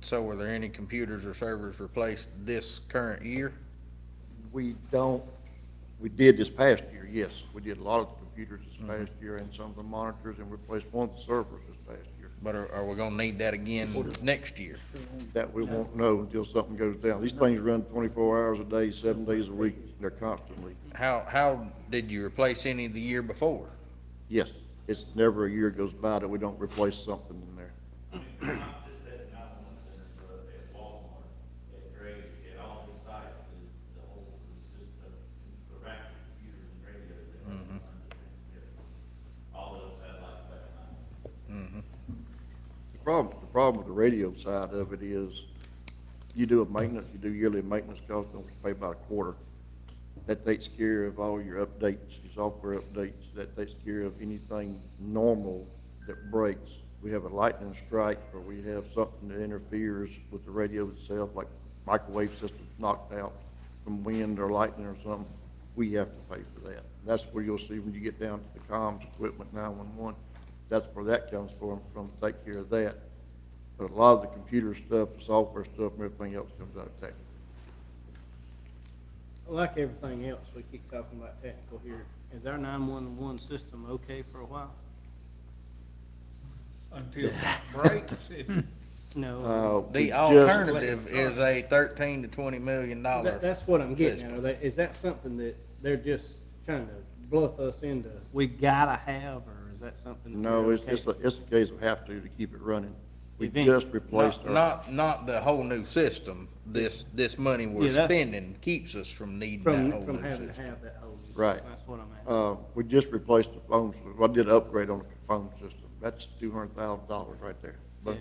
So were there any computers or servers replaced this current year? We did this past year, yes. We did a lot of the computers this past year and some of the monitors and replaced one of the servers this past year. But are we gonna need that again next year? That we won't know until something goes down. These things run 24 hours a day, 7 days a week. They're constantly. How did you replace any the year before? Yes, it's never a year goes by that we don't replace something in there. Not just at 911 centers, but at Walmart, at Grady, at all these sites, it's just the rack of computers and radios that are under the transmitter. All those satellites back 911. The problem with the radio side of it is you do you do yearly maintenance costs, don't pay about a quarter. That takes care of all your updates, your software updates, that takes care of anything normal that breaks. We have a lightning strike or we have something that interferes with the radio itself, like microwave system knocked out from wind or lightning or something, we have to pay for that. That's where you'll see when you get down to the comms equipment, 911, that's where that comes from to take care of that. But a lot of the computer stuff, the software stuff, and everything else comes out of technical. Like everything else, we keep talking about technical here. Is our 911 system okay for a while? Until it breaks, No. The We alternative is a 13 to 20 million dollar. That's what I'm getting at. system. Is that something that they're just trying to bluff us into, we gotta have, or is that something? that No, they're it's, okay it's, a- with? it's a case of have to keep it running. We Eventually. just replaced Not the whole new system. This money we're Yeah, that's- spending keeps us from needing that whole From new having to system. have that whole. Right. That's what I'm at. we just replaced the phones. I did an upgrade on the phone system. That's $200,000 right there. But,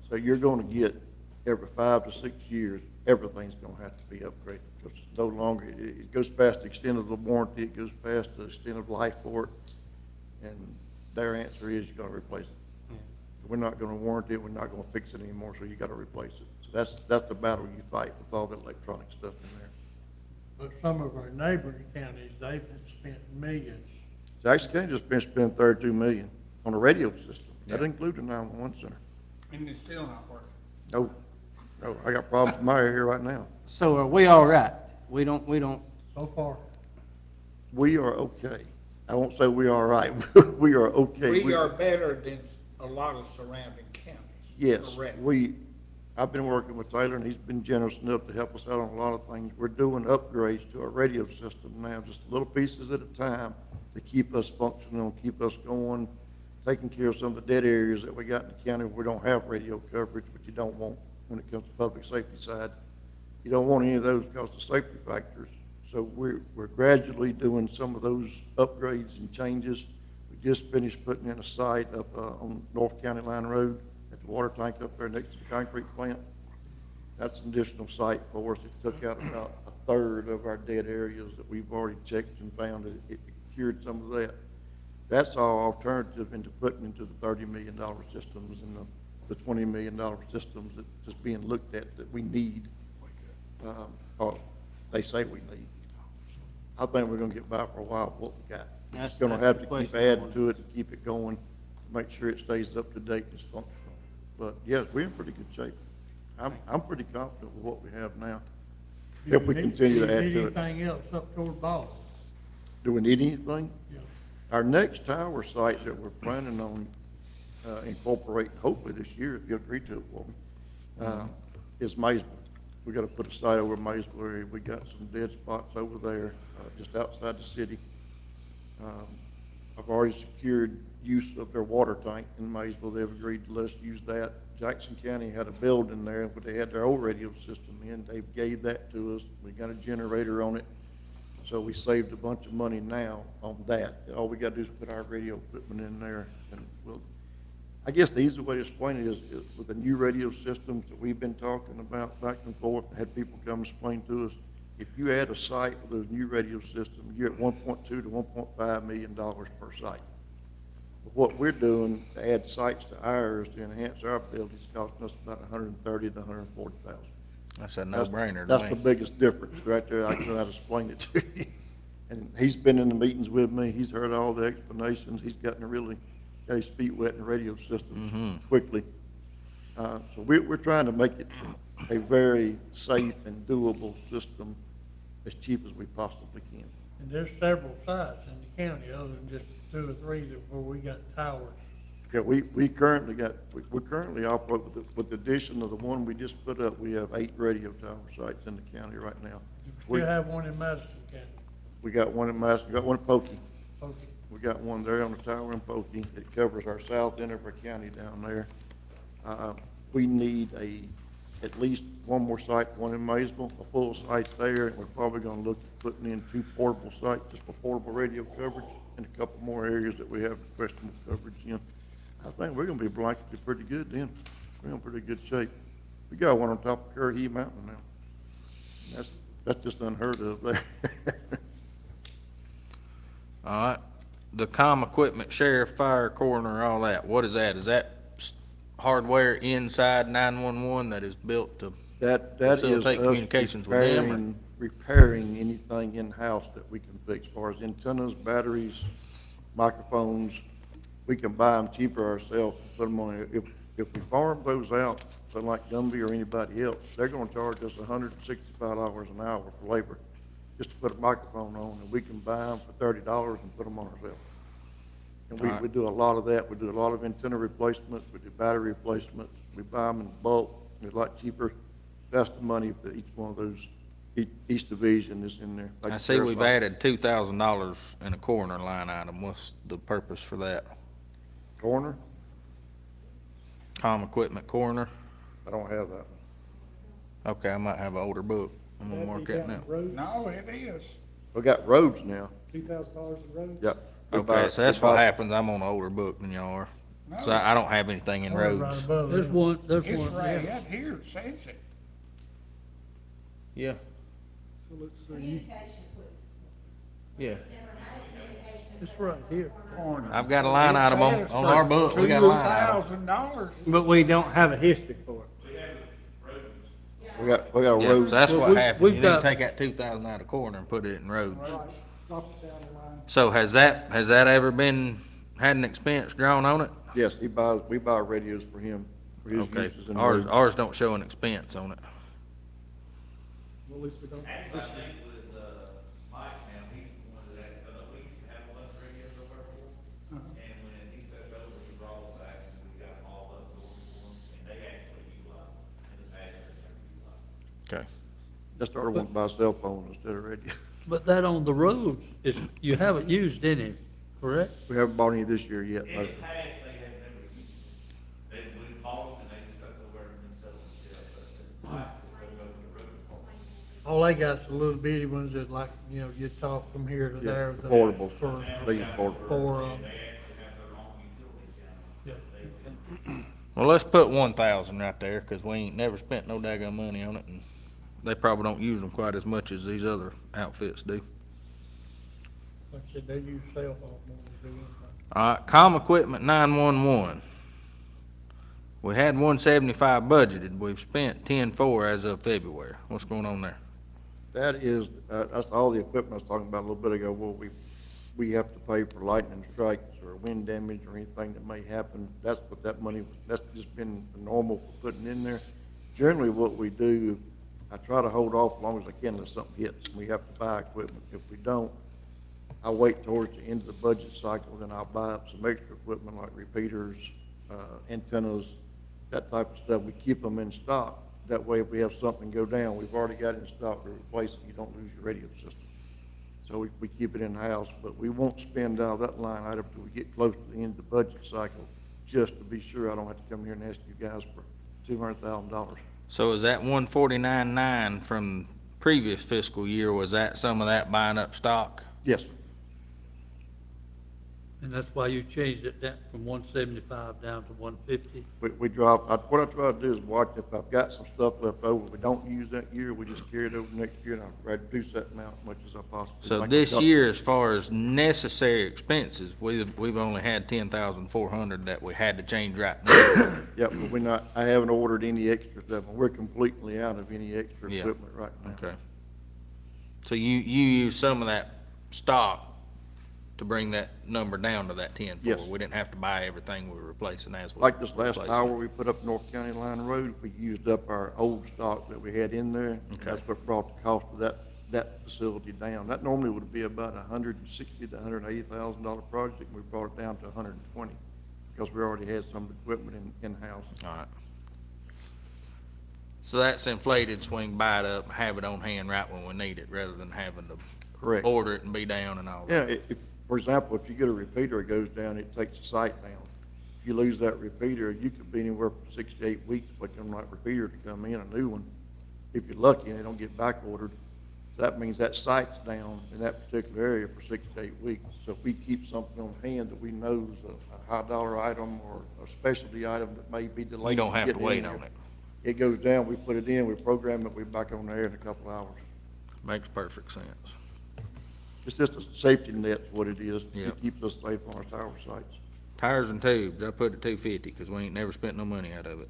so you're gonna get every 5 to 6 years, everything's gonna have to be upgraded because it's no longer, it goes past the extent of the warranty, it goes past the extent of life for it. And their answer is you're gonna replace it. We're not gonna warranty it, we're not gonna fix it anymore, so you gotta replace it. So that's the battle you fight with all the electronic stuff in there. But some of our neighboring counties, they've spent millions. Jackson County just been spending 32 million on a radio system. That includes the 911 center. and it's still not working. No, I got problems in my area right now. So are we all right? We don't, So far, We are okay. I won't say we are right. We are okay. We are better than a lot of surrounding counties. Yes, Correct. I've been working with Taylor, and he's been generous enough to help us out on a lot of things. We're doing upgrades to our radio system now, just little pieces at a time to keep us functional, keep us going, taking care of some of the dead areas that we got in the county where we don't have radio coverage, but you don't want when it comes to public safety side. You don't want any of those because of safety factors. So we're gradually doing some of those upgrades and changes. We just finished putting in a site up on North County Line Road at the water tank up there next to the concrete plant. That's an additional site for us. It took out about a third of our dead areas that we've already checked and found that it cured some of that. That's our alternative into putting into the $30 million systems and the $20 million systems that just being looked at that we need, or they say we need. I think we're gonna get by for a while with what we got. That's- It's gonna that's have the to keep question I adding wanted. to it and keep it going, make sure it stays up to date and functional. But yes, we're in pretty good shape. I'm pretty confident with what we have now. If we continue to add to it. Anything else up toward Ball? Do we need anything? Yeah. Our next tower site that we're planning on incorporating, hopefully this year, if you agree to it for me, is Maysville. We gotta put a site over Maysville area. We got some dead spots over there, just outside the city. I've already secured use of their water tank in Maysville. They've agreed to let us use that. Jackson County had a building there, but they had their old radio system in. They gave that to us. We got a generator on it. So we saved a bunch of money now on that. All we gotta do is put our radio equipment in there, and we'll, I guess the easy way to explain it is with the new radio systems that we've been talking about back and forth, had people come explain to us, if you add a site with those new radio systems, you're at $1.2 to $1.5 million per site. But what we're doing to add sites to ours to enhance our abilities is costing us about $130,000 to $140,000. That's a no-brainer to That's the me. biggest difference right there. I cannot explain it to you. And he's been in the meetings with me. He's heard all the explanations. He's got his feet wet in the radio systems quickly. So we're trying to make it a very safe and doable system as cheap as we possibly can. And there's several sites in the county, other than just 2 or 3 where we got towers. Yeah, we currently operate with the addition of the one we just put up, we have 8 radio tower sites in the county right now. We still have one in Madison County. We got one in Madison, we got one in Pokey. Okay. We got one there on the tower in Pokey. It covers our south end of our county down there. We need at least one more site, one in Maysville, a full site there, and we're probably gonna look at putting in 2 portable sites, just for portable radio coverage, and a couple more areas that we have questionable coverage in. I think we're gonna be blanketed pretty good then. We're in pretty good shape. We got one on top of Currahee Mountain now. That's just unheard of there. All right. The comm equipment, sheriff, fire, coroner, all that, what is that? Is that hardware inside 911 that is built to That is facilitate us communications with them, or- repairing anything in-house that we can fix, as far as antennas, batteries, microphones. We can buy them cheaper ourselves and put them on. If we farm those out so like Gumby or anybody else, they're gonna charge us $165 an hour for labor, just to put a microphone on, and we can buy them for $30 and put them on ourselves. And we, Alright. we do a lot of that, we do a lot of antenna replacements, we do battery replacements, we buy them in bulk, it's a lot cheaper. That's the money for each one of those, each division is in there. Like I the see sheriff's we've office. added $2,000 in a coroner line item. What's the purpose for that? Coroner, Comm equipment coroner? I don't have that. Okay, I might have an older book. I'm gonna That'd mark be that down now. the road, No, it is. We got roads now, $2,000 in roads. yep. We Okay, buy- so that's we buy- what happens. I'm on an older book than y'all are. So I don't have anything in Right roads. above it. There's It's one, right yeah. out here, it says it. Yeah, So let's see, Communication equipment. yeah. It's right here. Corner. I've got a line item on, It says on our for book. We got a line item. $2,000. But we don't have a history for it. We got Yeah, roads. so that's Well, what we- happened. we've You need to got- take that 2,000 out of coroner and put it in roads. right, drop it down the line. So has that ever been, had an expense drawn on it? Yes, we buy radios for him, for his Okay, uses in ours, roads. ours don't show an expense on it. Well, at least we don't. Actually, I think with, Mike now, he's the one that, we used to have a bunch of radios over there for him. And when he took over, he brought them back, and we got them all up going for him, and they actually utilize them. In the past, they never utilized them. Okay. Just started wanting to buy cell phones instead of radio. But that on the roads, is, you haven't used any, correct? We haven't bought any this year yet. In the past, they have never used them. They, we bought them, and they just took over and sold them themselves, but since Mike took over the road department. All they got's the little bitty ones that like, you know, you talk from here to Yeah, there. portables. For, They use portables. for, They actually have their own utility channel. yeah. Well, let's put 1,000 right there, cause we ain't never spent no daggone money on it, and they probably don't use them quite as much as these other outfits do. Like I said, they use cell phone more than they do anything. All right, comm equipment 911. We had 175 budgeted. We've spent 10.4 as of February. What's going on there? That is, that's all the equipment I was talking about a little bit ago, where we have to pay for lightning strikes or wind damage or anything that may happen. That's what that money, that's just been normal for putting in there. Generally, what we do, I try to hold off as long as I can until something hits, and we have to buy equipment. If we don't, I wait towards the end of the budget cycle, then I'll buy up some extra equipment like repeaters, antennas, that type of stuff. We keep them in stock. That way, if we have something go down, we've already got it in stock to replace it. You don't lose your radio system. So we keep it in-house, but we won't spend out of that line item till we get close to the end of the budget cycle, just to be sure I don't have to come here and ask you guys for $200,000. So is that 149.9 from previous fiscal year, was that some of that buying up stock? Yes, And that's why you changed it down from 175 down to 150? we drop, what I try to do is watch if I've got some stuff left over we don't use that year, we just carry it over next year, and I reduce that amount as much as I possibly. So like this duck- year, as far as necessary expenses, we've only had 10,400 that we had to change right now. Yep, but we're not, I haven't ordered any extra stuff, and we're completely out of any extra Yeah. equipment right now. Okay. So you use some of that stock to bring that number down to that 10.4? Yes. We didn't have to buy everything we were replacing as we. Like this last replaced it. tower we put up North County Line Road, we used up our old stock that we had in there. Okay. That's what brought the cost of that facility down. That normally would be about $160,000 to $180,000 project, and we brought it down to $120,000, because we already had some equipment in-house. All right. So that's inflated, so we can buy it up, and have it on hand right when we need it, rather than having to Correct. order it and be down and all Yeah, that. for example, if you get a repeater, it goes down, it takes the site down. If you lose that repeater, you could be anywhere from 6 to 8 weeks waiting on that repeater to come in, a new one. If you're lucky and they don't get back ordered, so that means that site's down in that particular area for 6 to 8 weeks. So if we keep something on hand that we know is a high dollar item or a specialty item that may be delayed. You don't have to getting in wait there, on it. It goes down, we put it in, we program it, we're back on there in a couple hours. Makes perfect sense. It's just a safety net, is what it is. Yep. It keeps us safe on our tower sites. Tires and tubes, I put it 250, because we ain't never spent no money out of it.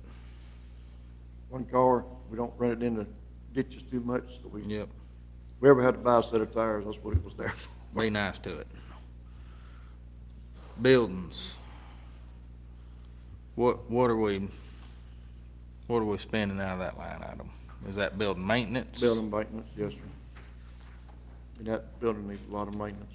One car, we don't run it into ditches too much, so Yep, if we ever had to buy a set of tires, that's what it was there for. be nice to it. Buildings. What are we, What are we spending out of that line item? Is that building maintenance? Building maintenance, yes, sir. And that building needs a lot of maintenance.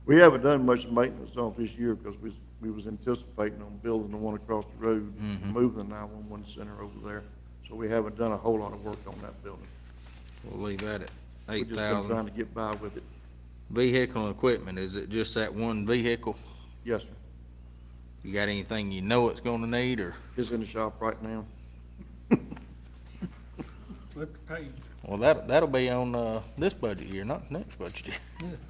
We haven't done much maintenance on it this year because we was anticipating on building the one across the road, moving the 911 center over there. So we haven't done a whole lot of work on that building. We'll leave that at We just been 8,000. trying to get by with it. Vehicle and equipment, is it just that one vehicle? Yes, sir. You got anything you know it's gonna need, or? It's in the shop right now. Flip the page. Well, that'll be on, this budget year, not next budget year.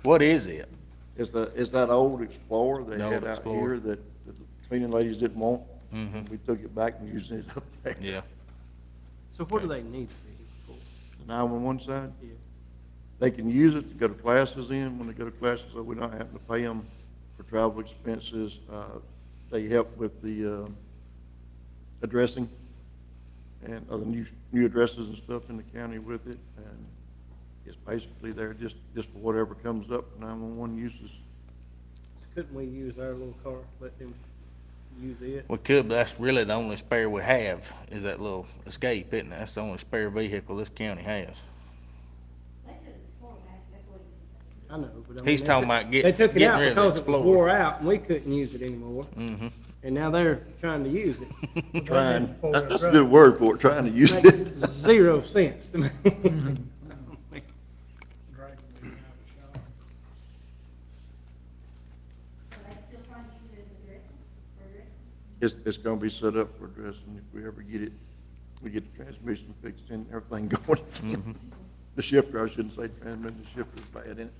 What is it? It's that old Explorer they The had old out Explorer. here that the cleaning ladies didn't want. Mhm. We took it back and used it up there. Yeah. So what do they need the vehicle for? The 911 side? Yeah. They can use it to go to classes in, when they go to classes, so we're not having to pay them for travel expenses. They help with the, addressing and other new addresses and stuff in the county with it. And it's basically there just for whatever comes up, 911 uses. So couldn't we use our little car, let them use it? We could, but that's really the only spare we have, is that little Escape, isn't it? That's the only spare vehicle this county has. They took the Explorer back, that's what he was saying. I know, but I mean. He's they talking took- about They took it getting out rid of the because it was Explorer. wore out and we couldn't use it anymore. Mm-hmm. And now they're trying to use it. Trying, that's a good word for it, trying to use Makes it. 0 sense to me. So they still trying to use it as a dressing, for dressing? It's gonna be set up for addressing if we ever get it, we get the transmission fixed and everything going again. The shifter, I shouldn't say transmission, the shifter's bad, isn't it?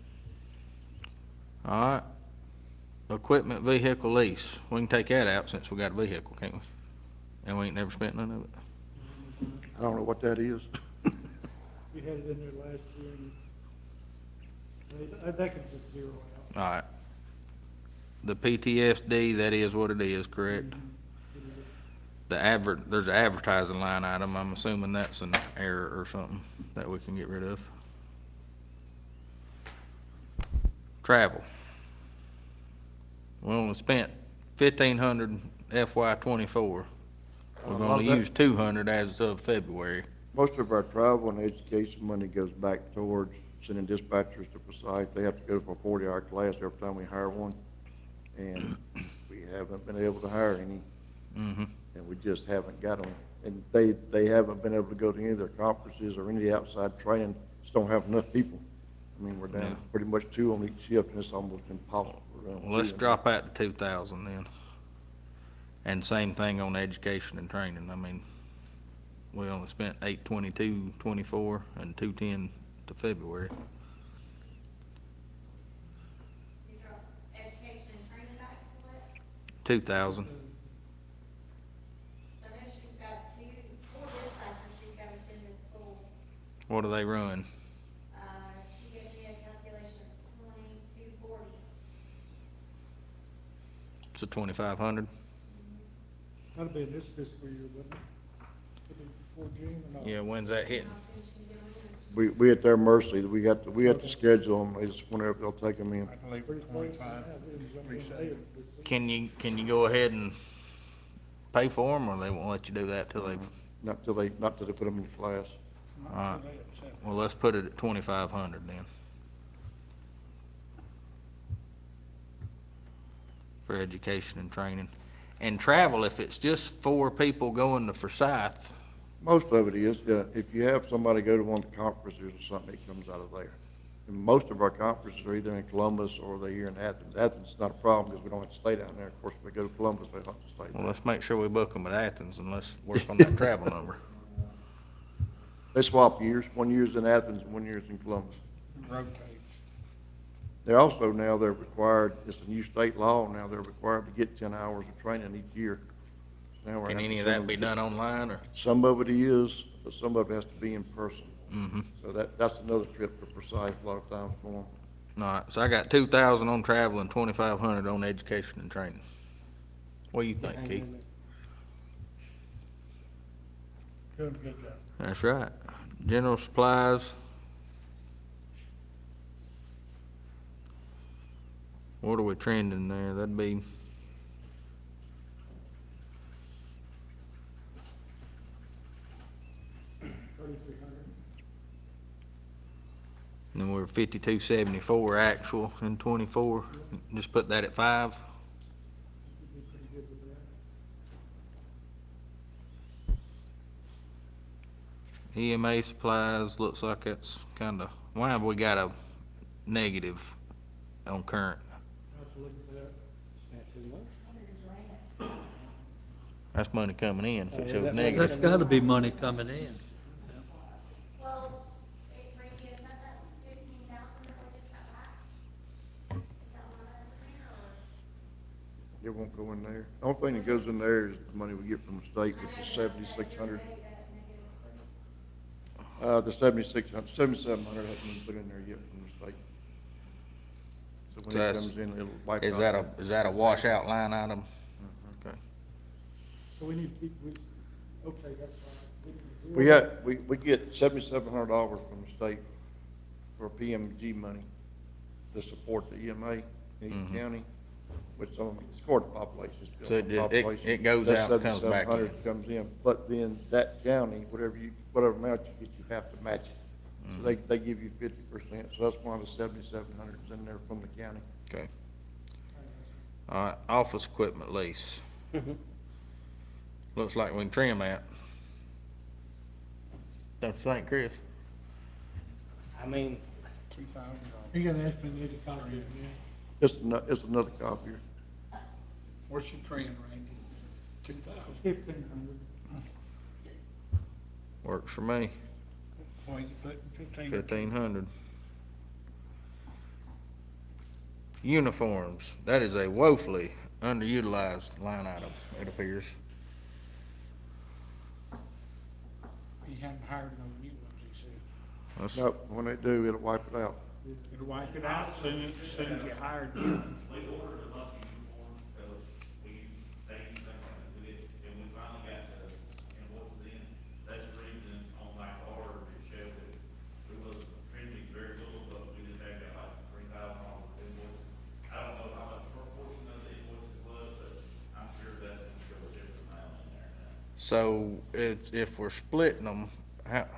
All right. Equipment vehicle lease, we can take that out since we got a vehicle, can't we? And we ain't never spent none of it. I don't know what that is. We had it in there last year, and that could just zero out. All right. The PTSD, that is what it is, correct? There's an advertising line item, I'm assuming that's an error or something that we can get rid of. Travel. We only spent 1,500 FY '24. We're gonna use 200 as of February. Most of our travel and education money goes back towards sending dispatchers to Forsyth. They have to go for a 40-hour class every time we hire one. And we haven't been able to hire any, Mm-hmm. and we just haven't got them. And they haven't been able to go to any of their conferences or any of the outside training, just don't have enough people. I mean, we're down Yeah. pretty much 2 on each shift, and it's almost impossible. to run Well, let's 2. drop that to 2,000 then. And same thing on education and training. I mean, we only spent 822, 24, and 210 to February. You drop education and training back to what? 2,000. So I know she's got 4 dispatchers she's gotta send to school. What do they run? She gave me a calculation of 2240. So 2,500? That'll be in this fiscal year, wouldn't it? It'll be before June or not? Yeah, when's that hitting? How soon she can get them in? We at their mercy, we have to schedule them, it's whenever they'll take them in. Pretty close. Yeah, it's gonna be later, but- Can you go ahead and pay for them, or they won't let you do that till they've? Not till they put them in class. All right. Well, let's put it at 2,500 then. For education and training. And travel, if it's just 4 people going to Forsyth, Most of it is, if you have somebody go to one of the conferences or something, it comes out of there. And most of our conferences are either in Columbus or they're here in Athens. Athens is not a problem because we don't have to stay down there. Of course, if we go to Columbus, they don't have to stay well, there. let's make sure we book them at Athens and let's work on that travel number. They swap years. 1 year's in Athens and 1 year's in Columbus. Rotate. They're required, it's a new state law now, they're required to get 10 hours of training each year. Now we're Can having any of to that send be them- done online, or? Some of it is, but some of it has to be in person. Mm-hmm. So that's another trip to Forsyth a lot of times for them. All right, so I got 2,000 on travel and 2,500 on education and training. What do you think, Hang Keith? in there. Doing a good job. That's right. General supplies. What are we trending there? That'd be 5274 actual in 24, just put that at 5. We'd be pretty good with that. EMA supplies, looks like it's kinda, why have we got a negative on current? I have to look at that. That's money coming in if it shows That's negative. gotta be money coming in. Well, it previous, that 15,000 that we just got back. Is that one of those in there, or? It won't go in there. The only thing that goes in there is the money we get from the state, which is 7,600. The 7,600, 7,700 hasn't been put in there yet from the state. So when So it that's- comes in, it'll wipe out. Is that a washout line item? Okay. So we need to keep, okay, that's fine. We get $7,700 from the state for PMG money to support the EMA in each county, which some of it's core population. it's Mm-hmm. So it- population. it goes That out and comes back in. 7,700 comes in, but then that county, whatever amount you get, you have to match it. Mm-hmm. So they give you 50%, so that's why the 7,700 is in there from the county. Okay. All right, office equipment lease. Looks like we can trim that. Don't you think, Chris? I mean, You're gonna ask me to need a copy of it, yeah? It's another copier. What's your trend, Randy? 2,000. 1,500. Works for me, Why you putting 15? 1,500. Uniforms, that is a woefully underutilized line item, it appears. He hadn't hired no new ones, he said. That's- Nope, when they do, it'll wipe it out. It'll wipe it out soon as you hire new ones. We ordered a bunch of uniforms because they used things like we did, and we finally got the invoices in. That's the reason on my order it showed that we was trending very little, but we just had got like $3,000 invoices. I don't know how much proportion of the invoice it was, but I'm sure that's gonna show a different amount in there now. So if we're splitting them, how,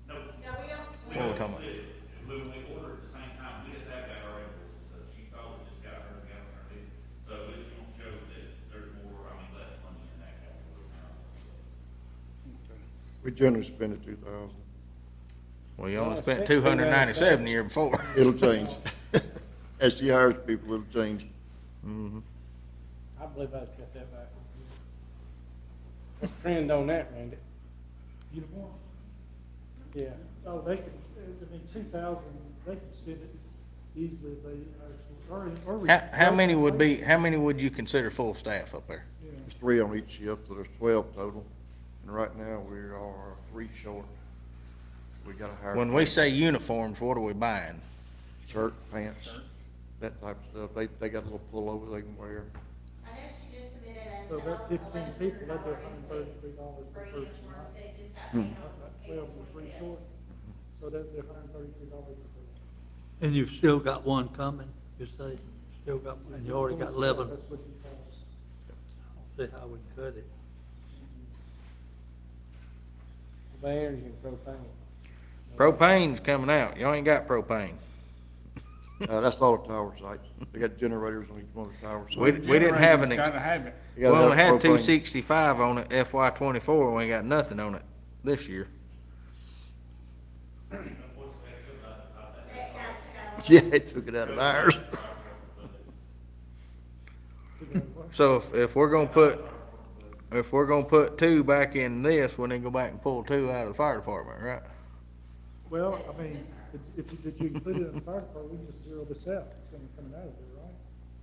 No, we don't. what are we talking about? When we ordered at the same time, we just have got our invoices, so she probably just got her, so it's gonna show that there's more, less money in that category now. We generally spend it 2,000. Well, you only spent 297 the year before. It'll change. As she hires people, it'll change. I believe I'd cut that back. What's the trend on that, Randy? Uniform? Yeah. Oh, they could, 2,000, they could spend it easily if they actually, or. How many would you consider full staff up there? There's 3 on each shift, so there's 12 total. And right now, we are 3 short. We gotta hire. When we say uniforms, what are we buying? Shirt, pants, that type of stuff. They got a little pullover they can wear. I know she just submitted a. So that 15 people, that'd be $133 per For person, uniforms, right? they just got paid. That 12 was 3 short, so that'd be $133 per person. And you've still got one coming, you say, still got, and you already got 11. That's what you cost. See how we cut it. Bears and propane. Propane's coming out. Y'all ain't got propane. That's all the tower sites. They got generators on each one of the tower sites. We didn't have an, Gotta have it. You we gotta only have had propane. 265 on it FY '24, we ain't got nothing on it this year. They got Yeah, they took it out of ours. So if we're gonna put 2 back in this, we need to go back and pull 2 out of the fire department, right? Well, I mean, if you can put it in the fire department, we can just zero this out, it's gonna be coming out of there, right?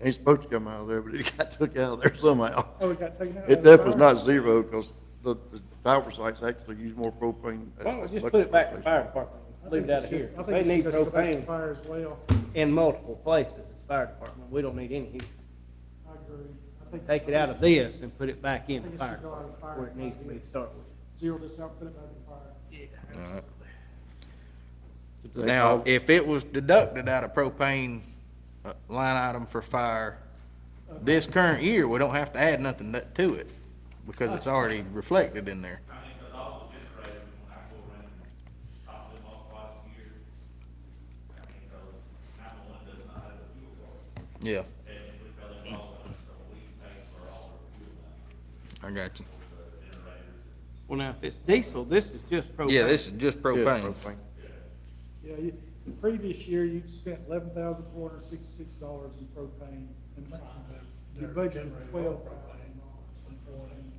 Ain't supposed to come out of there, but it got took out of there somehow. Oh, it got taken out? It definitely is not zero, because the tower sites actually use more propane. Why don't we just put it back to the fire department, leave it out of here? I They think need it should go back to propane fire as well, in multiple places, it's fire department, we don't need any here. I agree. I think- Take it out of this and put it back I in think the it fire should go out of department, fire where it needs to be to start with. Zero this out, put it back in fire. Alright. They Now, call- if it was deducted out of propane line item for fire, this current year, we don't have to add nothing to it, because it's already reflected in there. Because all the generators, when I go around and top them off twice a year, Yeah, and we fell in love with it, so we pay for all the fuel now, I got you. the generators. Well, now, if it's diesel, this is just propane. Yeah, this is just Yeah, propane. Yeah, the previous year, you spent $11,466 in propane, and you budgeted $12,000 in propane.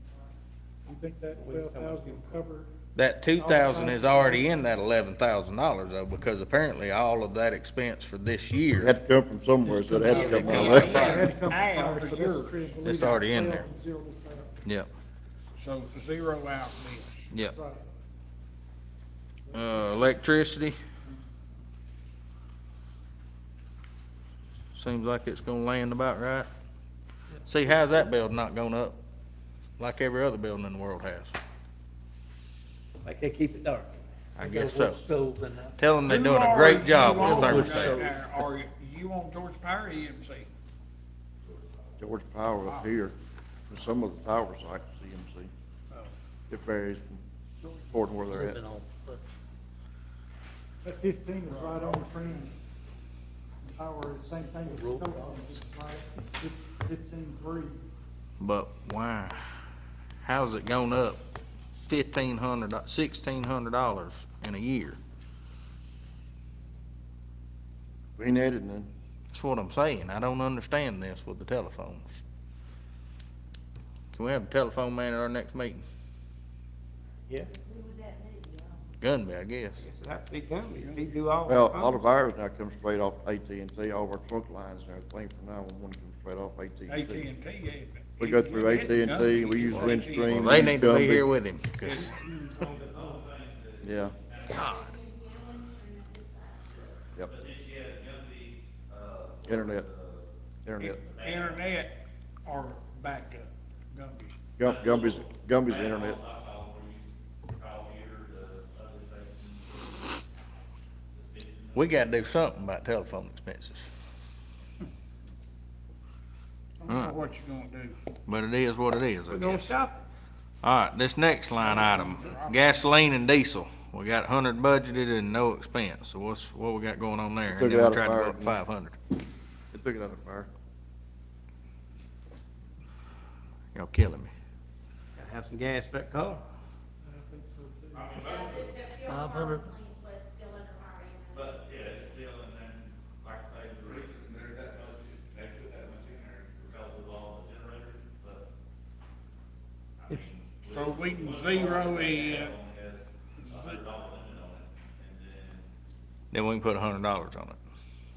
You think that 12,000 will cover? That 2,000 is already in that $11,000 though, because apparently all of that expense for this It year, had to come from somewhere, so it had to come out of It that. had to come from Add fire, for so sure. this is. It's already in there. Zero this out. yep, So zero out this. yep. Right. Electricity. Seems like it's gonna land about right. See, how's that building not going up? Like every other building in the world has. Like they keep it dark. I They got a guess so. wood stove and that. Tell them they're Who doing a are great you job with on the right thermostat. now? Are you on Georgia Power or EMC? Georgia Power up here, and some of the tower sites, CMC. It varies according to where they're at. Been on, but That 15 is right on the trend. Power is the same thing as the Roll telephone, it's right, 15.3. But why? How's it going up $1,600 in a year? We ain't added none. That's what I'm saying. I don't understand this with the telephones. Can we have a telephone man at our next meeting? Yeah, Gunby, I guess. guess it has to be Gumby's, he do all. Well, the all of phones. ours now comes straight off AT&T, all of our trunk lines and everything from now on, one comes straight off AT&T. AT&T. We go through AT&T, we use Windstream. Well, they need to be Gunby. here with him, 'cause Yeah, God, yep, But then she has Gumby, internet, internet. Internet or backup, Gumby's. Gumby's the internet. I call where you call here, the other stations. the stations. we gotta do something about telephone expenses. I don't know what you're gonna do. But it is what it is, I We're gonna guess. shop All right, this next line item, gasoline and diesel. We got 100 budgeted and no expense. So what we got going on there? Took And it then we out of tried to fire, go up didn't 500. They took it out of fire. Y'all killing me. gotta have some gas for that car. I think so too. The fuel 500. cost link was still under our ambulance. But, yeah, it's still, and then, like I say, the reason there's that much, they put that much in there because of all the generators, but, I mean. So we can zero Only in, has $100 limit on it, and then Then we can put $100 on it.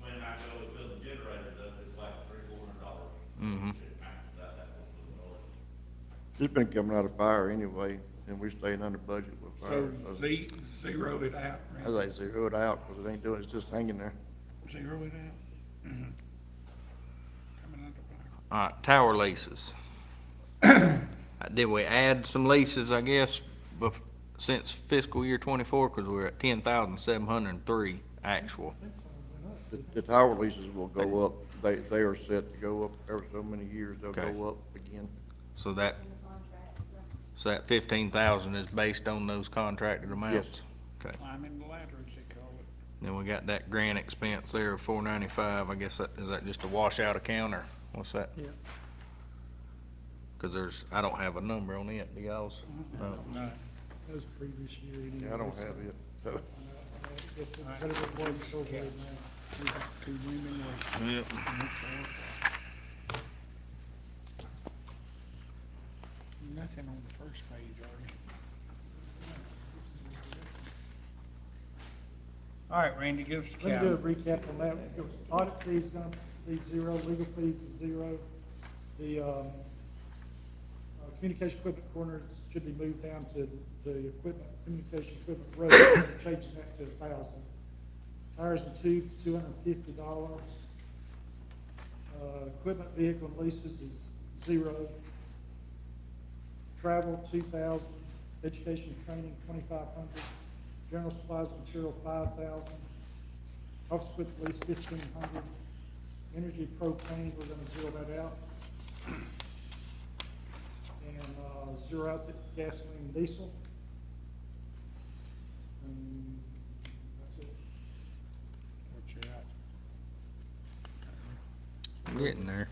when I go to fill the generators up, it's like $300-400. Mm-hmm. It maxes out that much for the dollar. It's been coming out of fire anyway, and we're staying under budget with fire. so So zero it out, I right? say zero it out, because it ain't doing, it's just hanging there. Zero it out. Mhm. Coming under fire. All right, tower leases. Did we add some leases, I guess, since fiscal year 24? Because we're at 10,703 actual. The tower leases will go up, they are set to go up every so many years, they'll Okay. go up again. So that 15,000 is based on those contracted amounts? Okay. Climbing the ladder, as they call it. Then we got that grant expense there of 495. I guess is that just a washout account or what's that? Yeah. Because I don't have a number on it. Do y'all's? No. No. That was previous year. anyway. Yeah, I don't have it, so. But it was one so good now. Two women, Yep. nothing on the first page, are you? All right, Randy, give us the Let me do a calendar. recap on that. Audit fees gonna be zero, legal fees is zero. The, communication equipment corners should be moved down to the equipment, communication equipment road, We're changing that to 1,000. Tires and tubes, $250. Equipment, vehicle and leases is zero. Travel, 2,000. Education and training, 2,500. General supplies and material, 5,000. Office equipment lease, 1,500. Energy propane, we're gonna zero that out. And, zero out the gasoline and diesel. And that's it. What you Getting there.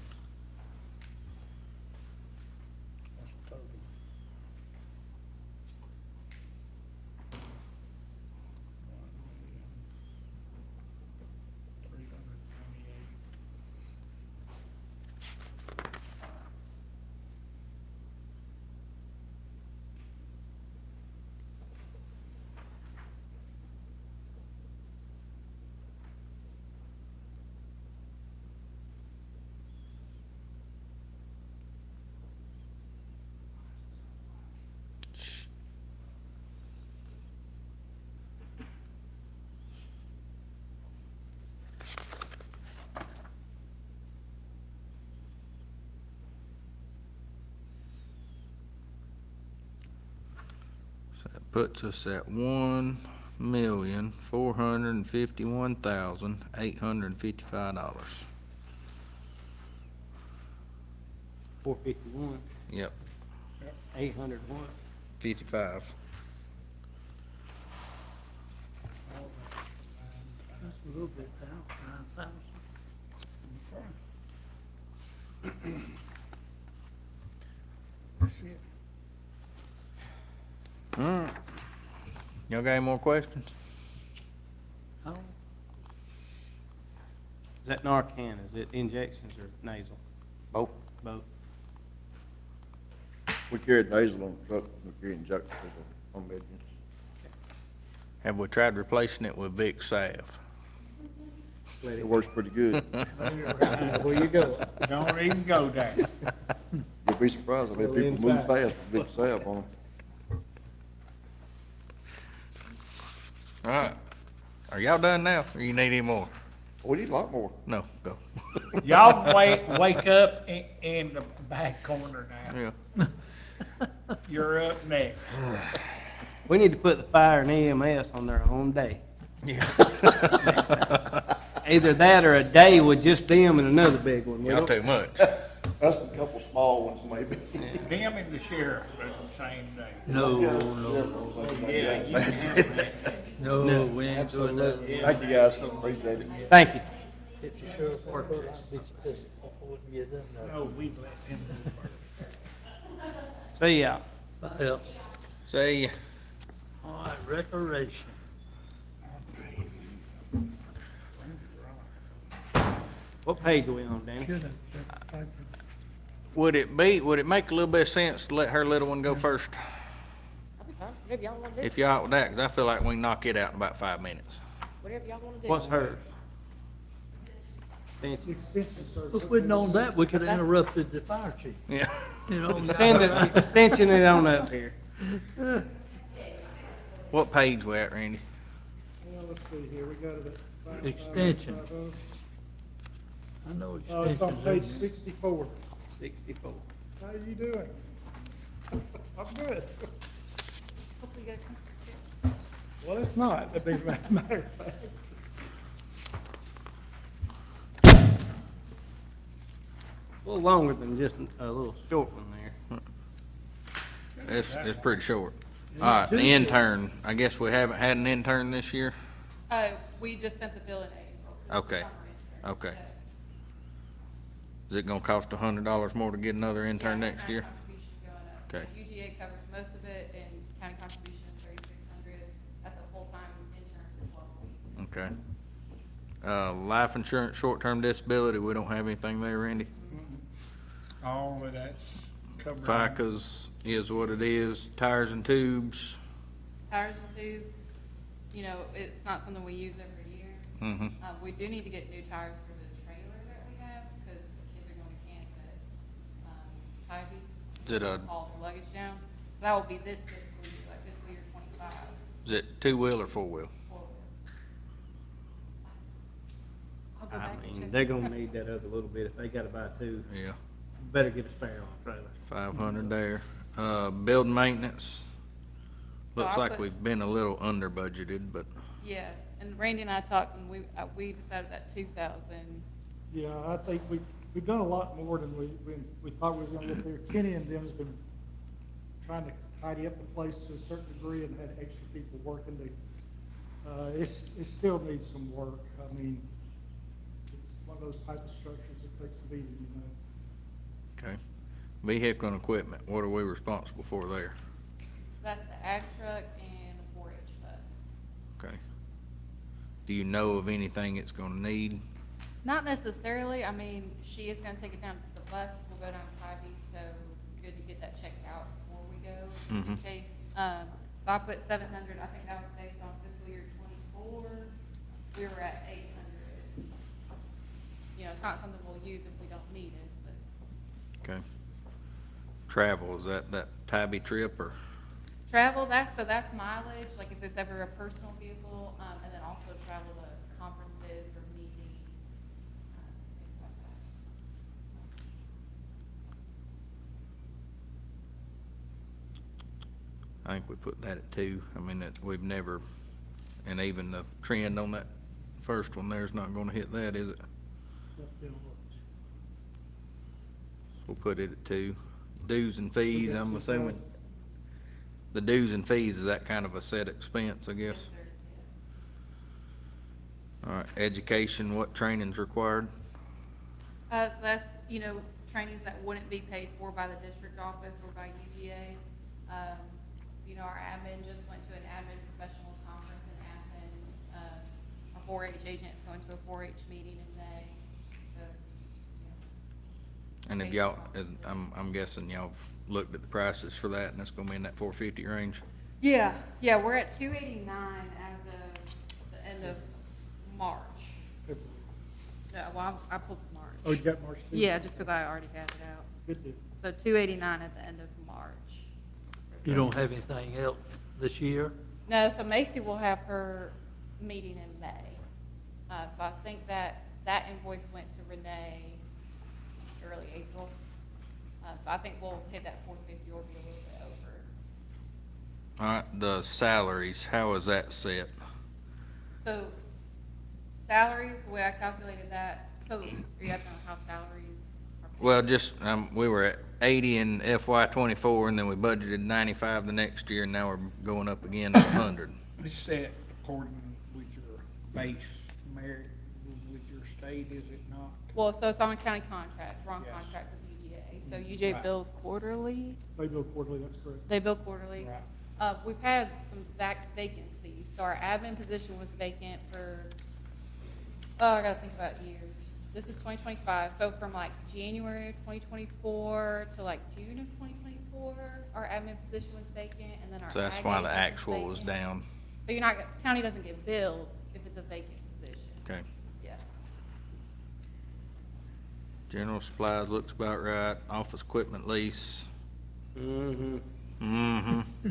So that puts us at $1,451,855. 451, Yep, 800 what? 55. That's a little bit down, 9,000. That's it. All right. Y'all got any more questions? Oh, Is that Narcan, is it injections or nasal? Both. Both. We carried nasal on the truck, we carried injectables on medians. Have we tried replacing it with Vicks salve? It works pretty good. Where you go? Don't even go there. You'll be surprised, I mean, people move fast with big salve on them. All right. Are y'all done now, or you need any more? We need a lot more. No, go. Y'all wake up in the back corner now. Yeah. You're up next. We need to put the fire and EMS on their own day. Yeah. Either that or a day with just them and another big one. We Y'all don't- too much. That's a couple small ones maybe. Them and the sheriff are the same day. no, Yeah, you can. no, we ain't doing that. Thank you guys, appreciate it. Thank you. If the sheriff works, I'd be pissed off, I wouldn't get them that. No, we let him do first. See y'all. Well, See ya. all right, recreation. What page are we on, Danny? Would it make a little bit of sense to let her little one go first? Whatever y'all wanna do, If y'all out with that, 'cause I feel like we can knock it out in about 5 minutes. whatever y'all wanna do. What's hers? Extension. Extension service. If we'd known that, we could have interrupted the fire chief, Yeah. you know? Extension it on up here. What page we at, Randy? Well, let's see here, we got it at. 5550. Extension. I know It's on extensions. page isn't it? 64. 64. How you doing? I'm good. Hopefully you guys- Well, it's not, to be a matter of fact. A little longer than just a little short one there. It's pretty short. All right, the intern, I guess we haven't had an intern this year? We just sent the bill in April. Okay, okay. Is it gonna cost $100 more to get another intern next year? Okay. UGA covers most of it, and county contribution is $3,600. That's a full-time intern for 12 weeks. Life insurance, short-term disability, we don't have anything there, Randy? All of that's covered. FICA's is what it is, tires and tubes. Tires and tubes, you know, it's not something we use every year. Mm-hmm. We do need to get new tires for the trailer that we have, because the kids are going to camp at, Tybee. Is it a- Haul the luggage down. So that will be this fiscal year, like fiscal year 25. Is it two-wheel or four-wheel? forward. I'll go I back and mean, check. they're gonna need that other little bit. If they gotta buy two, Yeah. better get a spare on the trailer. 500 there. Building maintenance, So looks I like put- we've been a little under budgeted, but Yeah, and Randy and I talked, and we decided that 2,000. Yeah, I think we've done a lot more than we thought we was gonna get there. Kenny and them's been trying to tidy up the place to a certain degree and had extra people working to, it still needs some work. I mean, one of those type of structures that takes a beating, you know. Okay. Vehicle and equipment, what are we responsible for there? That's the ag truck and the 4-H bus. Okay. Do you know of anything it's gonna need? Not necessarily, I mean, she is gonna take it down to the bus, we'll go down to Ivy, so good to get that checked out before we go, just in Mhm. case. So I put 700, I think that was based on fiscal year 24, we were at 800. You know, it's not something we'll use if we don't need it, but. Okay. Travel, is that Tybee trip or? Travel, that's mileage, like if it's ever a personal vehicle, and then also travel to conferences or meetings, things like that. I think we put that at 2. I mean, we've never, and even the trend on that first one there's not gonna hit that, is it? So we'll put it at 2. Dues and fees, I'm assuming. The dues and fees, is that kind of a set expense, I guess? Yes, sir, yeah. All right, education, what training's required? So that's, you know, trainings that wouldn't be paid for by the district office or by UGA. You know, our admin just went to an admin professionals conference in Athens. Our 4-H agent's going to a 4-H meeting in May, so, yeah. And if y'all, I'm guessing y'all have looked at the prices for that, and that's gonna be in that 450 range? Yeah, we're at 289 as of the end of March. No, well, I pulled March. Oh, you got March 2? Yeah, just because I already had it out. Good deal. So 289 at the end of March. You don't have anything else this year? No, so Macy will have her meeting in May. So I think that invoice went to Renee early April. So I think we'll hit that 450 or be a little bit over. All right, the salaries, how is that set? So salaries, the way I calculated that, so are you asking how salaries are? Well, just, we were at 80 in FY '24, and then we budgeted 95 the next year, and now we're going up again to 100. It's set according with your base merit with your state, is it not? Well, so it's on a county contract, we're on Yes. contract with UGA. So UGA Right. bills quarterly, They bill quarterly, that's correct. they bill quarterly. Right. We've had some vacancies, so our admin position was vacant for, I gotta think about years. This is 2025, so from like January of 2024 to like June of 2024, our admin position was vacant, and then our. So that's ag why agent the actual was vacant. down. So you're not, county doesn't get billed if it's a vacant position. Okay. Yeah. General supplies looks about right. Office equipment lease. Mm-hmm. Mm-hmm.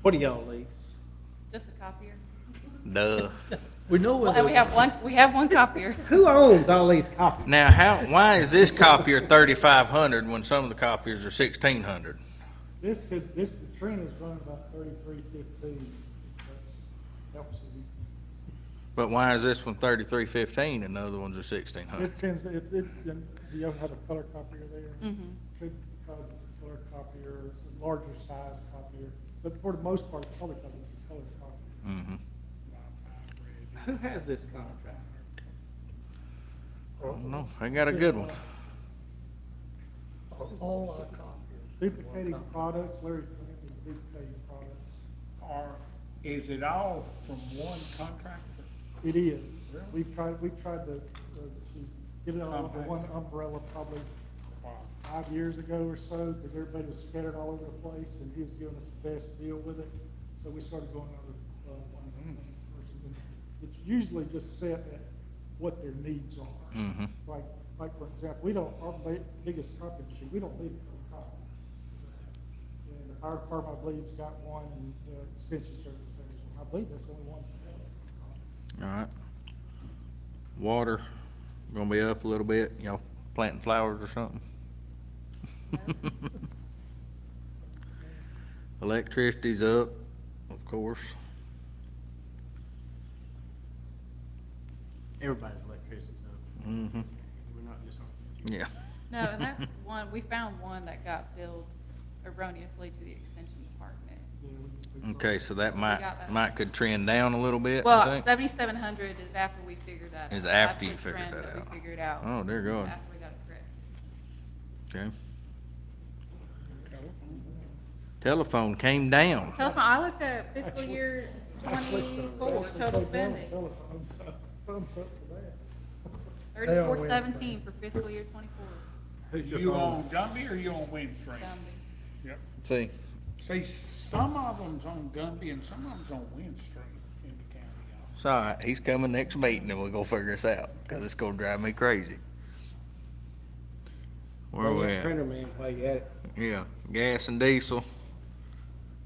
What do y'all lease? Just a copier. Duh. We know Well, where and we have one copier. Who owns all these copies? Now, why is this copier 3,500 when some of the copiers are 1,600? The trend is running about 3315. That's helps you. But why is this one 3,315 and the other ones are It 1,600? depends, you ever have a color copier there? Mm-hmm. Could because it's a color copier, it's a larger size copier, but for the most part, the color copier is a color copier. Mm-hmm. Who has this contract? I don't know. I got a good one. all our copiers. Duplicating products, Larry, duplicating products. Or is it all from one contractor? It is. Really? We've tried to get it all under one umbrella probably Wow. 5 years ago or so, because everybody was scattered all over the place, and he was giving us the best deal with it. So we started going under one person. It's usually just set at what their needs are. Mm-hmm. Like for example, our biggest copy machine, we don't need a copy. And the fire department, I believe, has got one, and the extension service has one. I believe that's the only ones that have it. All right. Water, gonna be up a little bit. Y'all planting flowers or something? Electricity's up, of course. Everybody's electricity's up. Mm-hmm. We're not just on. Yeah. No, and that's one, we found one that got billed erroneously to the extension department. Okay, so that got that. might could trend down a little bit, I Well, think? 7,700 is after we figured that out. Is after That's you the figured trend that out. we figured out. Oh, dear God. After we got it correct. Okay. Telephone came down. Telephone, I looked at fiscal year 24, total spending, Thumbs up for that. 3417 for fiscal year 24. You on Gumby or you on Windstream? Gumby. Yep. See, See, some of them's on Gumby and some of them's on Windstream in the county, y'all. it's all right. He's coming next meeting and we'll go figure this out, cause it's gonna drive me crazy. Where are we at? Printer man, while you at it. Yeah, gas and diesel.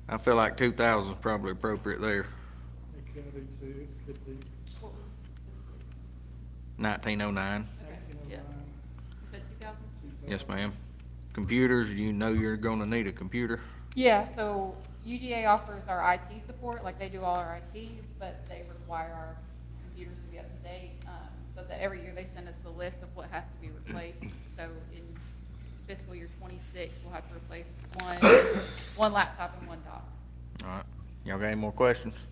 I feel like 2,000 is probably appropriate there. It could be too, it could be. 1909. Okay, yeah. You said 2,000? Yes, ma'am. Computers, you know you're gonna need a computer. Yeah, so UGA offers our IT support, like they do all our IT, but they require our computers to be up to date. So that every year they send us the list of what has to be replaced. So in fiscal year 26, we'll have to replace one laptop and one dock. All right. Y'all got any more questions?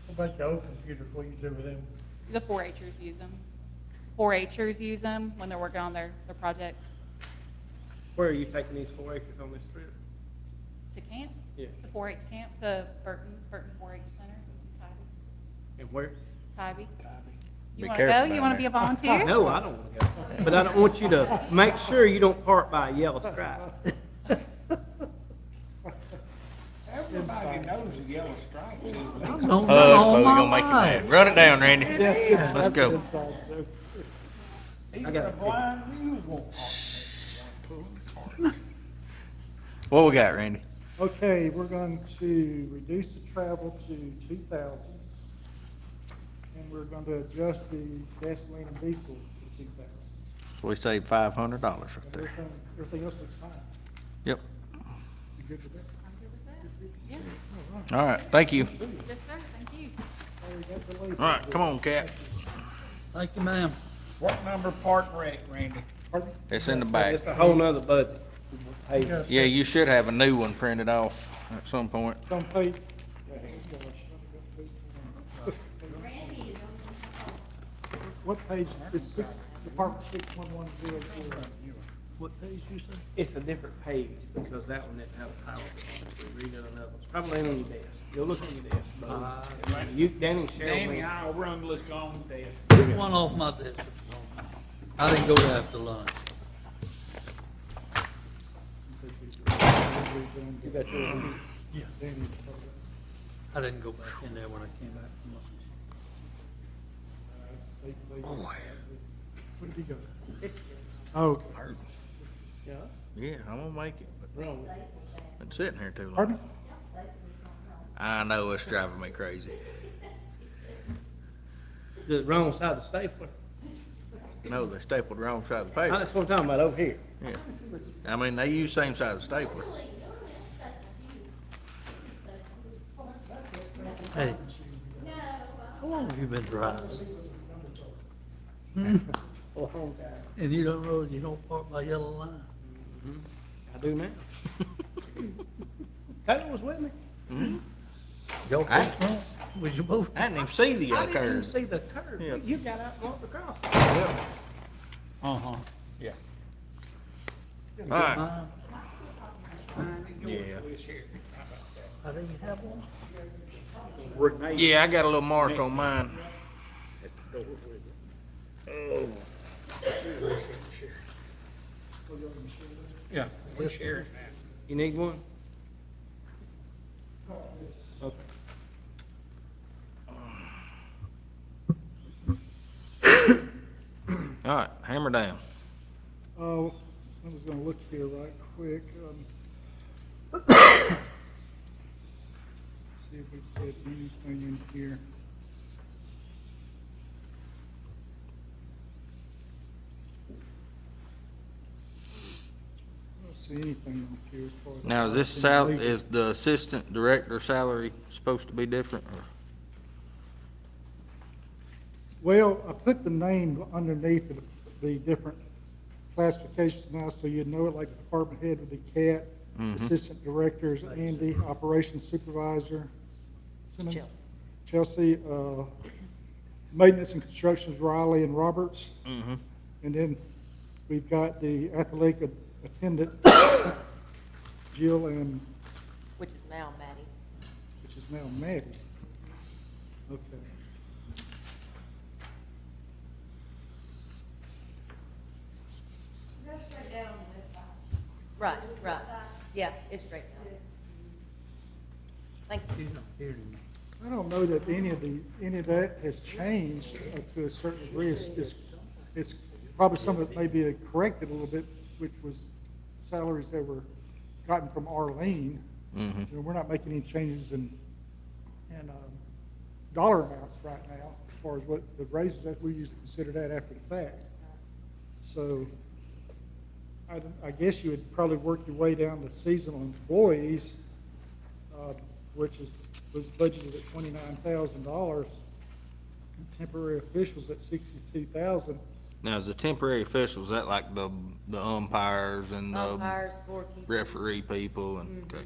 What about the old computers, what you do with them? The 4-Hers use them. 4-Hers use them when they're working on their projects. Where are you taking these 4 acres on this trip? To camp? Yeah. To 4-H camp, to Burton 4-H Center, in Tybee. And where? Tybee. Be You wanna careful go? down You wanna there. be a volunteer? No, I don't wanna go. But I don't want you to, make sure you don't park by a yellow stripe. Everybody knows the yellow stripe is. Don't Hush, on we my gonna make you mind. mad. Run it down, Randy. Yes, Let's go. inside joke. Even got the it. blind mules won't park. What we got, Randy? Okay, we're going to reduce the travel to 2,000. And we're going to adjust the gasoline and diesel to 2,000. So we saved $500 right there. Everything else looks fine. Yep. You good with that? I'm good with that. Yeah. All right, thank you. Yes, sir, thank you. Sorry, we got delayed. All right, come on, Cat. Thank you, ma'am. What number Park Rec, Randy? Pardon? It's in the back. It's a whole nother budget. Hey, Yeah, you should have a new one printed off at some point. It's on page. What page? It's Department 61100. What page you say? it's a different page because that one didn't have a power bill. We redid another one. It's probably ain't on your desk. Go look on your desk, bud. You, Danny and Cheryl. Danny, I'll run, let's go on desk. Took one off my desk. I didn't go there after lunch. You got yours. Yeah. I didn't go back in there when I came back from lunch. Where did he go? Oh, okay. Yeah, I'm gonna make it, but been sitting here too long. Pardon? I know it's driving me crazy. The wrong side of the stapler. No, they stapled the wrong side of the paper. That's what I'm talking about over here. Yeah. I mean, they use same side of the stapler. Hey, how long have you been driving? And you don't know, you don't park by yellow line? I do now. Taylor was with me. Y'all I- both wrong? Was you both? I didn't even see the I yellow didn't even curve. see the curve. Yeah. You got out and walked across it. Uh-huh, yeah. All right, Mine? yeah. I didn't have one? Yeah, I got a little mark on mine. Yeah, we share it now. You need one? All right, hammer down. Oh, I was gonna look here right quick. See if we put anything in here. I don't see anything on here as far as. Now, is this is the assistant director salary supposed to be different, or? Well, I put the name underneath the different classifications now, so you know it, like the department head with the cat, Assistant Directors, Andy, Operations Supervisor, Simmons, Chelsea, Maintenance and Constructions, Riley and Roberts. And then we've got the athletic attendant, Jill and, Which is now Maddie. which is now Maddie. Okay. Right, right. Yeah, it's straight down. Thank you. I don't know that any of that has changed to a certain degree. It's probably some of it may be corrected a little bit, which was salaries that were gotten from Arlene. You know, we're not making any changes in dollar amounts right now, as far as what the raises, that we usually consider that after the fact. So I guess you would probably work your way down to seasonal employees, which was budgeted at $29,000. Temporary officials at $62,000. Now, is the temporary officials, is that like the umpires and the Umpires, scorekeepers. referee people and, okay.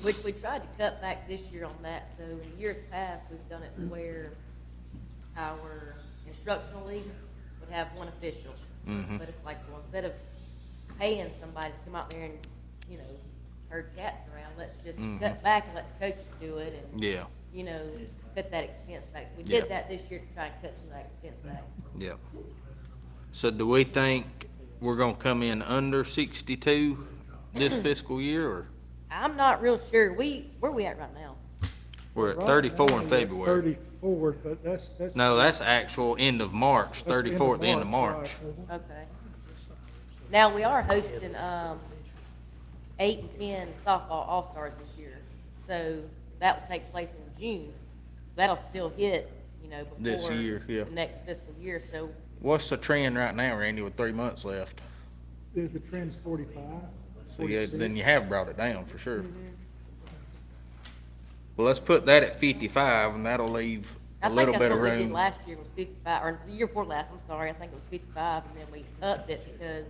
Which we tried to cut back this year on that, so in years past, we've done it where our instructional league would have one official. But it's like, well, instead of paying somebody to come out there and, you know, herd cats around, let's just cut back and let the coaches do it and, Yeah, you know, cut that expense back. So we Yeah. did that this year to try and cut some of that expense back. yeah. So do we think we're gonna come in under 62 this fiscal year, or I'm not real sure. Where we at right now? we're at Right 34 now, in we're at February? 34, but that's. No, that's actual end of March, that's the end of 34 at the end of March. right. Okay. Now, we are hosting, 8 and 10 softball all-stars this year. So that will take place in June. That'll still hit, you know, This before year, yeah. the next fiscal year. So What's the trend right now, Randy, with 3 months left? The trend's 45. So yeah, 46. then you have brought it down for sure. Well, let's put that at 55 and that'll leave I a think little that's bit of what we did room. last year was 55, or the year before last, I'm sorry, I think it was 55, and then we upped it because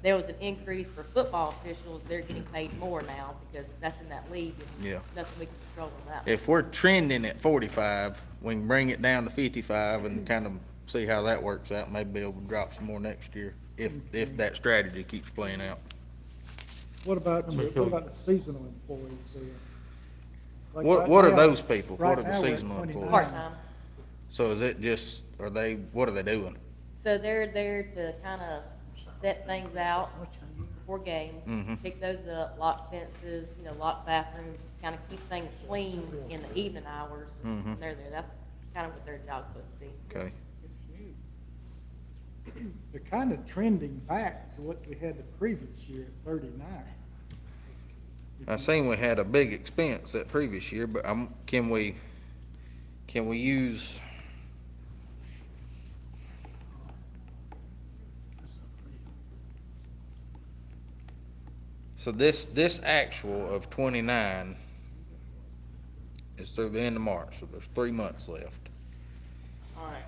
there was an increase for football officials. They're getting paid more now because that's in that league, and Yeah. nothing we can control on that. If we're trending at 45, we can bring it down to 55 and kind of see how that works out. Maybe be able to drop some more next year if that strategy keeps playing out. What about the seasonal employees there? Like What right are now- those people? right What are the now we're at seasonal 29. employees? Part-time. So is it just, what are they doing? So they're there to kind of set things out before games, pick those up, lock fences, you know, lock bathrooms, kind of keep things clean in the evening hours. And they're there. That's kind of what their job's supposed to be. Okay. They're kind of trending back to what we had the previous year at 39. I seen we had a big expense that previous year, but can we use? So this actual of 29 is through the end of March, so there's 3 months left.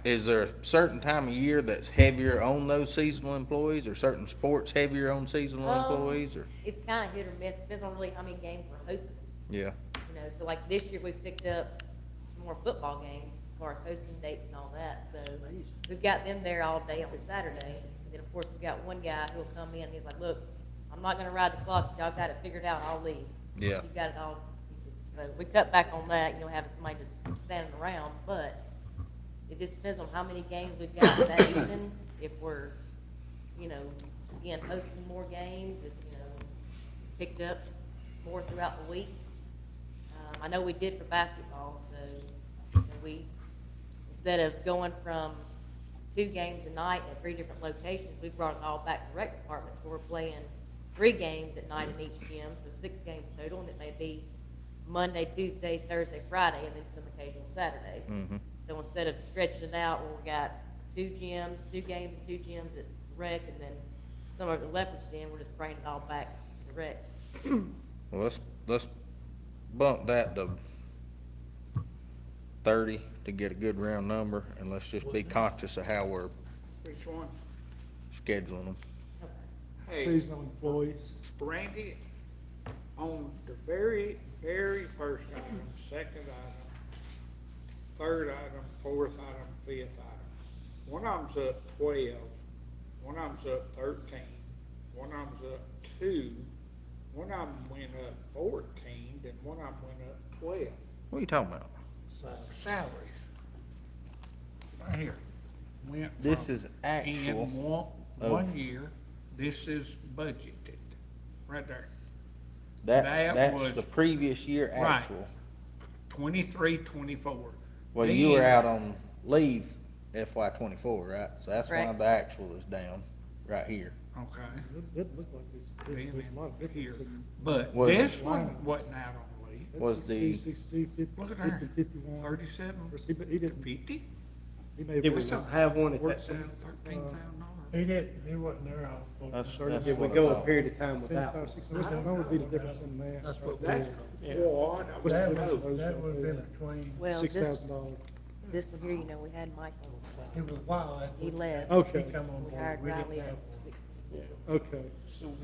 Is there a certain time of year that's heavier on those seasonal employees, or certain sports heavier on seasonal employees, or? It's kind of hit or miss, depends on really how many games we're hosting. Yeah, You know, so like this year, we picked up some more football games as far as hosting dates and all that, so we've got them there all day on Saturday. And then, of course, we've got one guy who'll come in, he's like, look, I'm not gonna ride the clock, y'all got it figured out, I'll leave. Yeah. You got it all, so we cut back on that, you know, having somebody just standing around, but it just depends on how many games we've got that evening, if we're, you know, again, hosting more games, if, you know, picked up more throughout the week. I know we did for basketball, so you know, we, instead of going from 2 games a night at 3 different locations, we brought it all back to rec department, so we're playing 3 games at night in each gym, so 6 games total, and it may be Monday, Tuesday, Thursday, Friday, and then some occasional Saturdays. So instead of stretching it out, where we got 2 gyms, 2 games and 2 gyms at rec, and then some of it leveraged in, we're just bringing it all back to rec. well, let's bump that to 30 to get a good round number, and let's just be conscious of how we're scheduling them. Hey. seasonal employees. Randy, on the very, very first item, second item, third item, fourth item, fifth item, one of them's up 12, one of them's up 13, one of them's up 2, one of them went up 14, then one of them went up 12. What are you talking about? Salaries. Right here. Went This from- is actual In one, of- one year, this is budgeted, right there. That's, That that's was- the previous year Right. actual. 23, 24. Well, you were Then- out on leave FY twenty-four, right? So that's why Right. the actual is down, right here. Okay. It looked like there's a lot of Here. difference in. But Was- this one wasn't out on leave. Was the- 60, 50, Look at there. 51. 37, He didn't, 50? he may have. Did we have one at that Works time? out $13,000. He didn't, he wasn't there all the That's, time. that's Did we what I go a thought. period of time without? 75, 60, what would be the difference in that? That's what That's Yeah. what I was That told. was, that was in between, Well, this, $6,000. this one here, you know, we had Michael, it was wild. he left. Okay. He come on We board. hired We didn't Riley at have- 60. Okay.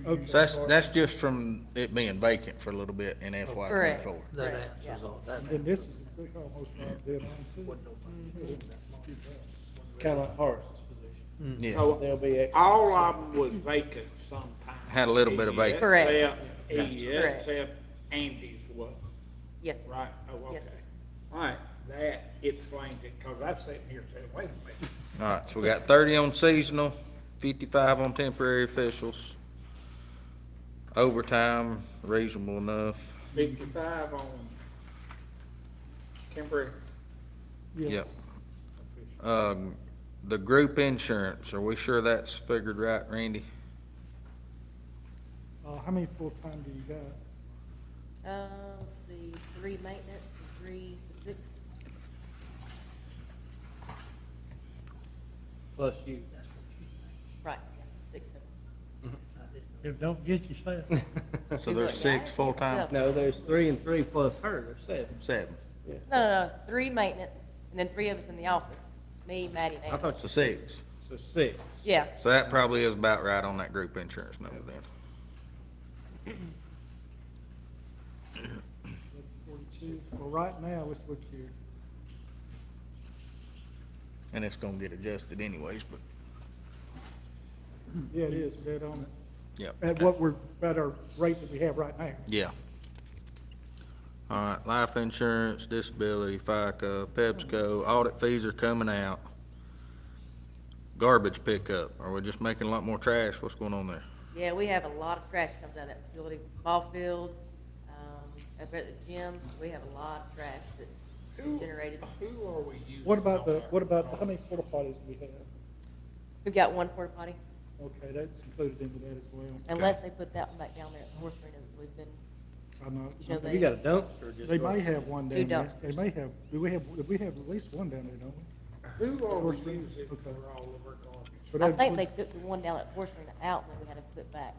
Okay. So that's just from it being vacant for a little bit in FY Correct. twenty-four. That Correct, yeah. answers all that. And this is almost dead on too. Kinda like Horace's position. Yeah, So There'll be extra. all of them was vacant sometime. Had a little bit of vacant. Correct. Except Correct. except Andy's was, Yes, right? Oh, Yes. okay. All right, that explains it, because I sat here and said, wait a minute. all right, so we got 30 on seasonal, 55 on temporary officials. Overtime, reasonable enough. 55 on temporary. Yes. The group insurance, are we sure that's figured right, Randy? How many full-time do you got? let's see, 3 maintenance, 3 to 6. Plus you. Right, yeah, 6 total. If don't get yourself. So there's 6 full-time? No, there's 3 and 3 plus her, there's 7. 7. No, 3 maintenance, and then 3 of us in the office, me, Maddie, and I Andy. thought So 6. so 6. Yeah, So that probably is about right on that group insurance number then. 42. Well, right now, let's look here. And it's gonna get adjusted anyways, but, Yeah, it is, dead on it. yeah. At what we're, at our rate that we have right now. Yeah. All right, life insurance, disability, FICA, PepsiCo, audit fees are coming out. Garbage pickup, are we just making a lot more trash? What's going on there? yeah, we have a lot of trash comes out of that facility, ball fields, up at the gym, we have a lot of trash that's generated. Who are we using? What about on the, that? what about, how many porta potties do we have? We've got 1 porta potty, Okay, that's included into that as well. unless they put that one back down there at the horse arena, we've been, I'm not, you know, You got a dumpster just. they may have one Two down there. They dumpsters. may have, we have at least one down there, don't we? Who are we Horse arena, using for okay. all of our garbage? But I that think would- they took the one down at the horse arena out, and then we had to put back,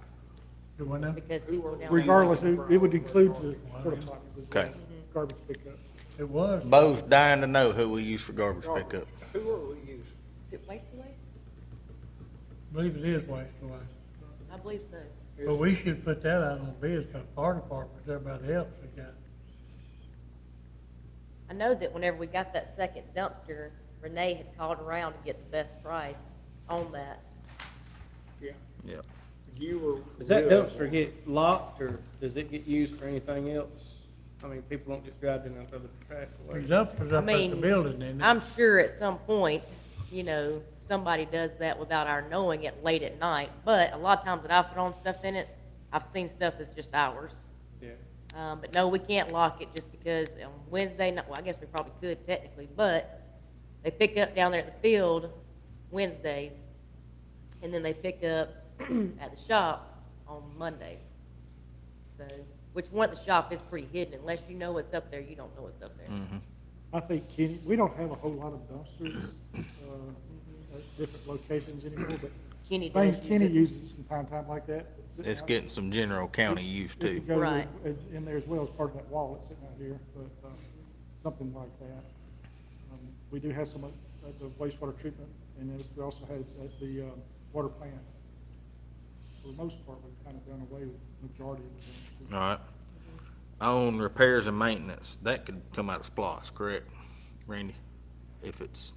The one that, because Who people are down there. Regardless, it would include the porta potties as well. Okay. Garbage pickup. it was. Bo's dying to know who we use for garbage pickup. Who are we using? Is it waste away? I believe it is waste away. I believe so. But we should put that out on bids, because fire departments, everybody else, they got, I know that whenever we got that second dumpster, Renee had called around to get the best price on that. Yeah, Yep. you were. Does that with us. dumpster get locked, or does it get used for anything else? I mean, people don't just drive in and throw the trash away. these dumpsters I up at the mean, building, isn't it? I'm sure at some point, you know, somebody does that without our knowing it late at night, but a lot of times that I've thrown stuff in it, I've seen stuff that's just ours. Yeah. But no, we can't lock it just because on Wednesday night, well, I guess we probably could technically, but they pick up down there at the field Wednesdays, and then they pick up at the shop on Mondays. So, which one at the shop is pretty hidden, unless you know what's up there, you don't know what's up there. I think Kenny, we don't have a whole lot of dumpsters, at different locations anymore, but Kenny I does think use Kenny it. uses it from time to time like that. It's getting some general county use It too. could go Right. in there as well as part of that wall that's sitting out here, but, something like that. We do have some at the wastewater treatment, and then we also have at the, water plant. for the most part, we've kind of done away with the majority of the All right. On repairs and maintenance, that could come out of SPOS, correct, Randy? If it's,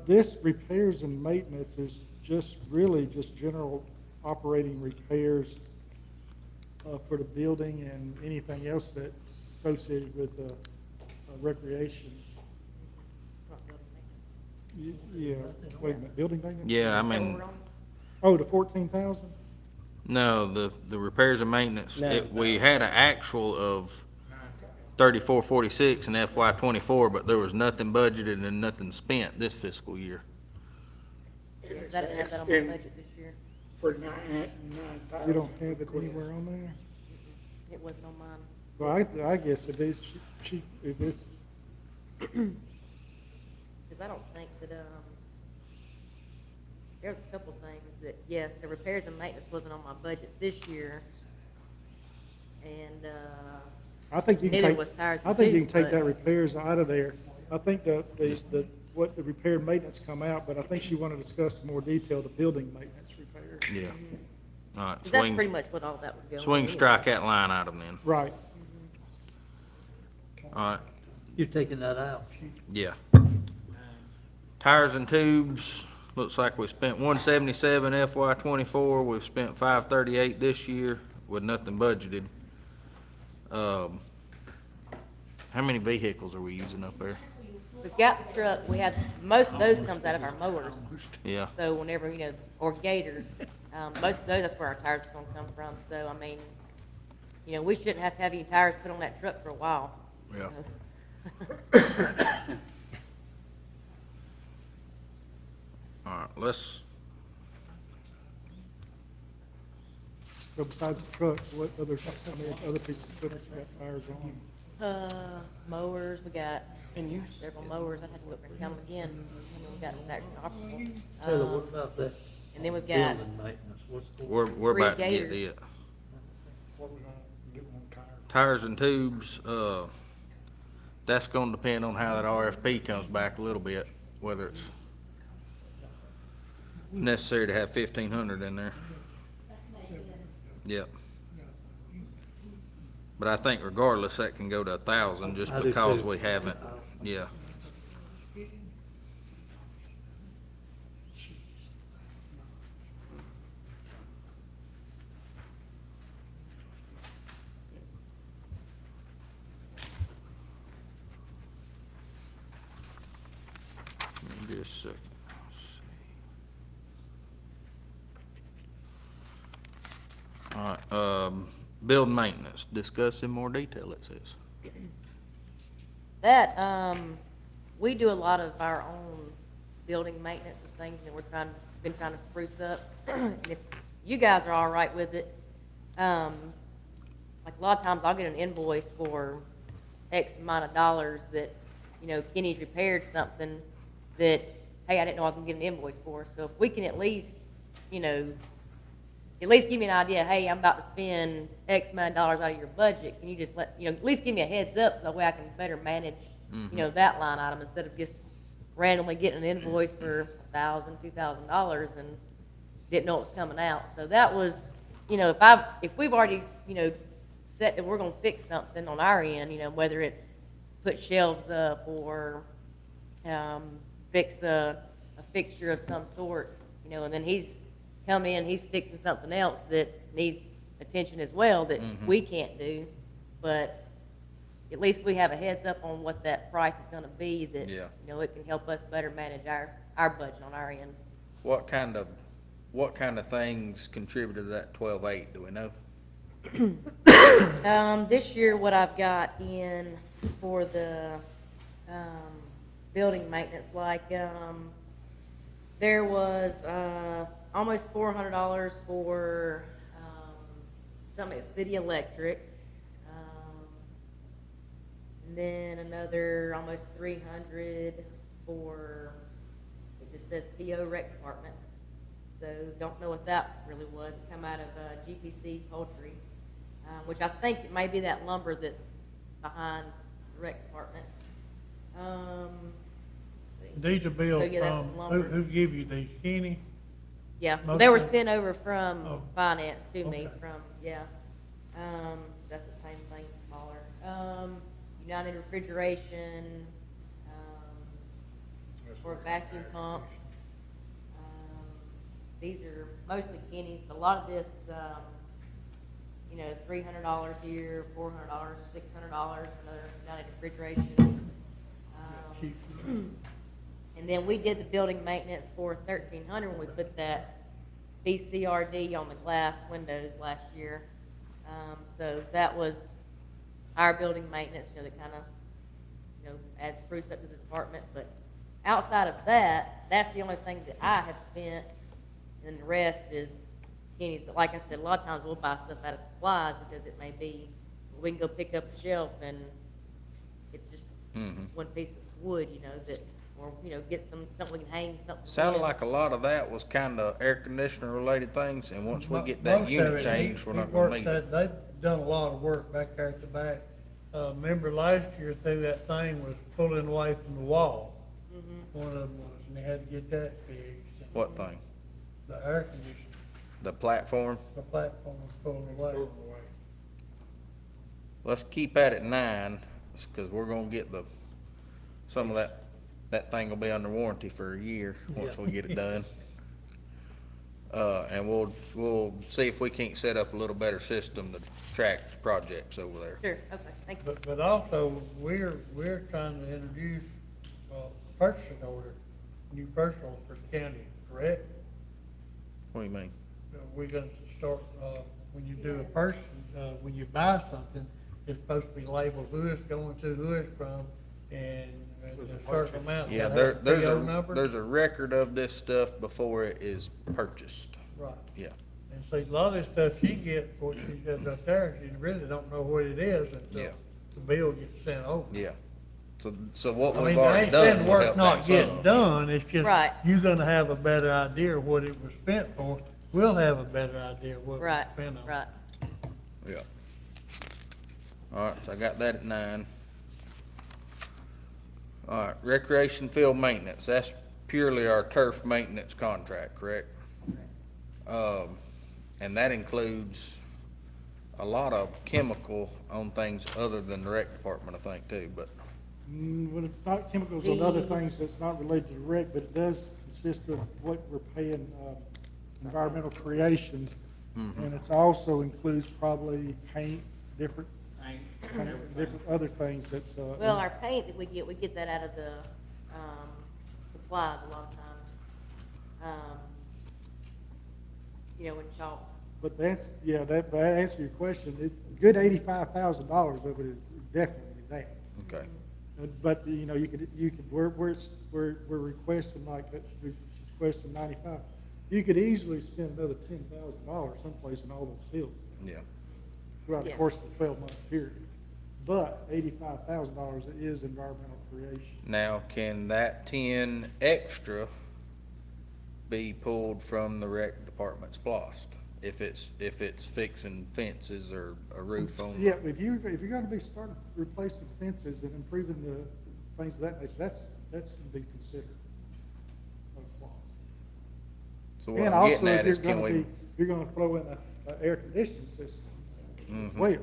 This repairs and maintenance is just really just general operating repairs for the building and anything else that's associated with recreation. Yeah, wait a minute, building maintenance? yeah, I Is that what mean, we're on? Oh, the 14,000? no, the repairs and maintenance, No. we had an actual of 3446 in FY '24, but there was nothing budgeted and nothing spent this fiscal year. Because I didn't have that on my budget this year. For 9,000. You don't have it anywhere on there? It wasn't on mine. Well, I guess it is, if it's, Because I don't think that, there's a couple things that, yes, the repairs and maintenance wasn't on my budget this year. And, I think you can neither take, was tires and I think you tubes, can take but- that repairs out of there. I think what the repair and maintenance come out, but I think she wanted to discuss in more detail the building maintenance repairs. Yeah. All right, 'cause that's pretty swing, much what all that would go. swing on. strike that line item then. Right. All right, You're taking that out. yeah. Tires and tubes, looks like we spent 177 FY '24, we've spent 538 this year with nothing budgeted. How many vehicles are we using up there? We've got the truck, we have, most of those comes out of our mowers. Yeah, So whenever, or gators, most of those, that's where our tires are gonna come from. So, I mean, we shouldn't have to have any tires put on that truck for a while. yeah. All right, let's, So besides the truck, what other, other pieces of equipment you got tires on? Mowers, we got several mowers, I'd have to look and count them again. We got some actually operable. Taylor, what about that And then we've got, building maintenance? What's the? we're Three about to get gators. it. What we gonna get on tires? Tires and tubes, that's gonna depend on how that RFP comes back a little bit, whether it's necessary to have 1,500 in there. Yep. But I think regardless, that can go to 1,000 just I do because too. we haven't, yeah. Give me just a second. Let's see. All right, building maintenance, discuss in more detail, it says. that, we do a lot of our own building maintenance and things that been trying to spruce up. And if you guys are all right with it, like a lot of times I'll get an invoice for X amount of dollars that, Kenny's repaired something that, hey, I didn't know I was gonna get an invoice for. So if we can at least give me an idea, hey, I'm about to spend X amount of dollars out of your budget, can you just at least give me a heads up, so that way I can better manage, that line item, instead of just randomly getting an invoice for $1,000, $2,000 and didn't know it was coming out. So that was, if we've already, set that we're gonna fix something on our end, whether it's put shelves up or, fix a fixture of some sort, and then he's come in, he's fixing something else that needs attention as well that we can't do, but at least we have a heads up on what that price is gonna be, that, Yeah. It can help us better manage our budget on our end. What kind of things contributed to that 12.8, do we know? This year, what I've got in for the, building maintenance, there was, almost $400 for, something at City Electric. And then another almost 300 for, it just says PO Rec Department. So don't know what that really was. It come out of, GPC Poultry, which I think it may be that lumber that's behind the Rec Department. Let's see. These are bills So, yeah, that's from, lumber. who give you these, Kenny? Yeah, Most they were of- sent over from Oh. finance to me Okay. from, yeah. That's the same thing, smaller. United Refrigeration, for a vacuum pump. These are mostly Kenny's, but a lot of this, $300 a year, $400, $600 for another United Refrigeration. And then we did the building maintenance for 1,300 when we put that BCRD on the glass windows last year. So that was our building maintenance, that kind of, adds spruce up to the department. But outside of that, that's the only thing that I have spent, and the rest is Kenny's. But like I said, a lot of times we'll buy stuff out of supplies because it may be, we can go pick up a shelf and it's just one piece of wood, that, or, get something we can hang something. Sounded in. like a lot of that was kinda air conditioner related things, and once we get that Most of unit it, changed, he we're not works gonna need that- it. They've done a lot of work back there at the back. Remember last year through that thing was pulling away from the wall. One of them was, and they had to get that fixed. What thing? The air conditioner, The platform? the platform was pulling away. Let's keep at it 9, cause we're gonna get some of that thing will be under warranty for a year, once we get it done. And we'll see if we can't set up a little better system to track projects over there. Sure, okay, thank you. But also, we're trying to introduce, purchasing order, new purchase order for the county, correct? What do you mean? We're gonna start, when you do a purchase, when you buy something, it's supposed to be labeled who it's going to, who it's from, and a certain amount. Yeah, Gotta have a there's PO number. there's a record of this stuff before it is purchased. Right. Yeah. And see, a lot of this stuff she gets, what she does up there, she really don't know what it is Yeah. until the bill gets sent over. Yeah. So what I we've mean, I already ain't saying done the will work's help not that getting some. done, it's just, Right. you're gonna have a better idea of what it was spent for. We'll have a better idea of what it was Right, spent on. right. Yeah. All right, so I got that at 9. All right, recreation field maintenance, that's purely our turf maintenance contract, correct? And that includes a lot of chemical on things other than the rec department, I think, too, but, Well, it's not chemicals on other things that's not related to the rec, but it does consist of what we're paying, environmental creations. And it's also includes probably paint, different other things that's, Well, our paint that we get that out of the, supplies a lot of times. When chalk, but that's, yeah, that answers your question. Good $85,000 of it is definitely that. okay. But, you could, we're requesting like, she's requesting 95. You could easily spend another $10,000 someplace in all those fields Yeah. throughout the Yeah. course of a 12-month period. But $85,000 is environmental creation. Now, can that 10 extra be pulled from the rec department's splost? If it's fixing fences or a roof on? Yeah, if you're gonna be starting replacing fences and improving the things of that nature, that's gonna be considered a flaw. So what And I'm also, getting if at you're is, can gonna we, be, you're gonna throw in a air conditioning system as well.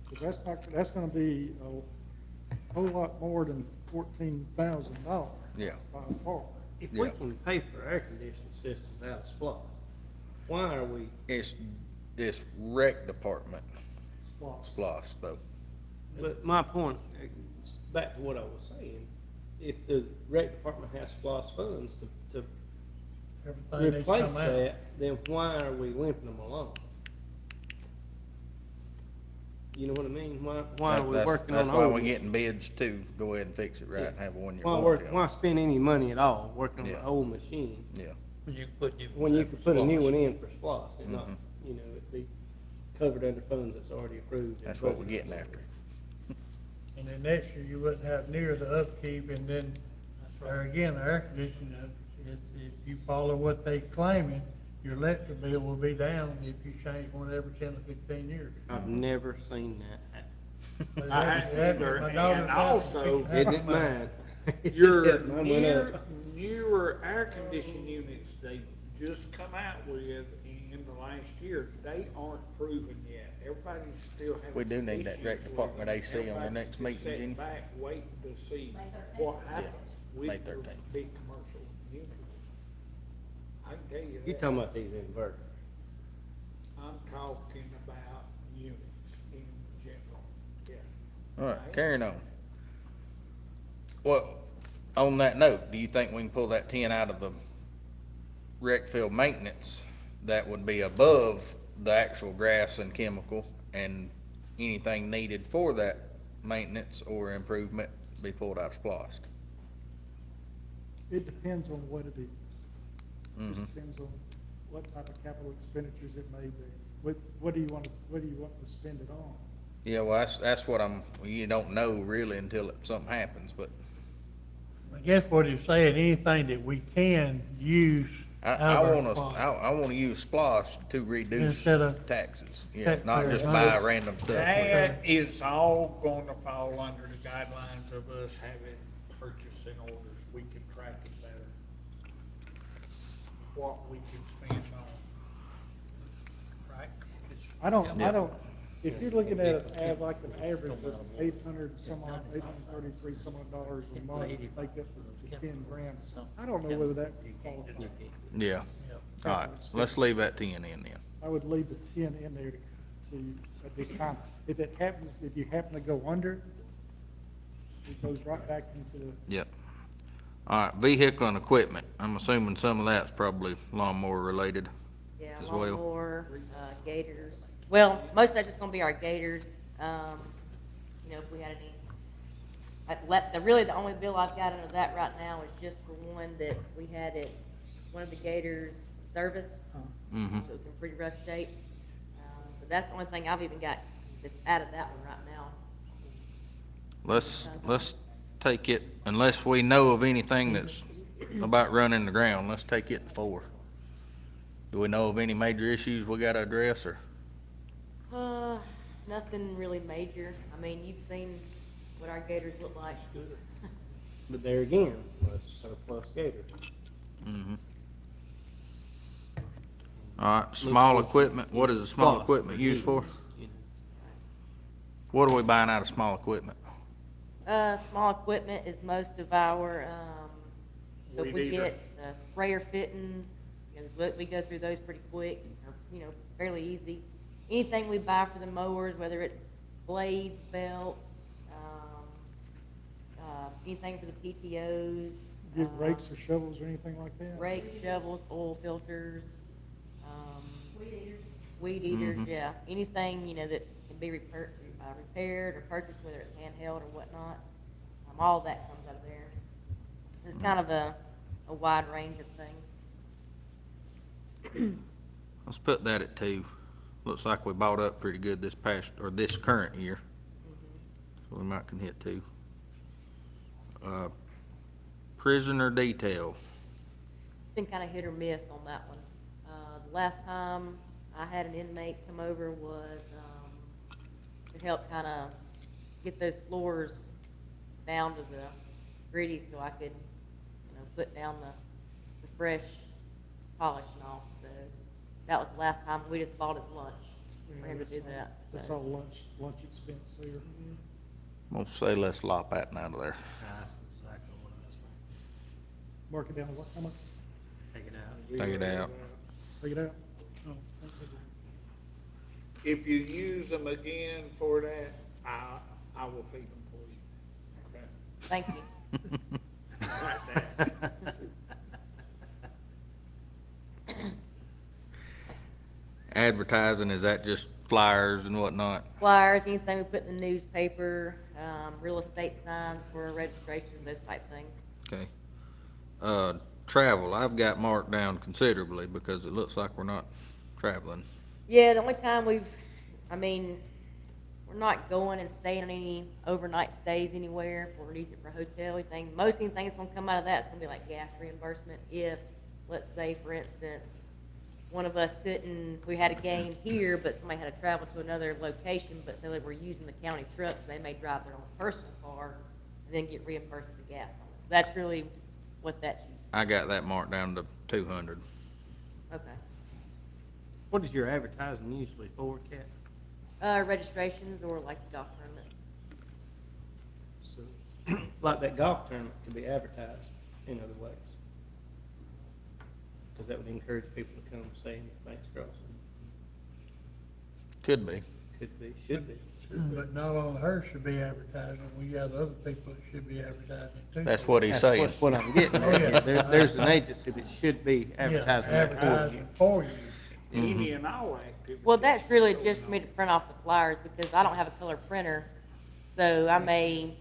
Because that's gonna be a whole lot more than $14,000 yeah, Uh, by far. If we Yeah. can pay for air conditioning systems out of SPOS, why are we, it's rec department Flaws. splost though. but my point, back to what I was saying, if the rec department has SPOS funds to Everything needs to replace come out. that, then why are we limping them along? You know what I mean? Why are we working on That's why we're old? getting bids to go ahead and fix it right and have a 1-year Why warranty why on it. spend any money at all working on Yeah. an old machine Yeah, When you put new. when you could put a new SPOS. one in for SPOS and not, it'd be covered under funds that's already approved. and that's what we're budgeted getting for. after. And then next year, you wouldn't have near the upkeep, and then, there again, the air conditioning, if you follow what they claiming, your electric bill will be down if you change one every 10 to 15 years. I've never seen that happen. But I that- hadn't that- either, my and daughter's house also- had Isn't it mine. mine? Your Mine went up. newer air conditioning units, just come out with in the last year, they aren't proven yet. Everybody's still having. We do need that issues rec with department them. AC on their Everybody's next just meeting, sitting Jenny. back waiting to see May 13th. what happens May with the 13th. big commercial units. I can tell you that. You talking about these inverters? I'm talking about units in general, yeah. All right, carrying on. Well, on that note, do you think we can pull that 10 out of the rec field maintenance that would be above the actual grass and chemical, and anything needed for that maintenance or improvement be pulled out of splost? It depends on what it is. Mhm. It depends on what type of capital expenditures it may be. What do you want to spend it on? Yeah, well, that's what you don't know really until something happens, but I guess what he's saying, anything that we can use I out of our wanna, spot. I wanna use splosh to reduce Instead of taxes, yeah, not taxpayer just money. buy random stuff. with it. That is all gonna fall under the guidelines of us having purchasing orders. We can track it better. What we can spend on. Right? I don't, if you're looking at it as like an average of 800 some odd, $833 some odd dollars a month, make up to 10 grand, I don't know whether that would qualify. Yeah, all right, let's leave that 10 in then. I would leave the 10 in there to, at this time. If it happens, if you happen to go under, it goes right back into the, Yep. All right, vehicle and equipment, I'm assuming some of that's probably lawnmower related Yeah, as well. lawnmower, gators. Well, most of that's just gonna be our gators. You know, if we had any, really the only bill I've got under that right now is just for one that we had at one of the gators service. Mm-hmm. So it's in pretty rough shape. So that's the only thing I've even got that's out of that one right now. Let's take it, unless we know of anything that's about running the ground, let's take it to 4. Do we know of any major issues we gotta address, or? Nothing really major. I mean, you've seen what our gators look like. But there again, was surplus gator. Mm-hmm. All right, small equipment, what is the small equipment used for? What are we buying out of small equipment? Small equipment is most of our, so if Weed we eater. get sprayer fittings, you know, we go through those pretty quick, or, you know, fairly easy. Anything we buy for the mowers, whether it's blades, belts, anything for the PTOs. give rakes or shovels or anything like that? Rakes, shovels, oil filters, weed eaters, Mhm. yeah. Anything, you know, that can be repaired or purchased, whether it's handheld or whatnot. All that comes out of there. It's kind of a wide range of things. Let's put that at 2. Looks like we bought up pretty good this current year. So we might can hit 2. Prisoner detail. It's been kind of hit or miss on that one. The last time I had an inmate come over was, to help kind of get those floors down to the gritty so I could, you know, put down the fresh polish and all. So that was the last time. We just bought his lunch for him to do that. That's So, all lunch expense there. I'm gonna say let's lop that out of there. That's exactly what I was thinking. Mark it down to what, how much? Take it out. Take it out. Take it out? If you use them again for that, I will feed them for you. Okay? thank you. Like that. Advertising, is that just flyers and whatnot? Flyers, anything we put in the newspaper, real estate signs for registrations, those type things. Okay. Travel, I've got marked down considerably because it looks like we're not traveling. Yeah, the only time we're not going and staying on any overnight stays anywhere, if we're gonna use it for a hotel, anything. Most anything that's gonna come out of that is gonna be like gas reimbursement. If, let's say, for instance, one of us we had a game here, but somebody had to travel to another location, but so they were using the county truck, so they may drive their own personal car and then get reimbursed for gas on it. So that's really what that's used. I got that marked down to 200. What is your advertising usually for, Kat? Registrations or like the golf tournament. So, like that golf tournament could be advertised in other ways. Because that would encourage people to come stay in Banks Crossing. Could be. Could be, should be. But not only her should be advertising, we got other people that should be advertising too. That's what he's That's saying. what I'm getting Oh, yeah. at. There's an agency that should be Yeah, advertising that for you. advertising for you. Any and all activities. Well, that's really just for me to print off the flyers because I don't have a color printer. So I may,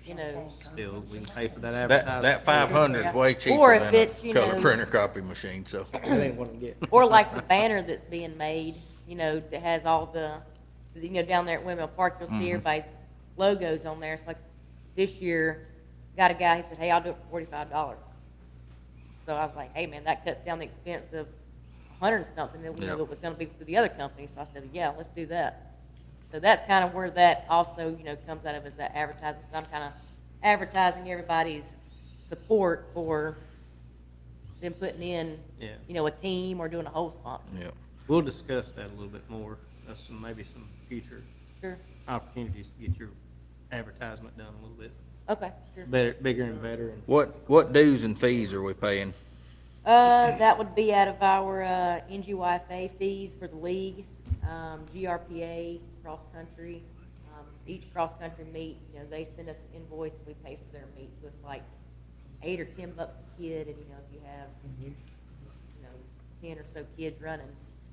you know, Still, we can pay for that That, advertising. that 500 is way Or cheaper if than it's, a you color know- printer copy machine, so. That ain't what I'm getting. or like the banner that's being made, you know, that has all the, you know, down there at Windmill Park, you'll see everybody's logos on there. It's like, this year, got a guy, he said, hey, I'll do it for $45. So I was like, hey, man, that cuts down the expense of 100 and something that we Yep. know that was gonna be through the other company. So I said, yeah, let's do that. So that's kind of where that also, you know, comes out of, is that advertising. So I'm kind of advertising everybody's support for them putting in, Yeah. you know, a team or doing a whole sponsor. Yeah. We'll discuss that a little bit more. That's maybe some future Sure. opportunities to get your advertisement done a little bit Okay, sure. better, bigger and better. And What dues and fees are we paying? That would be out of our, NGYFA fees for the league, GRPA, cross-country. Each cross-country meet, you know, they send us an invoice and we pay for their meet, so it's like $8 or $10 a kid, and, you know, if you have, you know, 10 or so kids running,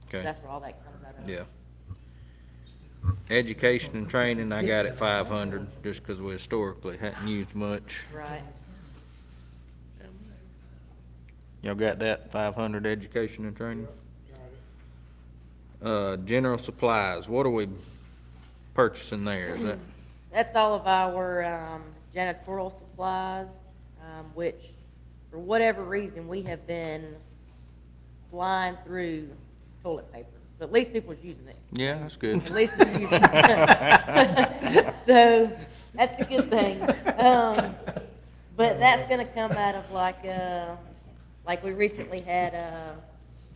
Okay. that's where all that comes out of. Yeah. Education and training, I got it 500, just because we historically hadn't used much. Right. Y'all got that, 500 education and training? General supplies, what are we purchasing there? Is that, That's all of our janitorial supplies, which, for whatever reason, we have been flying through toilet paper. But at least people are using it. yeah, that's good. At least they're using it. So, that's a good thing. But that's gonna come out of like we recently had,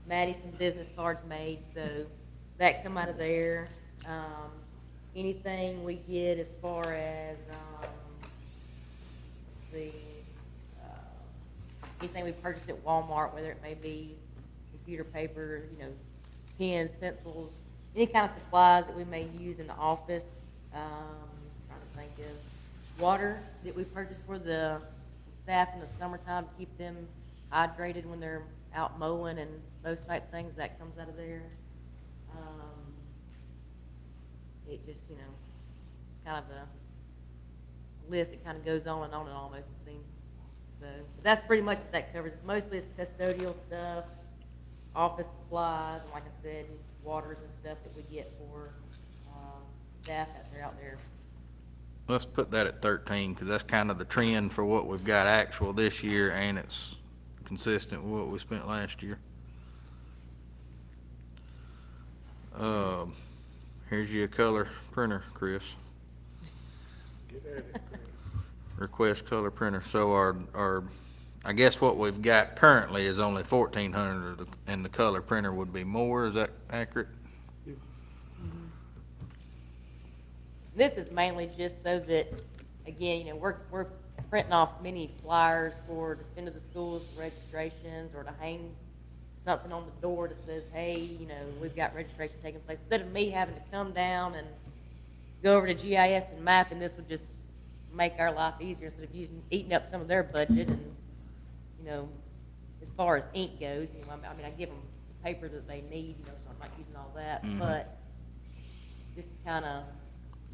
Maddie some business cards made, so that come out of there. Anything we get as far as, let's see, anything we purchased at Walmart, whether it may be computer paper, you know, pens, pencils, any kind of supplies that we may use in the office. Trying to think of water that we purchased for the staff in the summertime to keep them hydrated when they're out mowing and those type things, that comes out of there. It just, you know, it's kind of a list that kind of goes on and on and almost, it seems. So, but that's pretty much what that covers. It's mostly it's custodial stuff, office supplies, and like I said, waters and stuff that we get for, staff out there. Let's put that at 13, because that's kind of the trend for what we've got actual this year, and it's consistent with what we spent last year. Here's your color printer, Chris. Request color printer. So our, I guess what we've got currently is only 1,400, and the color printer would be more. Is that accurate? This is mainly just so that, again, you know, we're printing off many flyers for to send to the schools for registrations, or to hang something on the door that says, hey, you know, we've got registration taking place. Instead of me having to come down and go over to GIS and map, and this would just make our life easier instead of eating up some of their budget. And, you know, as far as ink goes, you know, I mean, I give them the paper that they need, you know, so I'm not using all that, but just to kind of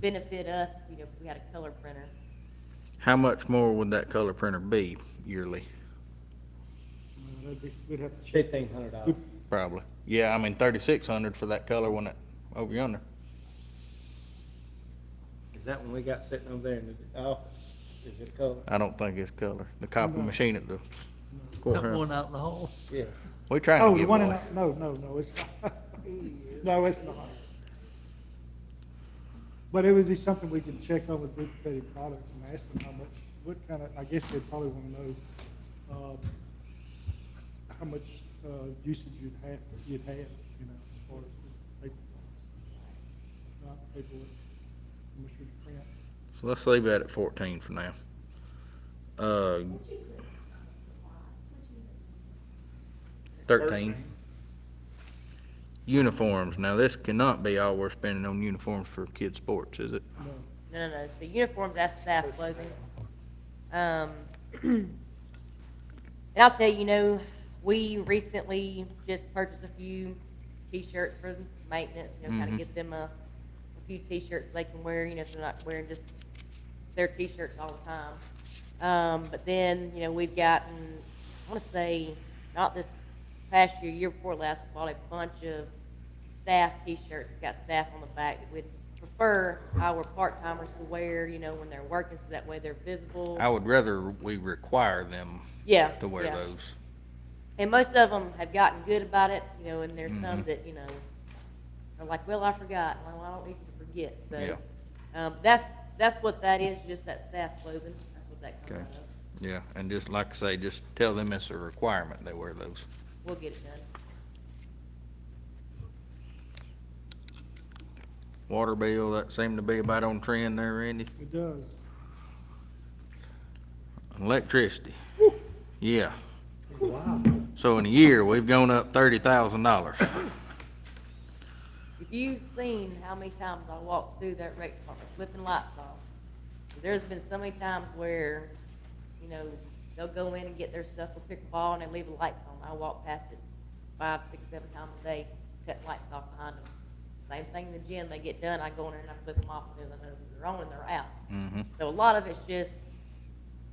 benefit us, you know, if we had a color printer. How much more would that color printer be yearly? We'd have to check. $1,500. Probably. Yeah, I mean, 3,600 for that color one over yonder. Is that one we got sitting over there in the office? Is it color? I don't think it's color. The copy machine at the Got courthouse. one out in the hall. Yeah. We trying Oh, to the give one in, away. no, it's not. No, it's not. But it would be something we could check on with duplicated products and ask them how much, what kind of, I guess they'd probably want to know, how much usage you'd have, you know, as far as the paper costs. Not paper with Mr. Print. So let's leave that at 14 for now. Uh, 13. Uniforms. Now, this cannot be all we're spending on uniforms for kids' sports, is it? No, the uniforms, that's staff clothing. And I'll tell you, you know, we recently just purchased a few T-shirts for maintenance, you know, kind of get them a few T-shirts they can wear, you know, so they're not wearing just their T-shirts all the time. But then, you know, we've gotten, I want to say, not this past year, year before last, we bought a bunch of staff T-shirts, got staff on the back that we'd prefer our part-timers to wear, you know, when they're working, so that way they're visible. I would rather we require them Yeah, to wear yeah. those. And most of them have gotten good about it, you know, and there's some that, you know, are like, well, I forgot. Well, I don't need you to forget. So, that's what that is, just that staff clothing. That's what that comes Okay. out of. Yeah, and just like I say, just tell them it's a requirement they wear those. We'll get it done. Water bill, that seemed to be about on trend there, Randy. It does. Electricity. Yeah. Wow. So in a year, we've gone up $30,000. If you've seen how many times I walk through that rec department flipping lights off, there's been so many times where, you know, they'll go in and get their stuff for pickleball and they leave the lights on. I walk past it 5, 6, 7 times a day, cutting lights off behind them. Same thing in the gym, they get done, I go in there and I flip them off as soon as I notice they're on and they're out. So a lot of it's just,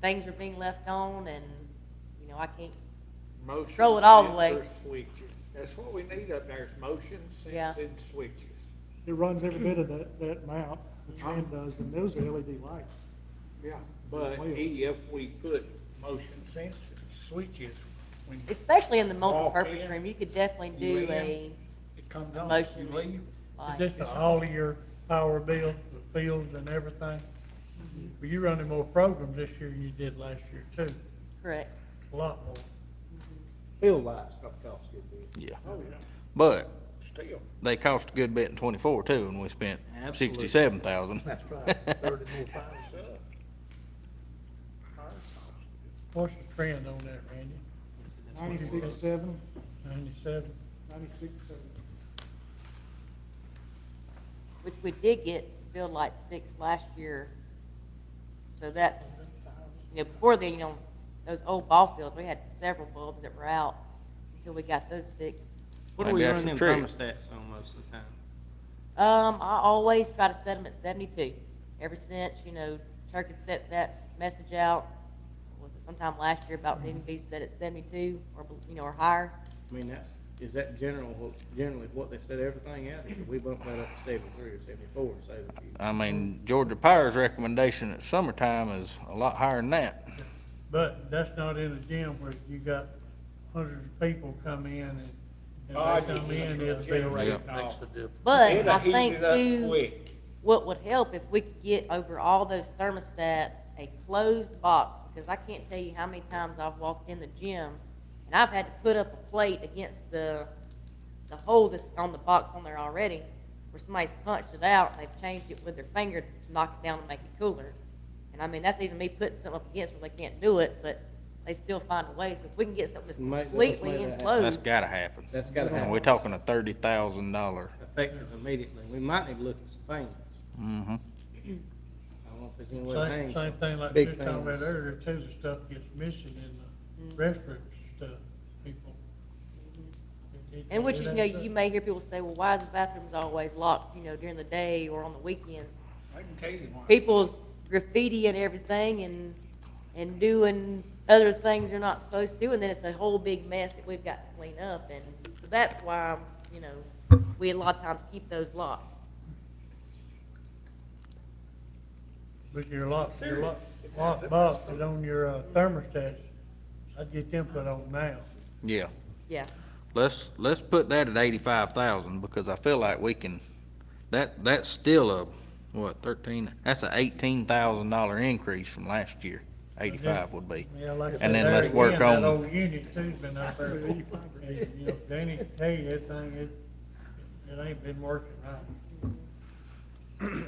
things are being left on and, you know, I can't Motion throw it all away. sensor switches. That's what we need up there, is motion Yeah. sensing switches. It runs every bit of that amount, the trend does, and those are LED lights. Yeah. But Well. if we put motion sensing switches, when Especially in the Walk multi-purpose in, room, you could definitely you do in, it comes on, motion you leave. light. Is this all of your power bill, the fields and everything? Well, you're running more programs this year than you did last year too, Correct. a lot more. Field lights cost a good bit. Yeah. Oh, yeah, But still. they cost a good bit in 24 too, and we spent Absolutely. 67,000. That's right, 30 more power. What's the trend on that, Randy? 96.7, 97? 96.7. Which we did get field lights fixed last year. So that, you know, before then, you know, those old ball fields, we had several bulbs that were out until we got those fixed. What do Maybe we I run should them trick. thermostats on most of the time? I always try to set them at 72. Ever since, you know, Turk had set that message out, was it sometime last year about needing to be set at 72 or, you know, or higher? I mean, is that generally what they set everything at? Or did we bump that up to 73 or 74 and save a few? I mean, Georgia Power's recommendation at summertime is a lot higher than that. But that's not in a gym where you got hundreds of people come in and Oh, they come in, it'll be generate makes a difference. But It'll I heat think it up too, quick. what would help if we could get over all those thermostats a closed box, because I can't tell you how many times I've walked in the gym and I've had to put up a plate against the hole that's on the box on there already, where somebody's punched it out and they've changed it with their finger to knock it down and make it cooler. And I mean, that's even me putting something up against where they can't do it, but they still find a way. So if we can get something that's Let's completely make that happen. enclosed. That's gotta happen. That's gotta And happen. we're talking a $30,000. Effective immediately. We might need to look at some fans. Mm-hmm. I don't know if there's any way to hang Same some thing like big you were talking about fans. earlier too, the stuff gets missing in the restrooms and stuff, people. And which is, you know, you may hear people say, well, why is the bathrooms always locked, you know, during the day or on the weekends? I can tell you why. People's graffiti and everything and doing other things they're not supposed to, and then it's a whole big mess that we've got to clean up, and so that's why, you know, we a lot of times keep those locked. But your lock boxes on your thermostats, I'd get them put on now. Yeah. Yeah. Let's put that at 85,000 because I feel like we can, that's still a, what, 13, that's a $18,000 increase from last year. 85 would be. Yeah, like I And said, then there let's work again, that on- old unit too's been up there. You know, Danny can tell you that thing, it ain't been working right.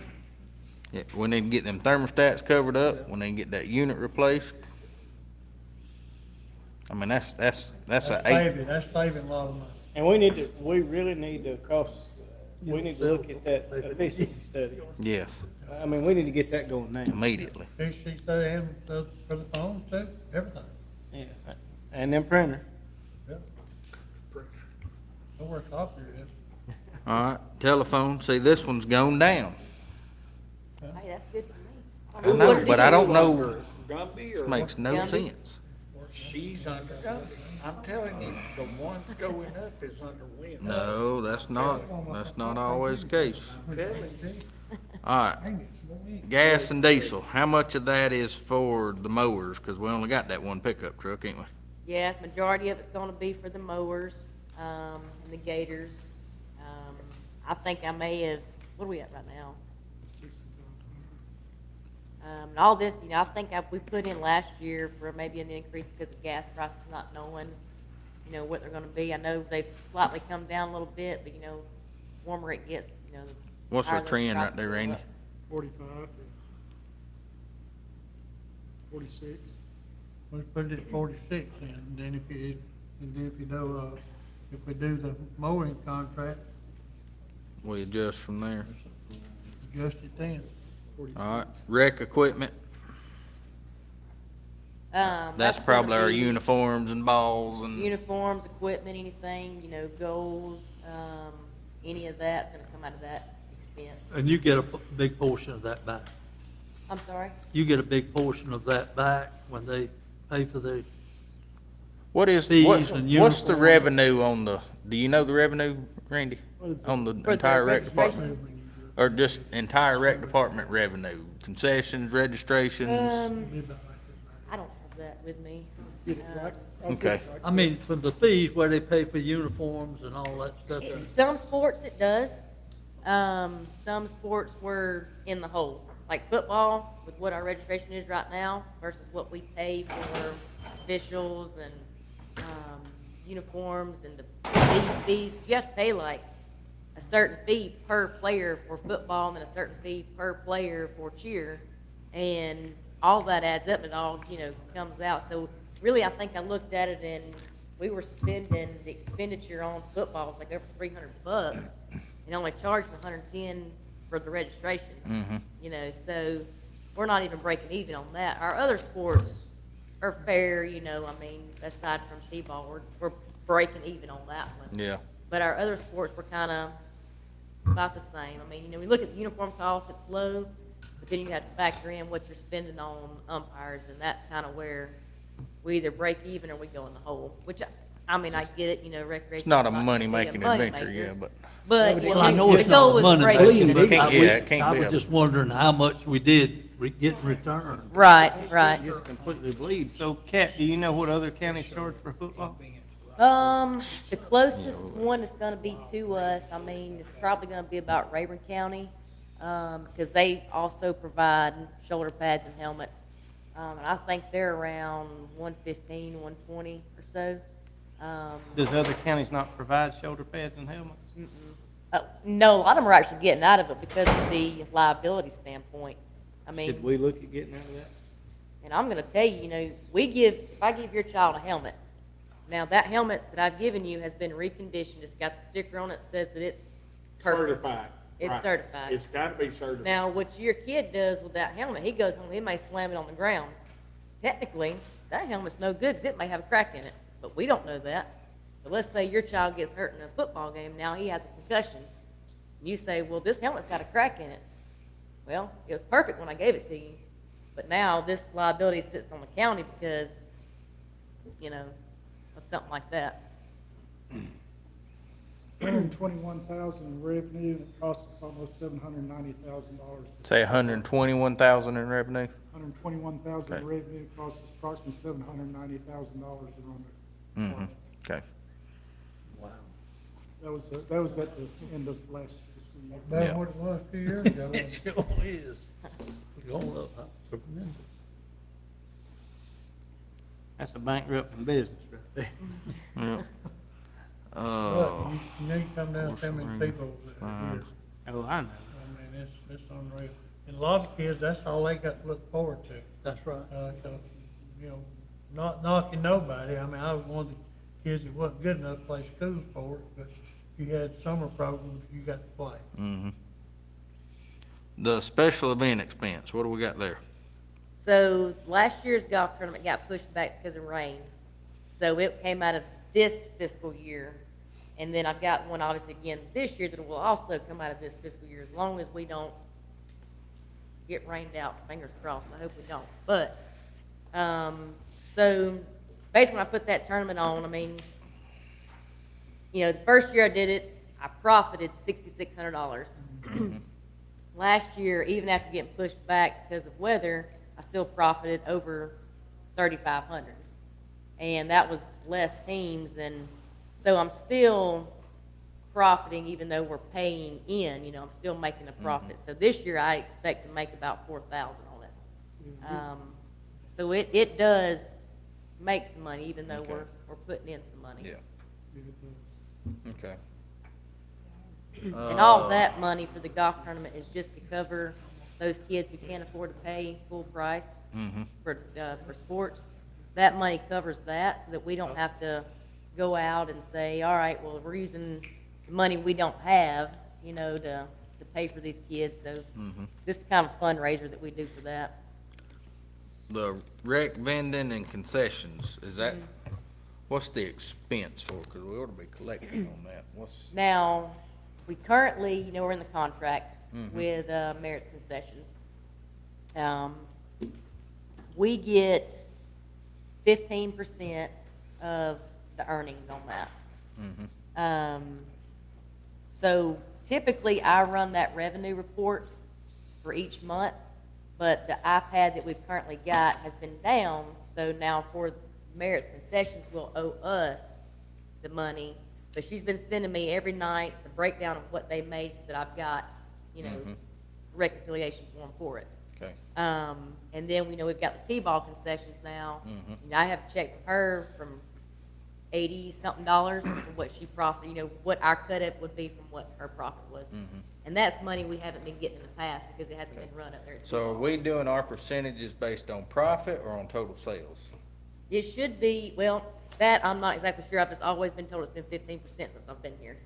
Yeah, we need to get them thermostats covered up, we need to get that unit replaced. I mean, that's a eight, That's saving a lot of money. And we really need to we need to look at that efficiency study. yes, I mean, we need to get that going now. immediately. She said, and for the phones too, everything. Yeah, and then printer. Yeah. Know where copier is. All right, telephone, see, this one's gone down. Hey, that's good for me. I know, but I don't know, Gumby this or makes no Gumby? sense. she's under Gumby. I'm telling you, the ones going up is under Win. No, that's not always the case. I'm telling you. All right, gas and diesel, how much of that is for the mowers? Cause we only got that one pickup truck, ain't we? Yes, majority of it's gonna be for the mowers, and the gators. I think I may have, what are we at right now? And all this, you know, I think we put in last year for maybe an increase because of gas prices not knowing, you know, what they're gonna be. I know they've slightly come down a little bit, but you know, warmer it gets, you know. What's higher our those trend right prices there, go Randy? up. 45, 46. We put it at 46 in, and then if you do, if we do the mowing contract, We adjust from there. adjust it then. All right, rec equipment, that's gonna probably our be uniforms and balls and, uniforms, equipment, anything, you know, goals, any of that's gonna come out of that expense. And you get a big portion of that back. I'm sorry? You get a big portion of that back when they pay for the, what is, Fees what's and the uniforms. revenue on the, do you know the revenue, Randy? On the For the entire rec registration? department? Or just entire rec department revenue, concessions, registrations? I don't have that with me. Okay, I mean, for the fees where they pay for uniforms and all that stuff. Some sports it does. Some sports we're in the hole. Like football, with what our registration is right now versus what we pay for officials and, uniforms and the fees. You have to pay like a certain fee per player for football and then a certain fee per player for cheer. And all that adds up and it all, you know, comes out. So really, I think I looked at it and we were spending, the expenditure on football was like over $300 and only charging $110 for the registration. You know, so we're not even breaking even on that. Our other sports are fair, you know, I mean, aside from T-ball, we're breaking even on that one. yeah. But our other sports were kind of about the same. I mean, you know, we look at the uniform cost, it's low, but then you have to factor in what you're spending on umpires, and that's kind of where we either break even or we go in the hole, which, I mean, I get it, you know, recreation. It's not a money-making adventure, yeah, but. But, you Well, I know know, the it's goal not was to break money. even. It can't- yeah, it can't I be was a- just wondering how much we did get in return. Right, right. Just completely bleed. So, Kat, do you know what other counties charge for football? The closest one that's gonna be to us, I mean, is probably gonna be about Rayburn County, because they also provide shoulder pads and helmets. And I think they're around 115, 120 or so. Does other counties not provide shoulder pads and helmets? No, a lot of them are actually getting out of it because of the liability standpoint. I mean. Should we look at getting out of that? And I'm gonna tell you, you know, if I give your child a helmet, now that helmet that I've given you has been reconditioned, it's got the sticker on it that says that it's perfect. Certified. It's Right. certified. It's gotta be certified. Now, what your kid does with that helmet, he goes home, he may slam it on the ground. Technically, that helmet's no good, 'cause it may have a crack in it, but we don't know that. But let's say your child gets hurt in a football game, now he has a concussion. And you say, well, this helmet's got a crack in it. Well, it was perfect when I gave it to you, but now this liability sits on the county because, you know, of something like that. 121,000 in revenue, and it costs us almost $790,000. Say 121,000 in revenue? 121,000 in Okay. revenue, costs us approximately $790,000 to run it. Mm-hmm, okay. That was at the end of last fiscal year. That's Yeah. what it was a few years ago. It sure is. Going up tremendous. That's a bankrupting business right there. Yeah. But Oh, you know, you come down to how many people that are here. Oh, I know. I mean, it's unreal. And a lot of kids, that's all they got to look forward to. That's right. 'Cause, you know, not knocking nobody, I mean, I was one of the kids that wasn't good enough to play school sports, but you had summer programs, you got to play. the special event expense, what do we got there? So last year's golf tournament got pushed back because of rain. So it came out of this fiscal year. And then I've got one obviously again this year that will also come out of this fiscal year, as long as we don't get rained out, fingers crossed, I hope we don't. But, so basically when I put that tournament on, I mean, you know, the first year I did it, I profited $6,600. Last year, even after getting pushed back because of weather, I still profited over 3,500, and that was less teams, and so I'm still profiting even though we're paying in. You know, I'm still making a profit. So this year I expect to make about 4,000 on it. So it does make some money, even though Okay. we're putting in some money. Yeah. Okay. And all that money for the golf tournament is just to cover those kids who can't afford to pay full price for sports. That money covers that, so that we don't have to go out and say, all right, well, we're using the money we don't have, you know, to pay for these kids. So this is kind of a fundraiser that we do for that. The rec vending and concessions, is that, what's the expense for? Because we ought to be collecting on that. What's, Now, we currently, you know, we're in the contract with Merit Concessions. We get 15% of the earnings on that. So typically, I run that revenue report for each month, but the iPad that we've currently got has been down, so now for Merit's Concessions will owe us the money. But she's been sending me every night the breakdown of what they made, so that I've got, you know, reconciliation form for it. okay. And then we know we've got the T-ball concessions now. And I have checked with her from $80-something for what she profited, you know, what our cut up would be from what her profit was. And that's money we haven't been getting in the past because it hasn't been run up there. at So are T-ball. we doing our percentages based on profit or on total sales? It should be, well, that I'm not exactly sure. I've just always been told it's been 15% since I've been here.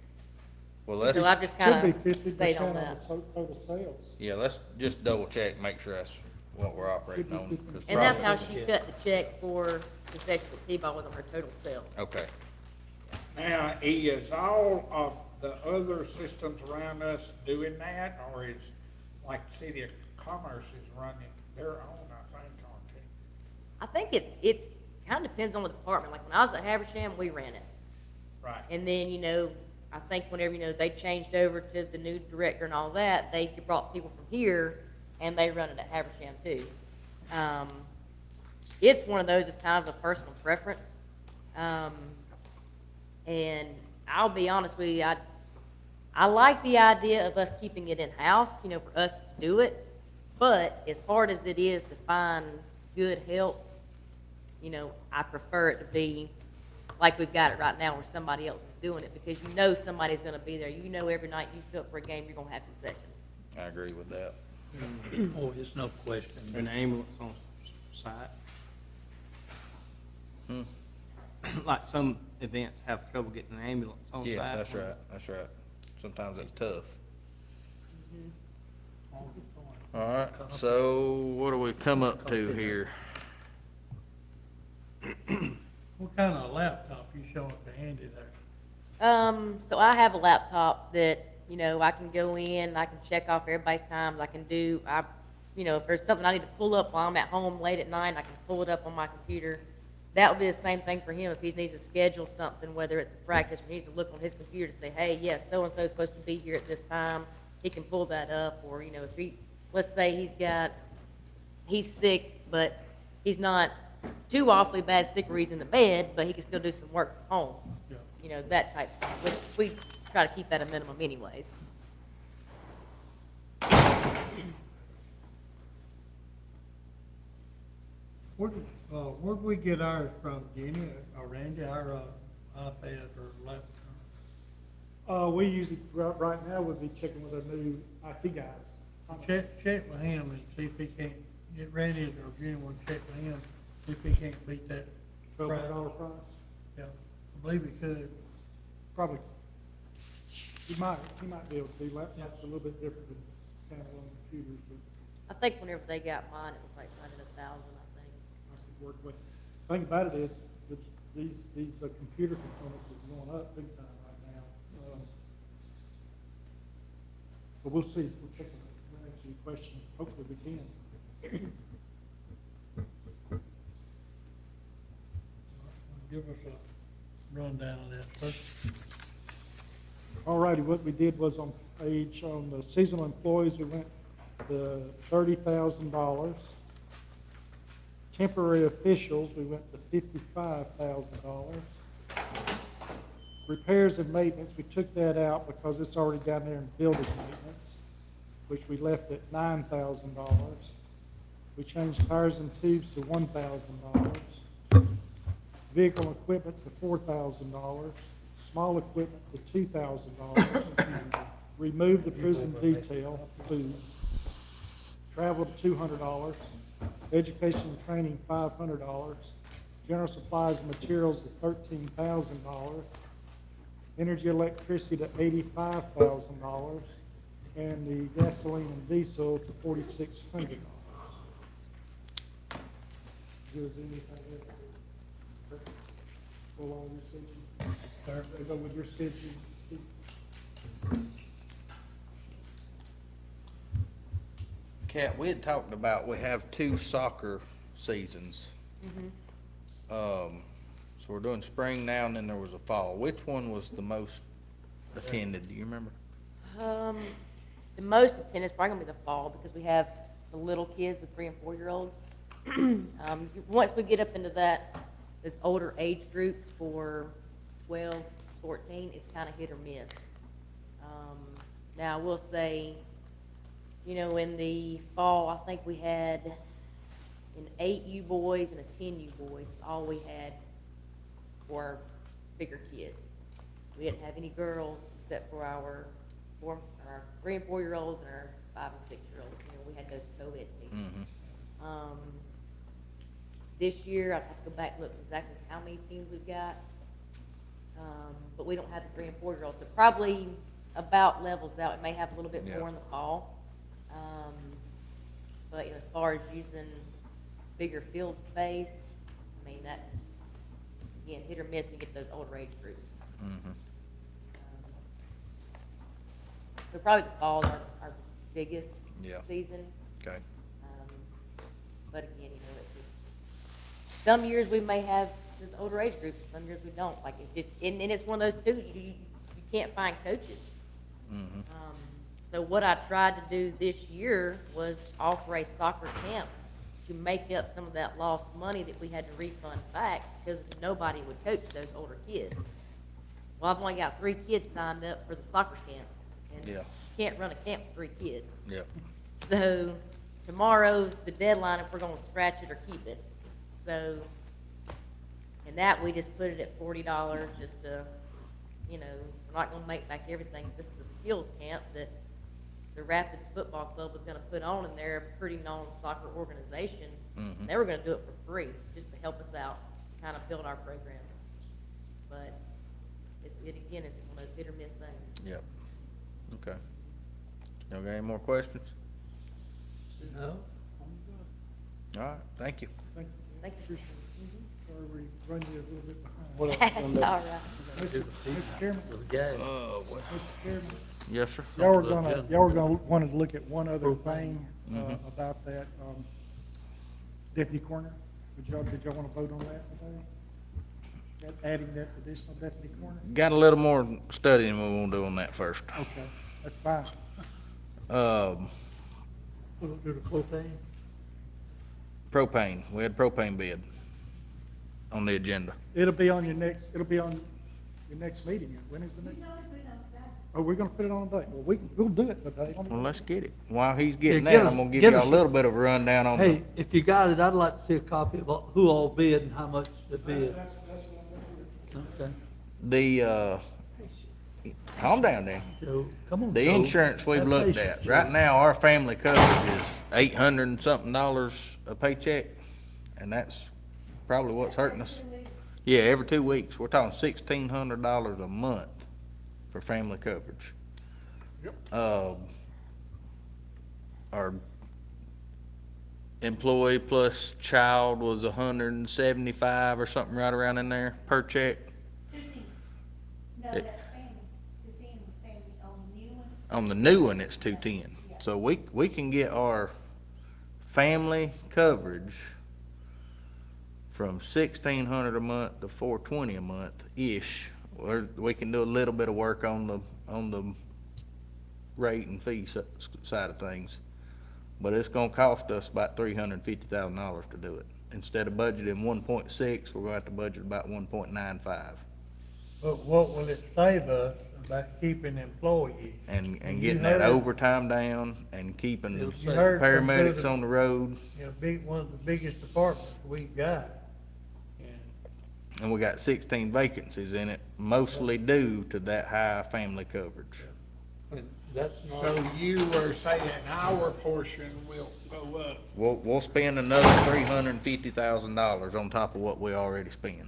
Well, let's, So I've just Should kind be of stayed 50% on of the that. total sales. yeah, let's just double check, make sure that's what we're operating on. 'cause And that's how profit- she cut the check for concessions at T-ball was on her total sales. Okay. Now, is all of the other systems around us doing that, or is, like, City of Commerce is running their own, I think, aren't they? I think it's kind of depends on the department. Like when I was at Habersham, we ran it. Right. And then, you know, I think whenever, you know, they changed over to the new director and all that, they brought people from here and they run it at Habersham too. It's one of those, it's kind of a personal preference. And I'll be honest with you, I like the idea of us keeping it in-house, you know, for us to do it. But as hard as it is to find good help, you know, I prefer it to be like we've got it right now where somebody else is doing it, because you know somebody's gonna be there. You know every night you show up for a game, you're gonna have concessions. I agree with that. Oh, it's no question. An ambulance on site. Like some events have trouble getting an ambulance on site. Yeah, that's right, that's right. Sometimes it's tough. All right, so what do we come up to here? What kind of laptop you showing to Andy there? So I have a laptop that, you know, I can go in, I can check off everybody's times, I can do, you know, if there's something I need to pull up while I'm at home late at night, I can pull it up on my computer. That would be the same thing for him if he needs to schedule something, whether it's a practice, or he needs to look on his computer to say, hey, yes, so-and-so is supposed to be here at this time. He can pull that up, or, you know, if he, let's say he's sick, but he's not too awfully bad sick where he's in the bed, but he can still do some work from home. Yeah. You know, that type of thing, which we try to keep at a minimum anyways. Where'd we get ours from, Jenny or Randy, our, iPad or laptop? We usually, right now, would be checking with our new IT guys. Check with him and see if he can't, get Randy or Jenny will check with him, see if he can't beat that price. $12 price, Yeah, I believe he could. probably. He might be able to do laptops a little bit different than standalone computers, but I think whenever they got mine, it was like right at 1,000, I think. I could work with. The thing about it is, that these computer components are going up big time right now. But we'll see, we'll check on it, we'll answer your question, hopefully we can. Give us a rundown of that, sir. All righty, what we did was on the seasonal employees, we went to $30,000. Temporary officials, we went to $55,000. Repairs and maintenance, we took that out because it's already down there in building maintenance, which we left at $9,000. We changed tires and tubes to $1,000. Vehicle and equipment to $4,000. Small equipment to $2,000. Removed the prison detail, food. Travel to $200. Education and training, $500. General supplies and materials to $13,000. Energy, electricity to $85,000. And the gasoline and diesel to $4,600. Is there anything else? Pull all your section. Sir, go with your section. Kat, we had talked about, we have 2 soccer seasons. So we're doing spring now, and then there was a fall. Which one was the most attended, do you remember? The most attended is probably gonna be the fall, because we have the little kids, the 3 and 4-year-olds. Once we get up into those older age groups for 12, 14, it's kind of hit or miss. Now, I will say, you know, in the fall, I think we had an 8U boys and a 10U boys, all we had for bigger kids. We didn't have any girls except for our 3 and 4-year-olds and our 5 and 6-year-olds. You know, we had those co-ed teams. This year, I'd have to go back and look exactly how many teams we've got. But we don't have the 3 and 4-year-olds, so probably about levels out. It may have a little bit more in the fall. But, you know, as far as using bigger field space, I mean, that's, again, hit or miss when you get those older age groups. So probably the fall is our biggest season. Okay. But again, you know, it's just, some years we may have this older age group, some years we don't. Like, it's just, and it's one of those too, you can't find coaches. So what I tried to do this year was offer a soccer camp to make up some of that lost money that we had to refund back because nobody would coach those older kids. Well, I've only got 3 kids signed up for the soccer camp, and you can't run a camp with 3 kids. So tomorrow's the deadline if we're gonna scratch it or keep it. So, and that we just put it at $40 just to, you know, we're not gonna make back everything. This is a skills camp that the Rapids Football Club was gonna put on, and they're a pretty known soccer organization. They were gonna do it for free, just to help us out, kind of build our programs. But again, it's one of those hit or miss things. Yep. Okay. Y'all got any more questions? No? All right, thank you. Thank Thank you. Sorry, we run you a little bit behind. That's all right. Mr. Chairman, The guy. Mr. Chairman, Yes, sir. y'all were gonna want to look at one other thing, about that, deputy coroner. Did y'all want to vote on that today? Adding that additional deputy coroner? Got a little more studying we want to do on that first. Okay, that's fine. We'll do the propane. Propane, we had propane bid on the agenda. It'll be on your next meeting. When is the next? Oh, we're gonna put it on a date. Well, we'll do it today. Well, let's get it. While he's getting Yeah, that, get I'm us- gonna give get you a us- little bit of a rundown on the, Hey, if you got it, I'd like to see a copy of who all bid and how much they bid. Okay, calm down there. Joe, come on, The Joe. insurance we've Have looked patience, at, right Joe. now, our family coverage is $800 and something a paycheck, and that's probably what's hurting us. Yeah, every 2 weeks, we're talking $1,600 a month for family coverage. Our employee plus child was 175 or something right around in there per check. 15. No, It- that's family. 15 was family on the new one. On the new one, it's 210. So we can get our family coverage from 1,600 a month to 420 a month-ish. Or we can do a little bit of work on the rate and fee side of things. But it's gonna cost us about $350,000 to do it. Instead of budgeting 1.6, we're gonna have to budget about 1.95. But what will it save us about keeping employees? And You getting that heard- overtime down and keeping It'll You heard from paramedics the- on the road. You know, one of the biggest departments we got. And we got 16 vacancies in it, mostly due to that high family coverage. And that's not, So you were saying our portion will go up. We'll spend another $350,000 on top of what we already spend.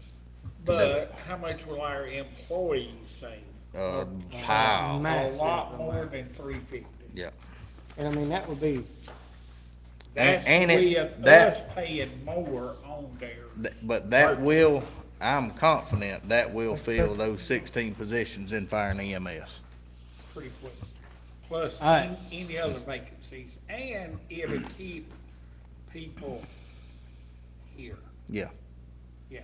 But how much will our employees save? Pile. A Massive lot more amount. than 350. Yeah. And I mean, that would be, That's and it- with that- us paying more on there. But that will, I'm confident that will fill those 16 positions in fire and EMS. Pretty quick. Plus All right. any other vacancies, and it'll keep people here, Yeah. yeah,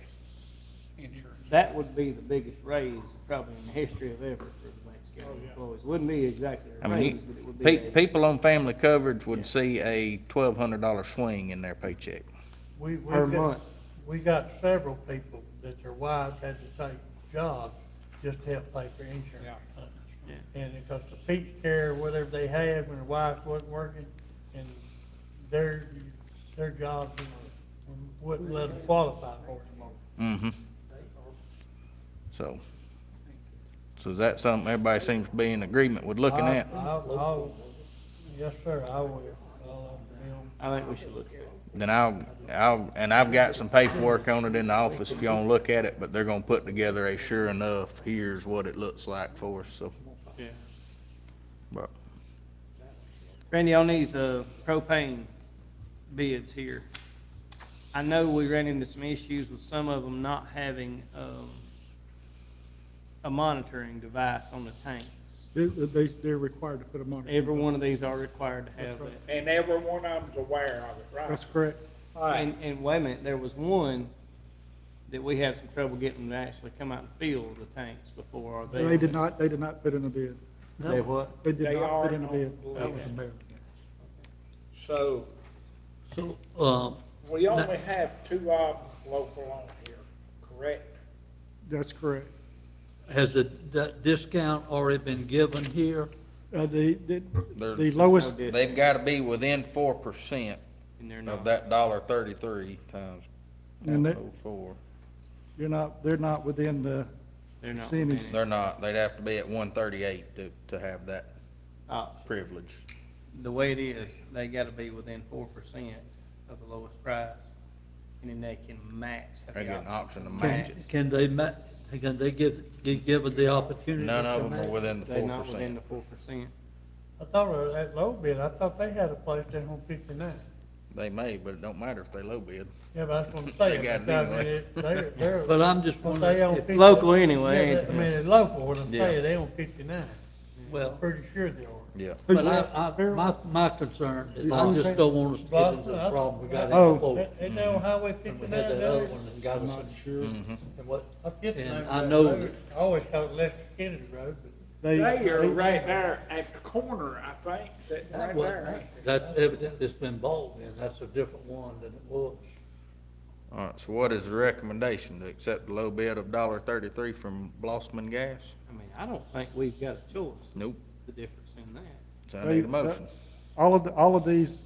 insurance. that would be the biggest raise probably in the history of ever for the Banks County employees. Wouldn't be exactly I a mean, raise, but it would be a. people on family coverage would see a $1,200 swing in their paycheck. We Per got- month. We got several people that their wives had to take jobs just to help pay for insurance. Yeah. And because the peach care, whatever they had when their wives wasn't working, and their jobs, you know, wouldn't let them qualify for it anymore. Mm-hmm. So is that something everybody seems to be in agreement with looking at? Yes, sir, I will. I'll, I think we should look at it. Then I've got some paperwork on it in the office if you wanna look at it, but they're gonna put together a sure enough, here's what it looks like for us, so. Yeah. But Randy, on these, propane bids here, I know we ran into some issues with some of them not having, a monitoring device on the tanks. They're required to put a monitor. Every one of these are required to have that. And every one of them's aware of it, right? That's correct. And wait a minute, there was one that we had some trouble getting to actually come out and fill the tanks before our. They did not put in a bid. They what? They did They not are put in a on bid. the list. that was American. So, So, we only have 2 of them local on here, correct? That's correct. has that discount already been given here? The there's, lowest, they've gotta be within 4% And they're of not. that $1.33 times And that- 0.04. they're not within the, They're not Cindy. within it. They're not, they'd have to be at 138 to have that privilege. The way it is, they gotta be within 4% of the lowest price, and then they can match. have They the get an option to Can match it. can they can they give given the opportunity? None of to them are match? within the They're not within 4%. the 4%. I thought that low bid, I thought they had a place down on 59. They may, but it don't matter if they low bid. Yeah, but that's what I'm saying. They got it because, I mean, anyway. they're, But I'm just well, wondering, they on if- 50 Local anyway, Yeah, ain't I mean, it's local, what I'm Yeah. saying, they on 59. well, I'm pretty sure they are. Yeah. but my concern is I just don't want us to get into the problem we got in Oh. before. Ain't they on Highway And we 59 had that down other there? one that got us insured, Mm-hmm. and what, I forget the and name of I that know road. I always call it Lester Kennedy Road, but they. They are right there at the corner, I think, sitting that right wasn't, there. that's evidently it's been bought, and that's a different one than it was. All right, so what is the recommendation? To accept the low bid of $1.33 from Blossman Gas? I mean, I don't think we've got a choice. Nope. The difference in that. So I need a motion. All of these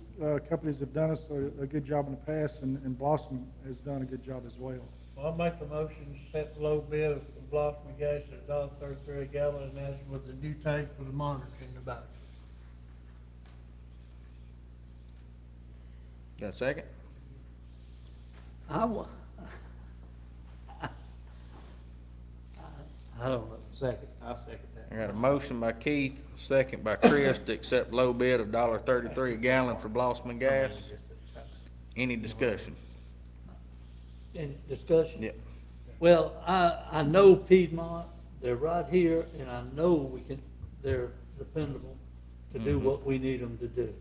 companies have done us a good job in the past, and Blossom has done a good job as well. Well, I'll make a motion to set the low bid of the Blossman gas at $1.33 a gallon, and that's with the new tank with the monitors in the back. Got a second? I don't know. Second, I'll second that. I got a motion by Keith, a second by Chris to accept low bid of $1.33 a gallon for Blossman Gas. Any discussion? Any discussion? Yep. Well, I know Piedmont, they're right here, and I know they're dependable to do what we need them to do.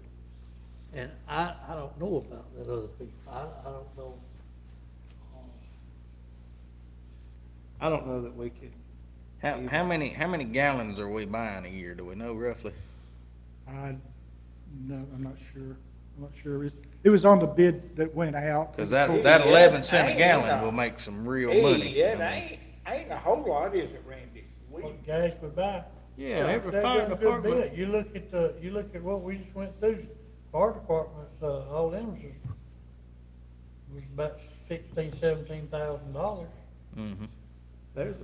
And I don't know about that other people. I don't know. I don't know that we could. How many gallons are we buying a year? Do we know roughly? I'm not sure. I'm not sure. It was on the bid that went out. Cause that 11 cent a gallon will make some real money. Yeah, it ain't a whole lot, is it, Randy? What gas we buy. Yeah, every they're fire doing a good department. bid. You look at what we just went through, fire departments, all them was about $16,000-17,000. Mm-hmm.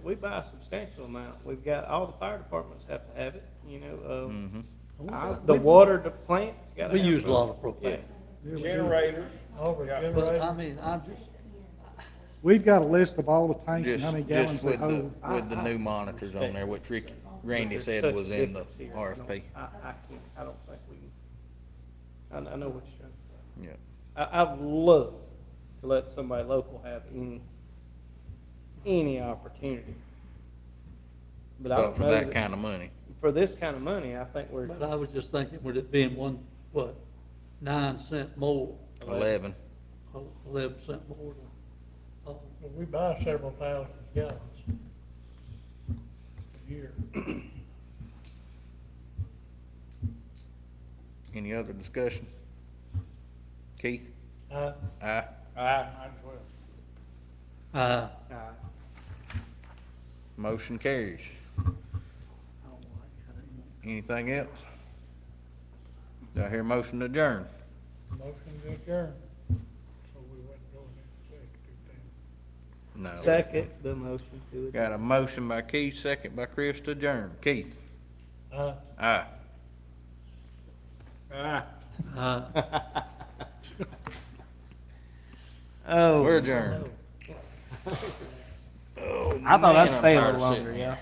We buy a substantial amount. We've got, all the fire departments have to have it, you know, Mm-hmm. the water, the plant's gotta We have use it. a lot of propane. Generators. Over Yeah. But generators. I mean, I'm just, We've got a list of all the tanks and Just, how many gallons just they with the, hold. with the new monitors on there, which Randy There's said such was in the difference here. RFP. I don't think we can, I know what you're trying to say. Yeah. I'd love to let somebody local have any opportunity. But I But don't for know that kind of money. for this kind of money, I think we're. but I was just thinking, with it being 9 cent more, 11. 11 cent more than, But we buy several thousand gallons a year. Any other discussion? Keith? Uh, Aye. Might as well. Motion carries. I don't like that anymore. Anything else? Do I hear a motion to adjourn? Motion to adjourn. So we wouldn't go into executive then. No. Second the motion to adjourn. Got a motion by Keith, second by Chris to adjourn. Keith? Aye. Oh. We're adjourned. I thought I'd Man, stay a I'm little tired of longer, sitting yeah.